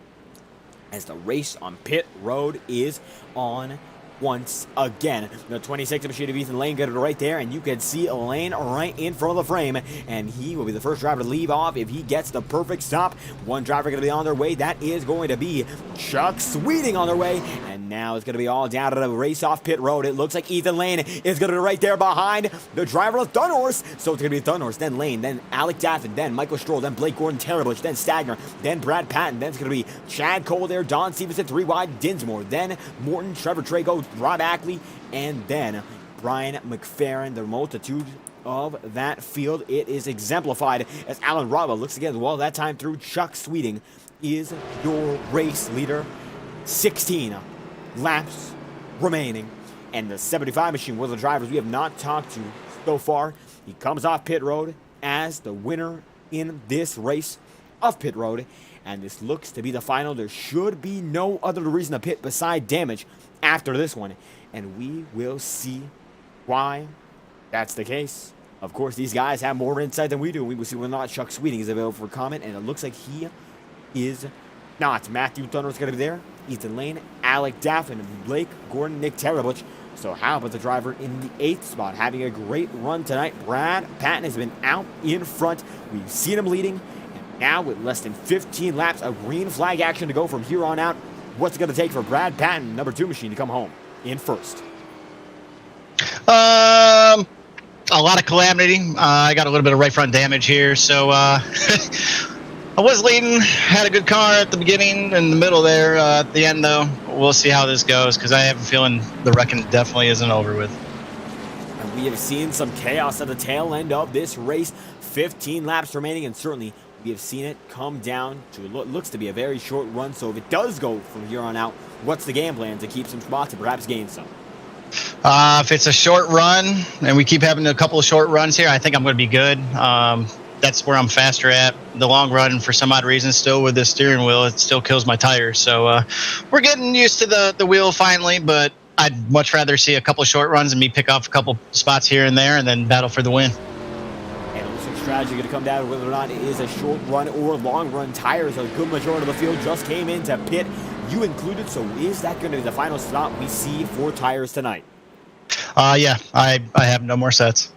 as the race on pit road is on once again. The 26th machine of Ethan Lane got it right there, and you can see Lane right in front of the frame, and he will be the first driver to leave off if he gets the perfect stop. One driver going to be on their way. That is going to be Chuck Sweeting on their way, and now it's going to be all down to the race off pit road. It looks like Ethan Lane is going to be right there behind the driver of Thunhorse, so it's going to be Thunhorse, then Lane, then Alec Daffin, then Michael Stroll, then Blake Gordon, Taylor Bush, then Stagner, then Brad Patton, then it's going to be Chad Cole there, Don Stevenson, 3 wide, Dinsmore, then Morton, Trevor Trago, Rob Ackley, and then Brian McFerrin. The multitude of that field, it is exemplified as Alan Rodwell looks again. Well, that time through, Chuck Sweeting is your race leader. 16 laps remaining, and the 75 machine, one of the drivers we have not talked to so far, he comes off pit road as the winner in this race of pit road, and this looks to be the final. There should be no other reason to pit beside damage after this one, and we will see why that's the case. Of course, these guys have more insight than we do. We will see whether or not Chuck Sweeting is available for comment, and it looks like he is not. Matthew Thunder is going to be there, Ethan Lane, Alec Daffin, Blake Gordon, Nick Terabutch. So how about the driver in the 8th spot, having a great run tonight? Brad Patton has been out in front. We've seen him leading, and now with less than 15 laps of green flag action to go from here on out, what's it going to take for Brad Patton, number 2 machine, to come home in first? A lot of calamity. I got a little bit of right front damage here, so I was leading, had a good car at the beginning and the middle there. At the end, though, we'll see how this goes, because I have a feeling the wrecking definitely isn't over with. And we have seen some chaos at the tail end of this race. 15 laps remaining, and certainly we have seen it come down to what looks to be a very short run. So if it does go from here on out, what's the game plan to keep some spots and perhaps gain some? If it's a short run and we keep having a couple of short runs here, I think I'm going to be good. That's where I'm faster at. The long run, for some odd reason, still with the steering wheel, it still kills my tires. So we're getting used to the wheel finally, but I'd much rather see a couple of short runs and me pick off a couple spots here and there and then battle for the win. And it looks like strategy going to come down to whether or not it is a short run or long run. Tires, a good majority of the field just came into pit, you included. So is that going to be the final stop we see for tires tonight? Yeah, I have no more sets.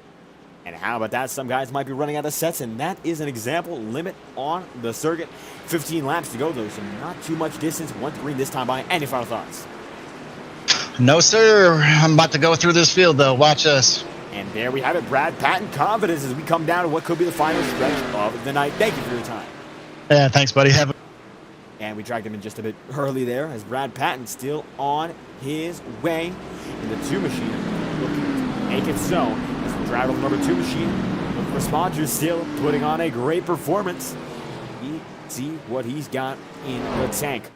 And how about that? Some guys might be running out of sets, and that is an example limit on the circuit. 15 laps to go, though, so not too much distance. One green this time by. Any final thoughts? No, sir. I'm about to go through this field, though. Watch us. And there we have it. Brad Patton confidence as we come down to what could be the final stretch of the night. Thank you for your time. Yeah, thanks, buddy. Have a And we dragged him in just a bit early there as Brad Patton still on his way in the 2 machine. Looking to make it so as the driver of the number 2 machine. Look for Sponsors still putting on a great performance. We see what he's got in the tank.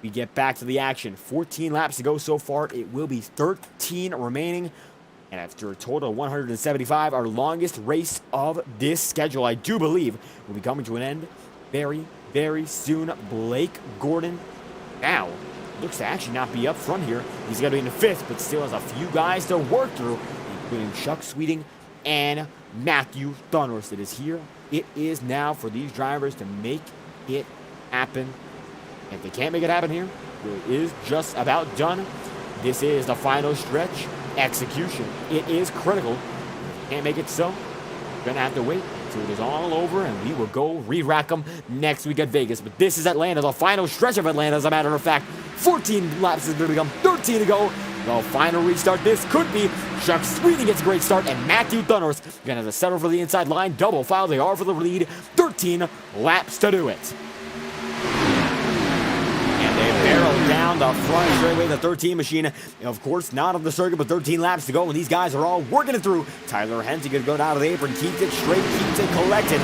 We get back to the action. 14 laps to go so far. It will be 13 remaining. And after a total of 175, our longest race of this schedule, I do believe, will be coming to an end very, very soon. Blake Gordon now looks to actually not be up front here. He's going to be in the 5th, but still has a few guys to work through, including Chuck Sweeting and Matthew Thunhorse. It is here. It is now for these drivers to make it happen. If they can't make it happen here, it is just about done. This is the final stretch. Execution. It is critical. If you can't make it so, you're going to have to wait until it is all over, and we will go re-rack them next week at Vegas. But this is Atlanta, the final stretch of Atlanta, as a matter of fact. 14 laps is going to become 13 to go. The final restart. This could be Chuck Sweeting gets a great start, and Matthew Thunhorse going to have to settle for the inside line. Double file. They are for the lead. 13 laps to do it. They barrel down the front straightaway, the 13 machine. Of course, not on the circuit, but 13 laps to go, and these guys are all working it through. Tyler Hensley going to go down to the apron, keeps it straight, keeps it collected.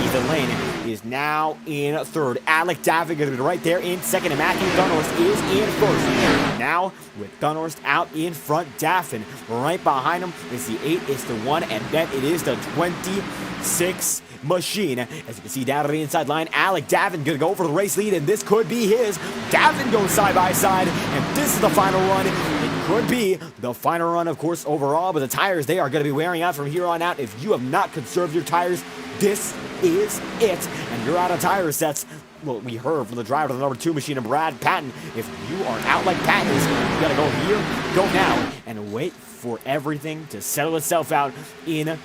Ethan Lane is now in 3rd. Alec Daffin going to be right there in 2nd, and Matthew Thunhorse is in 1st. Now, with Thunhorse out in front, Daffin right behind him is the 8, it's the 1, and then it is the 26 machine. As you can see down on the inside line, Alec Davin gonna go for the race lead, and this could be his. Davin goes side by side, and this is the final run. It could be the final run, of course, overall, but the tires, they are gonna be wearing out from here on out. If you have not conserved your tires, this is it, and you're out of tire sets. Well, we heard from the driver of the number 2 machine, Brad Patton. If you are out like Patton is, you gotta go here, go now, and wait for everything to settle itself out in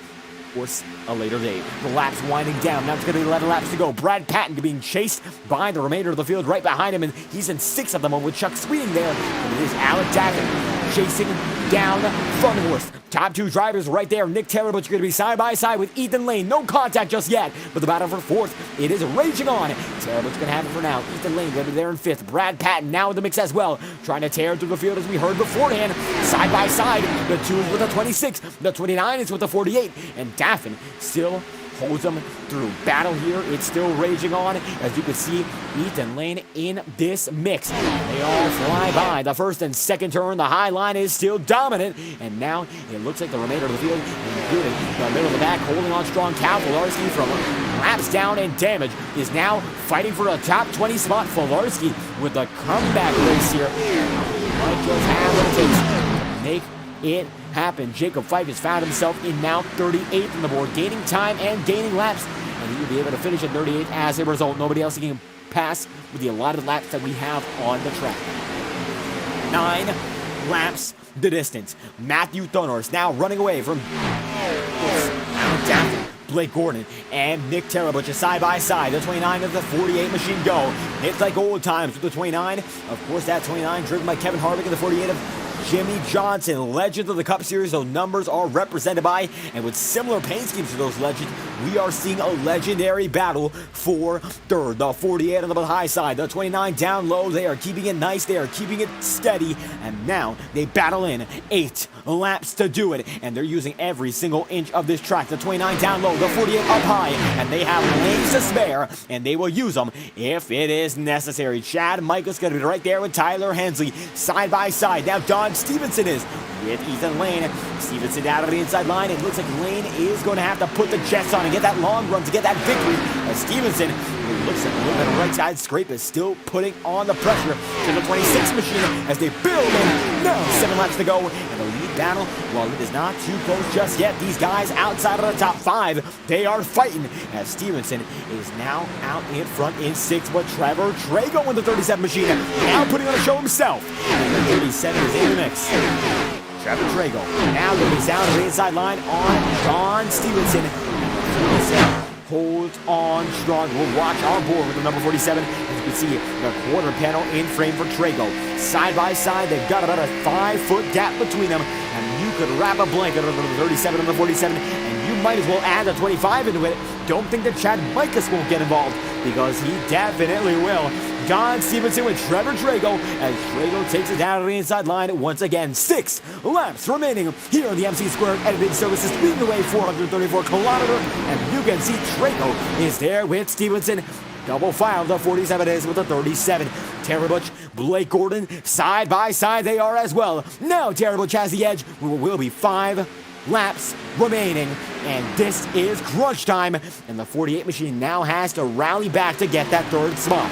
or a later date. The laps winding down. Now it's going to be 11 laps to go. Brad Patton being chased by the remainder of the field right behind him, and he's in 6th at the moment with Chuck Sweeting there. And it is Alec Davin chasing down Thunderhorse. Top 2 drivers right there. Nick Taylor, but you're going to be side by side with Ethan Lane. No contact just yet, but the battle for 4th, it is raging on. Taylor, but going to have it for now. Ethan Lane going to be there in 5th. Brad Patton now in the mix as well, trying to tear through the field as we heard beforehand. Side by side, the 2 is with the 26, the 29 is with the 48, and Daffin still holds them through. Battle here, it's still raging on. As you can see, Ethan Lane in this mix. They all fly by the first and second turn. The high line is still dominant, and now it looks like the remainder of the field, including the middle of the back, holding on strong. Cal Filarski from laps down and damage is now fighting for a top 20 spot. Filarski with the comeback race here. Might just have what it takes to make it happen. Jacob Fife has found himself in now 38th on the board, gaining time and gaining laps, and he will be able to finish at 38th as a result. Nobody else can pass with the allotted laps that we have on the track. 9 laps the distance. Matthew Thunhorse now running away from Blake Gordon and Nick Terabutch side by side. The 29 of the 48 machine go. It's like old times with the 29. Of course, that 29 driven by Kevin Harvick and the 48 of Jimmy Johnson, legend of the Cup Series. Those numbers are represented by, and with similar paint schemes to those legends, we are seeing a legendary battle for 3rd. The 48 on the high side, the 29 down low. They are keeping it nice, they are keeping it steady, and now they battle in 8 laps to do it, and they're using every single inch of this track. The 29 down low, the 48 up high, and they have lanes to spare, and they will use them if it is necessary. Chad Michael's going to be right there with Tyler Hensley side by side. Now Don Stevenson is with Ethan Lane. Stevenson out of the inside line. It looks like Lane is going to have to put the jets on and get that long run to get that victory. As Stevenson, who looks like a little bit of right side scrape, is still putting on the pressure to the 26 machine as they build in. Now 7 laps to go, and the lead battle, while it is not too close just yet, these guys outside of the top 5, they are fighting as Stevenson is now out in front in 6th, but Trevor Trago in the 37 machine now putting on a show himself. And the 37 is in the mix. Trevor Trago now going to be down to the inside line on Don Stevenson. Holds on strong. We'll watch our board with the number 47. As you can see, the quarter panel in frame for Trago. Side by side, they've got about a 5-foot gap between them. And you could wrap a blanket over the 37 and the 47, and you might as well add the 25 into it. Don't think that Chad Mikas won't get involved, because he definitely will. Don Stevenson with Trevor Trago, as Trago takes it down to the inside line once again. 6 laps remaining here on the MC² editing services, leading the way 434 kilometers, and you can see Trago is there with Stevenson. Double file, the 47 is with the 37. Terabutch, Blake Gordon, side by side they are as well. Now Terabutch has the edge. Will be 5 laps remaining, and this is crunch time, and the 48 machine now has to rally back to get that 3rd spot.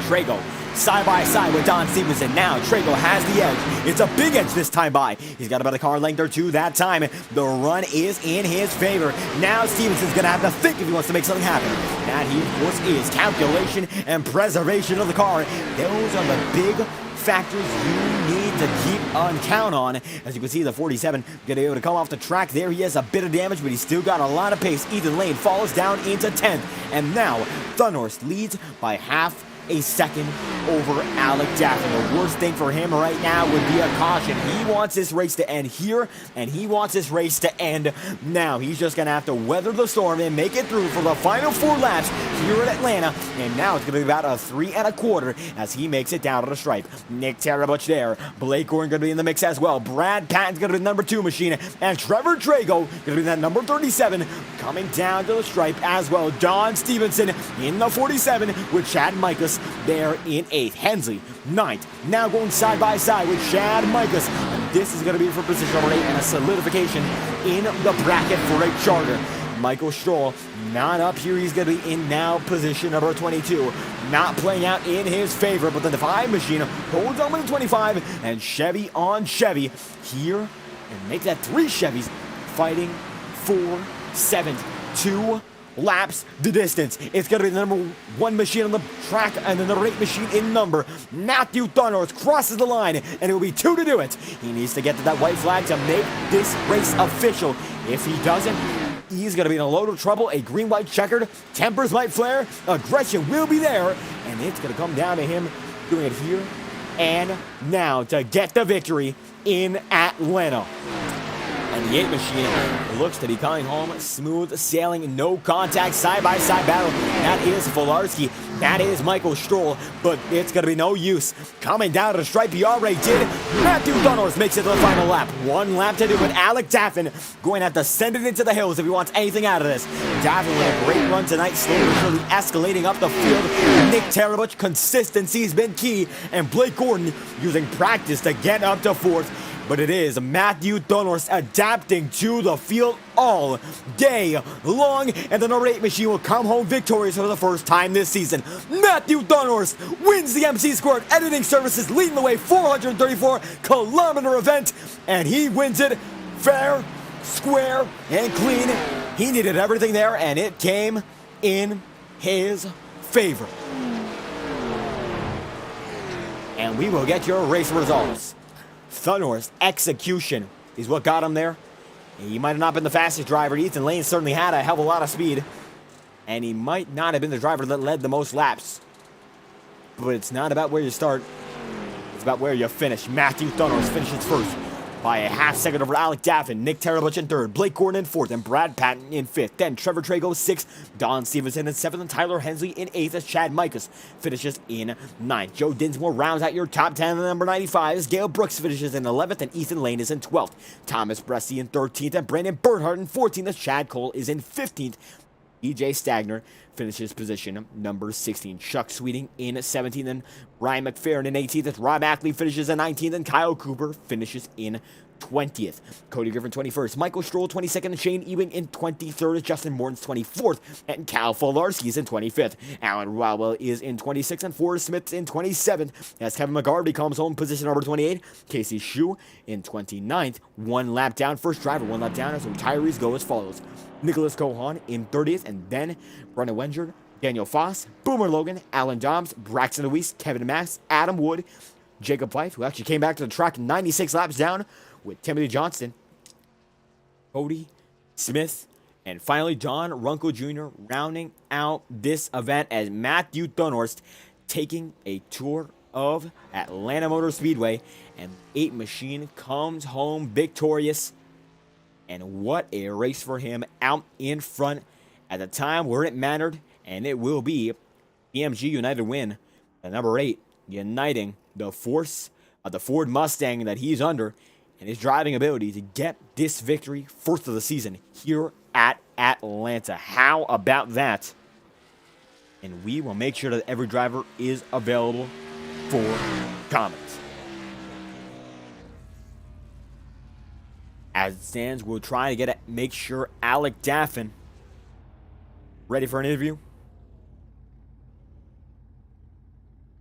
Trago side by side with Don Stevenson. Now Trago has the edge. It's a big edge this time by. He's got about a car length or 2 that time. The run is in his favor. Now Stevenson's going to have to think if he wants to make something happen. That he, of course, is calculation and preservation of the car. Those are the big factors you need to keep on count on. As you can see, the 47 going to be able to come off the track there. He has a bit of damage, but he's still got a lot of pace. Ethan Lane falls down into 10th, and now Thunhorse leads by half a second over Alec Daffin. The worst thing for him right now would be a caution. He wants this race to end here, and he wants this race to end now. He's just going to have to weather the storm and make it through for the final 4 laps here at Atlanta, and now it's going to be about a 3 1/4 as he makes it down to the stripe. Nick Terabutch there. Blake Gordon going to be in the mix as well. Brad Patton's going to be the number 2 machine, and Trevor Trago going to be that number 37 coming down to the stripe as well. Don Stevenson in the 47 with Chad Mikas there in 8th. Hensley, 9th. Now going side by side with Chad Mikas. And this is going to be for position number 8 and a solidification in the bracket for a charter. Michael Stroll. Not up here. He's going to be in now position number 22. Not playing out in his favor, but then the 5 machine holds on with the 25, and Chevy on Chevy here, and make that 3 Chevys fighting for 7th. 2 laps the distance. It's going to be the number 1 machine on the track and the number 8 machine in number. Matthew Thornworth crosses the line, and it will be 2 to do it. He needs to get to that white flag to make this race official. If he doesn't, he's going to be in a load of trouble. A green-white checkered. Tempers might flare. Aggression will be there, and it's going to come down to him doing it here and now to get the victory in Atlanta. And the 8 machine looks to be coming home smooth sailing, no contact, side-by-side battle. That is Fularski. That is Michael Stroll, but it's going to be no use. Coming down to the stripe, he already did. Matthew Thornworth makes it to the final lap. 1 lap to do with Alec Daffin going to have to send it into the hills if he wants anything out of this. Daffin with a great run tonight, slowly but surely escalating up the field. Nick Tarabuch, consistency has been key, and Blake Gordon using practice to get up to 4th. But it is Matthew Thornworth adapting to the field all day long, and the number 8 machine will come home victorious for the first time this season. Matthew Thornworth wins the MC² editing services, leading the way 434-kilometer event, and he wins it fair, square, and clean. He needed everything there, and it came in his favor. And we will get your race results. Thornworth's execution is what got him there. He might have not been the fastest driver. Ethan Lane certainly had a hell of a lot of speed. And he might not have been the driver that led the most laps. But it's not about where you start. It's about where you finish. Matthew Thornworth finishes first by a half second over Alec Daffin, Nick Tarabuch in 3rd, Blake Gordon in 4th, and Brad Patton in 5th. Then Trevor Trago 6th, Don Stevenson in 7th, and Tyler Hensley in 8th as Chad Micus finishes in 9th. Joe Dinsmore rounds out your top 10 and number 95 as Gail Brooks finishes in 11th, and Ethan Lane is in 12th. Thomas Bresci in 13th, and Brandon Bernhardt in 14th as Chad Cole is in 15th. EJ Stagner finishes position number 16. Chuck Sweeting in 17th, and Ryan McFerrin in 18th. As Rob Ackley finishes in 19th, and Kyle Cooper finishes in 20th. Cody Griffin 21st. Michael Stroll 22nd, and Shane Ewing in 23rd. Justin Morton's 24th, and Cal Fularski is in 25th. Alan Rowell is in 26th, and Forrest Smith's in 27th. As Kevin McGarvey comes home position number 28. Casey Shue in 29th. 1 lap down. First driver 1 lap down as retirees go as follows. Nicholas Cohan in 30th, and then Brennan Wenger, Daniel Foss, Boomer Logan, Alan Dobbs, Braxton Lewis, Kevin Mass, Adam Wood, Jacob Fife, who actually came back to the track 96 laps down with Timothy Johnston, Cody Smith, and finally John Runkle Jr. rounding out this event as Matthew Thornworth taking a tour of Atlanta Motor Speedway, and 8 machine comes home victorious. And what a race for him out in front at the time where it mattered. And it will be EMG United win. The number 8 uniting the force of the Ford Mustang that he's under and his driving ability to get this victory, first of the season, here at Atlanta. How about that? And we will make sure that every driver is available for comments. As it stands, we'll try to make sure Alec Daffin ready for an interview.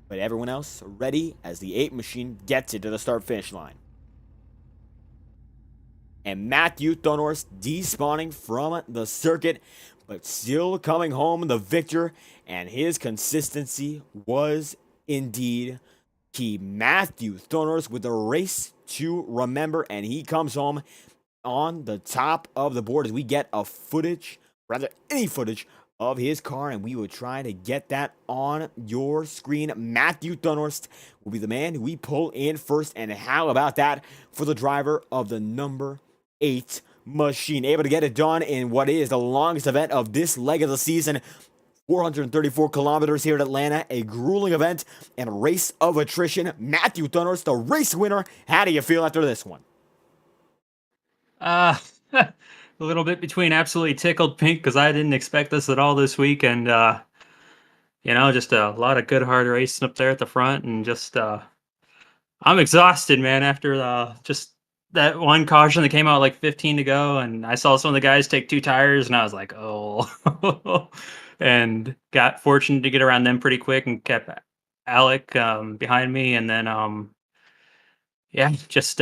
But everyone else ready as the 8 machine gets it to the start-finish line. And Matthew Thornworth despawning from the circuit, but still coming home the victor. And his consistency was indeed key. Matthew Thornworth with a race to remember, and he comes home on the top of the board as we get any footage of his car, and we will try to get that on your screen. Matthew Thornworth will be the man who we pull in first, and how about that for the driver of the number 8 machine, able to get it done in what is the longest event of this leg of the season. 434 kilometers here at Atlanta, a grueling event and a race of attrition. Matthew Thornworth, the race winner. How do you feel after this one? A little bit between absolutely tickled pink because I didn't expect this at all this week, and just a lot of good hard racing up there at the front, and just I'm exhausted, man, after just that one caution that came out like 15 to go, and I saw some of the guys take 2 tires, and I was like, "Oh." And got fortunate to get around them pretty quick and kept Alec, behind me, and then, yeah, just,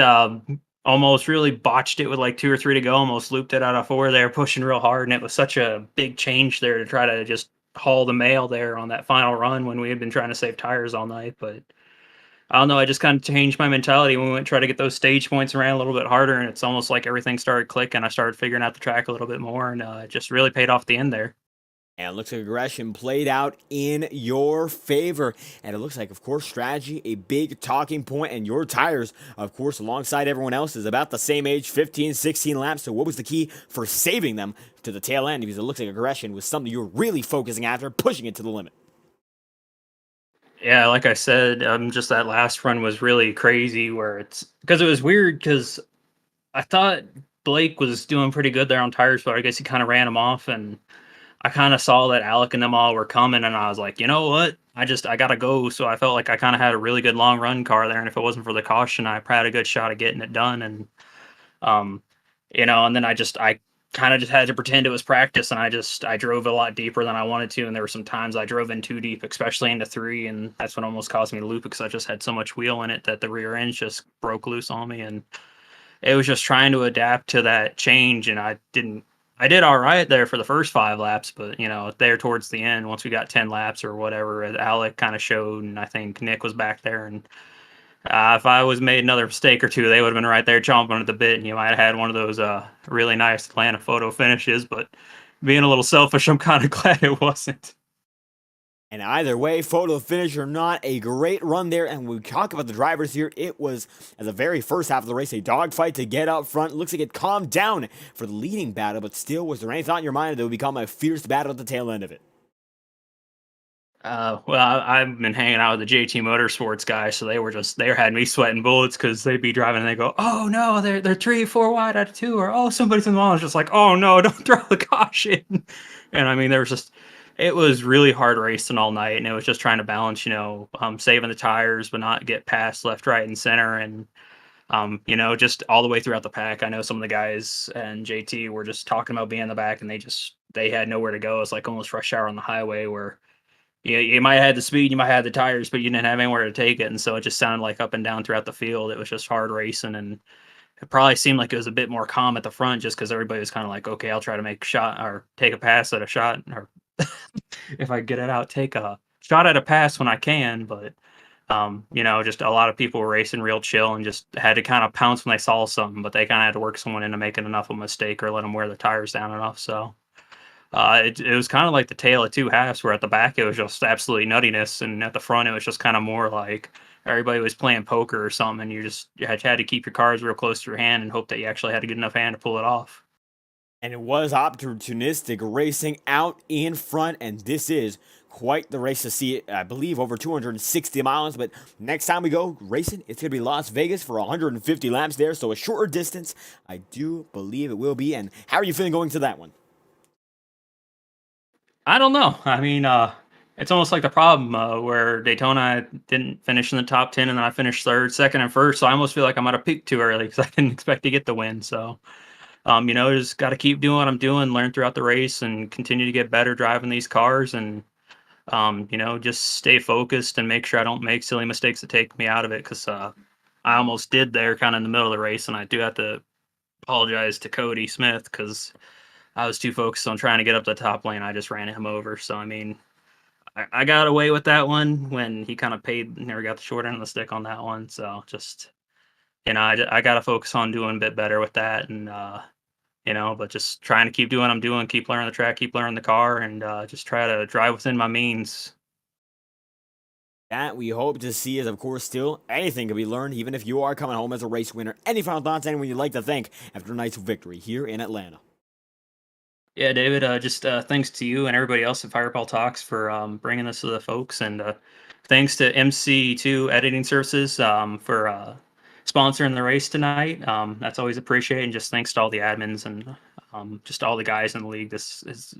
almost really botched it with, like, 2 or 3 to go, almost looped it out of 4 there, pushing real hard, and it was such a big change there to try to just haul the mail there on that final run when we had been trying to save tires all night, but I don't know, I just kinda changed my mentality when we went to try to get those stage points around a little bit harder, and it's almost like everything started clicking. I started figuring out the track a little bit more, and, it just really paid off the end there. And it looks like aggression played out in your favor. And it looks like, of course, strategy, a big talking point, and your tires, of course, alongside everyone else, is about the same age, 15, 16 laps. So what was the key for saving them to the tail end? Because it looks like aggression was something you were really focusing after, pushing it to the limit. Yeah, like I said, just that last run was really crazy where it's because it was weird because I thought Blake was doing pretty good there on tires, but I guess he kind of ran him off, and I kind of saw that Alec and them all were coming, and I was like, you know what? I gotta go. So I felt like I kind of had a really good long run car there, and if it wasn't for the caution, I probably had a good shot at getting it done. And um, and then I kind of just had to pretend it was practice, and I drove a lot deeper than I wanted to, and there were some times I drove in too deep, especially into 3, and that's what almost caused me to loop because I just had so much wheel in it that the rear end just broke loose on me, and it was just trying to adapt to that change, and I did all right there for the first 5 laps, but there towards the end, once we got 10 laps or whatever, Alec kind of showed, and I think Nick was back there, and if I was made another mistake or two, they would have been right there chomping at the bit, and you might have had one of those really nice Atlanta photo finishes. But being a little selfish, I'm kind of glad it wasn't. And either way, photo finish or not, a great run there. And when we talk about the drivers here, it was, at the very first half of the race, a dogfight to get up front. Looks like it calmed down for the leading battle, but still, was there any thought in your mind that it would become a fierce battle at the tail end of it? Well, I've been hanging out with the JT Motorsports guys, so they had me sweating bullets because they'd be driving and they go, "Oh no, they're 3, 4 wide out of 2," or "Oh, somebody's in the wall." I was just like, "Oh no, don't throw the caution." And I mean, it was really hard racing all night, and it was just trying to balance, saving the tires but not get past left, right, and center, and just all the way throughout the pack. I know some of the guys and JT were just talking about being in the back, and they had nowhere to go. It's like almost rush hour on the highway where you might have had the speed, you might have had the tires, but you didn't have anywhere to take it, and so it just sounded like up and down throughout the field. It was just hard racing, and it probably seemed like it was a bit more calm at the front just because everybody was kind of like, okay, I'll try to make a shot or take a pass at a shot, or if I get it out, take a shot at a pass when I can. But just a lot of people were racing real chill and just had to kind of pounce when they saw something, but they kind of had to work someone into making enough of a mistake or let them wear the tires down enough. So it was kind of like the tale of 2 halves, where at the back it was just absolutely nuttiness, and at the front it was just kind of more like everybody was playing poker or something, and you had to keep your cards real close to your hand and hope that you actually had a good enough hand to pull it off. And it was opportunistic racing out in front, and this is quite the race to see. I believe over 260 miles, but next time we go racing, it's going to be Las Vegas for 150 laps there, so a shorter distance. I do believe it will be. And how are you feeling going to that one? I don't know. I mean, it's almost like the problem where Daytona I didn't finish in the top 10, and then I finished third, second, and first. So I almost feel like I might have peaked too early because I didn't expect to get the win. So, just got to keep doing what I'm doing, learn throughout the race, and continue to get better driving these cars, and just stay focused and make sure I don't make silly mistakes that take me out of it. Because I almost did there, kind of in the middle of the race, and I do have to apologize to Cody Smith because I was too focused on trying to get up the top lane. I just ran him over. So, I mean, I got away with that one when he kind of never got the short end of the stick on that one. So just, I got to focus on doing a bit better with that. And, but just trying to keep doing what I'm doing, keep learning the track, keep learning the car, and just try to drive within my means. That we hope to see is, of course, still anything can be learned, even if you are coming home as a race winner. Any final thoughts, anyone you'd like to thank after tonight's victory here in Atlanta? Yeah, David, just thanks to you and everybody else at Fireball Talks for bringing this to the folks. And thanks to MC² Editing Services for sponsoring the race tonight. That's always appreciated. And just thanks to all the admins and just all the guys in the league.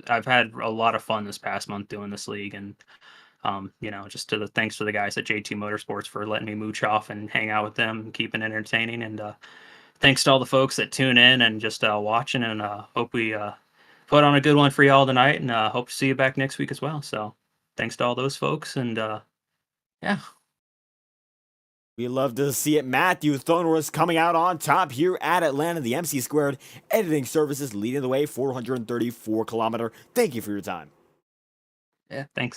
I've had a lot of fun this past month doing this league. And, just thanks to the guys at JT Motorsports for letting me mooch off and hang out with them and keeping it entertaining. And thanks to all the folks that tune in and just watching, and hope we put on a good one for y'all tonight, and hope to see you back next week as well. So thanks to all those folks, and yeah. We love to see it. Matthew Thornworth coming out on top here at Atlanta. The MC² editing services leading the way, 434 kilometer. Thank you for your time. Yeah, thanks.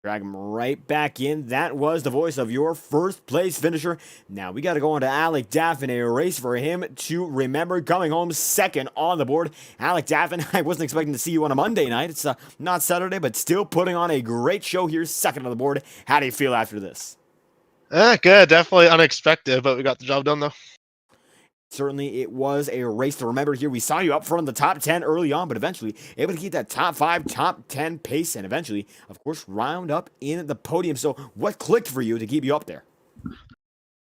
Drag him right back in. That was the voice of your first place finisher. Now we got to go on to Alec Daffin, a race for him to remember, coming home second on the board. Alec Daffin, I wasn't expecting to see you on a Monday night. It's not Saturday, but still putting on a great show here, second on the board. How do you feel after this? Good. Definitely unexpected, but we got the job done, though. Certainly, it was a race to remember here. We saw you up front in the top 10 early on, but eventually able to keep that top 5, top 10 pace, and eventually, of course, round up in the podium. So what clicked for you to keep you up there?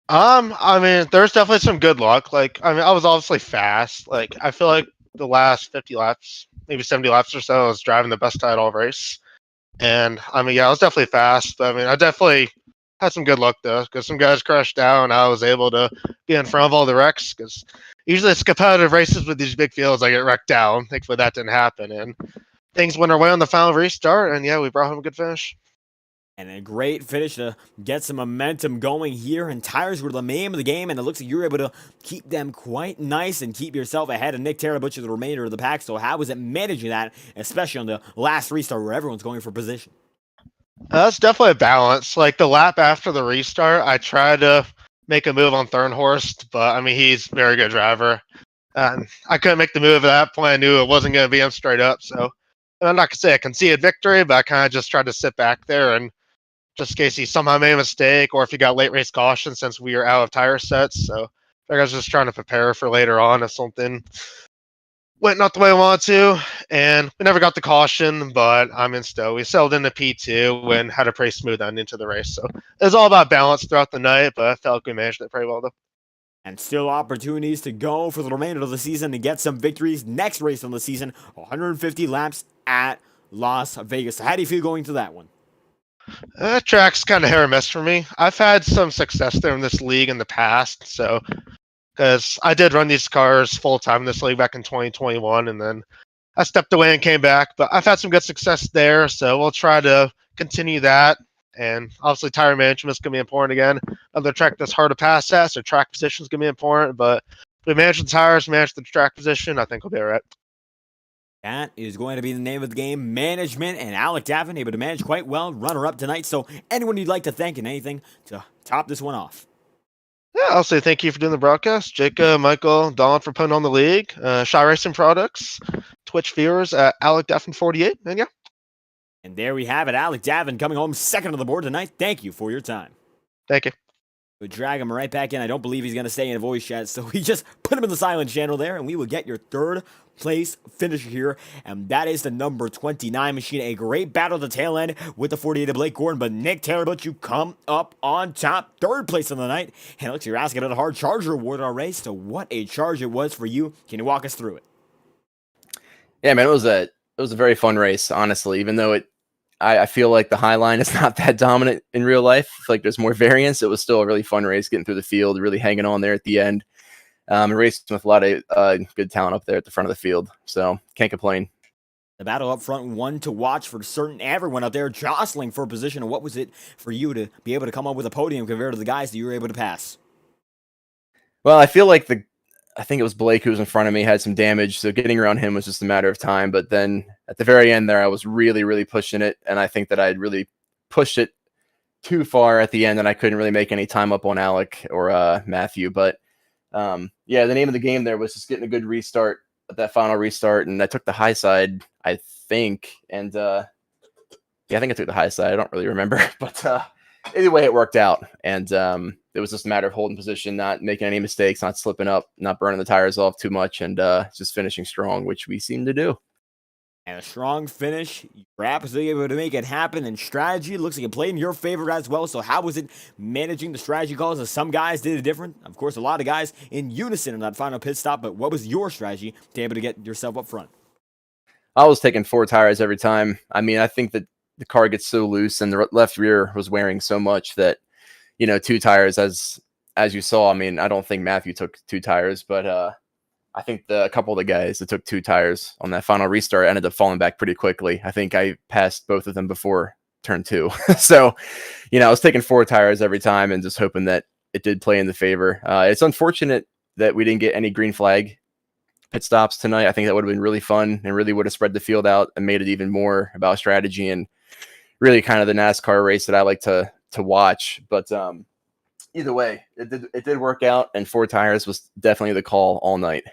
I mean, there's definitely some good luck. I was obviously fast. I feel like the last 50 laps, maybe 70 laps or so, I was driving the best title race. And, I was definitely fast. But, I definitely had some good luck, though, because some guys crashed down. I was able to be in front of all the wrecks, because usually it's competitive races with these big fields. I get wrecked down. Thankfully, that didn't happen. And things went our way on the final restart, and, we brought home a good finish. And a great finish to get some momentum going here. And tires were the name of the game, and it looks like you're able to keep them quite nice and keep yourself ahead of Nick Terabutch of the remainder of the pack. So how was it managing that, especially on the last restart where everyone's going for position? That's definitely a balance. The lap after the restart, I tried to make a move on Thornhorst, but he's a very good driver. And I couldn't make the move at that point. I knew it wasn't going to be him straight up. So I'm not going to say I conceded victory, but I kind of just tried to sit back there and just in case he somehow made a mistake or if he got late race caution since we were out of tire sets. So I was just trying to prepare for later on if something went not the way I wanted to, and we never got the caution, but we settled into P2 and had a pretty smooth ending to the race. So it was all about balance throughout the night, but I felt like we managed it pretty well, though. And still opportunities to go for the remainder of the season to get some victories. Next race on the season, 150 laps at Las Vegas. So how do you feel going to that one? That track's kind of hit or miss for me. I've had some success there in this league in the past, so because I did run these cars full-time in this league back in 2021, and then I stepped away and came back. But I've had some good success there, so we'll try to continue that. And obviously, tire management is going to be important again. Another track that's hard to pass at, so track position is going to be important. But if we manage the tires, manage the track position, I think we'll be all right. That is going to be the name of the game, management, and Alec Daffin able to manage quite well, runner-up tonight. So anyone you'd like to thank and anything to top this one off? Yeah, I'll say thank you for doing the broadcast. Jacob, Michael, Don for putting on the league. Shy Racing Products, Twitch viewers at Alec Daffin 48. And yeah. And there we have it. Alec Daffin coming home second on the board tonight. Thank you for your time. Thank you. We drag him right back in. I don't believe he's going to stay in a voice chat, so we just put him in the silent channel there, and we will get your third place finisher here, and that is the number 29 machine. A great battle at the tail end with the 48 of Blake Gordon, but Nick Terabutch, you come up on top, third place on the night, and it looks like you're asking about a hard charger award in our race, so what a charge it was for you. Can you walk us through it? Yeah, man, it was a very fun race, honestly, even though I feel like the high line is not that dominant in real life. I feel like there's more variance. It was still a really fun race, getting through the field, really hanging on there at the end. And racing with a lot of good talent up there at the front of the field. So can't complain. The battle up front, one to watch for certain. Everyone out there jostling for position. And what was it for you to be able to come up with a podium compared to the guys that you were able to pass? Well, I feel like I think it was Blake who was in front of me, had some damage. So getting around him was just a matter of time. But then at the very end there, I was really, really pushing it. And I think that I had really pushed it too far at the end, and I couldn't really make any time up on Alec or Matthew. But yeah, the name of the game there was just getting a good restart at that final restart. And I took the high side, I think. And yeah, I think I took the high side. I don't really remember. But either way, it worked out. And it was just a matter of holding position, not making any mistakes, not slipping up, not burning the tires off too much, and just finishing strong, which we seem to do. And a strong finish. You're absolutely able to make it happen. And strategy looks like it played in your favor as well. So how was it managing the strategy calls? As some guys did it different. Of course, a lot of guys in unison in that final pit stop. But what was your strategy to be able to get yourself up front? I was taking 4 tires every time. I mean, I think that the car gets so loose and the left rear was wearing so much that, 2 tires, as as you saw, I mean, I don't think Matthew took 2 tires, but I think a couple of the guys that took 2 tires on that final restart ended up falling back pretty quickly. I think I passed both of them before turn 2. So, I was taking 4 tires every time and just hoping that it did play in the favor. It's unfortunate that we didn't get any green flag pit stops tonight. I think that would have been really fun and really would have spread the field out and made it even more about strategy and really kind of the NASCAR race that I like to watch. But either way, it did work out, and 4 tires was definitely the call all night.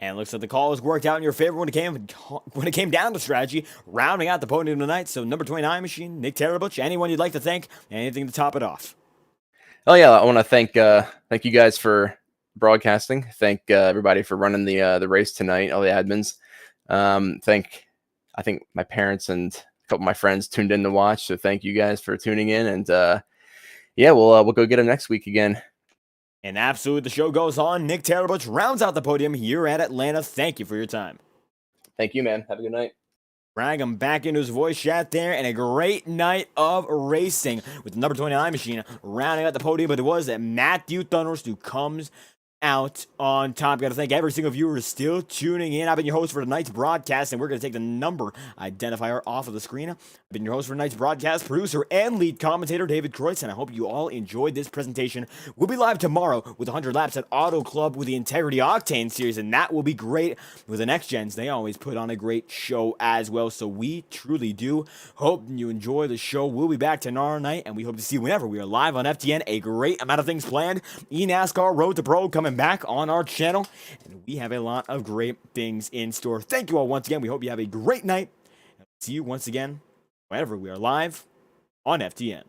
And looks like the call has worked out in your favor when it came down to strategy, rounding out the podium tonight. So number 29 machine, Nick Terabutch, anyone you'd like to thank, anything to top it off? Oh yeah, I want to thank you guys for broadcasting. Thank everybody for running the race tonight, all the admins. I think my parents and a couple of my friends tuned in to watch, so thank you guys for tuning in. And yeah, we'll go get them next week again. And absolutely, the show goes on. Nick Terabutch rounds out the podium here at Atlanta. Thank you for your time. Thank you, man. Have a good night. Drag him back into his voice chat there, and a great night of racing with the number 29 machine rounding out the podium. But it was Matthew Thunderst who comes out on top. Got to thank every single viewer who's still tuning in. I've been your host for tonight's broadcast, and we're going to take the number identifier off of the screen. I've been your host for tonight's broadcast, producer and lead commentator David Kreutz, and I hope you all enjoyed this presentation. We'll be live tomorrow with 100 laps at Auto Club with the Integrity Octane series, and that will be great with the Next Gens. They always put on a great show as well, so we truly do hope you enjoy the show. We'll be back tomorrow night, and we hope to see you whenever we are live on FTN. A great amount of things planned. NASCAR Road to Pro coming back on our channel, and we have a lot of great things in store. Thank you all once again. We hope you have a great night. See you once again whenever we are live on FTN.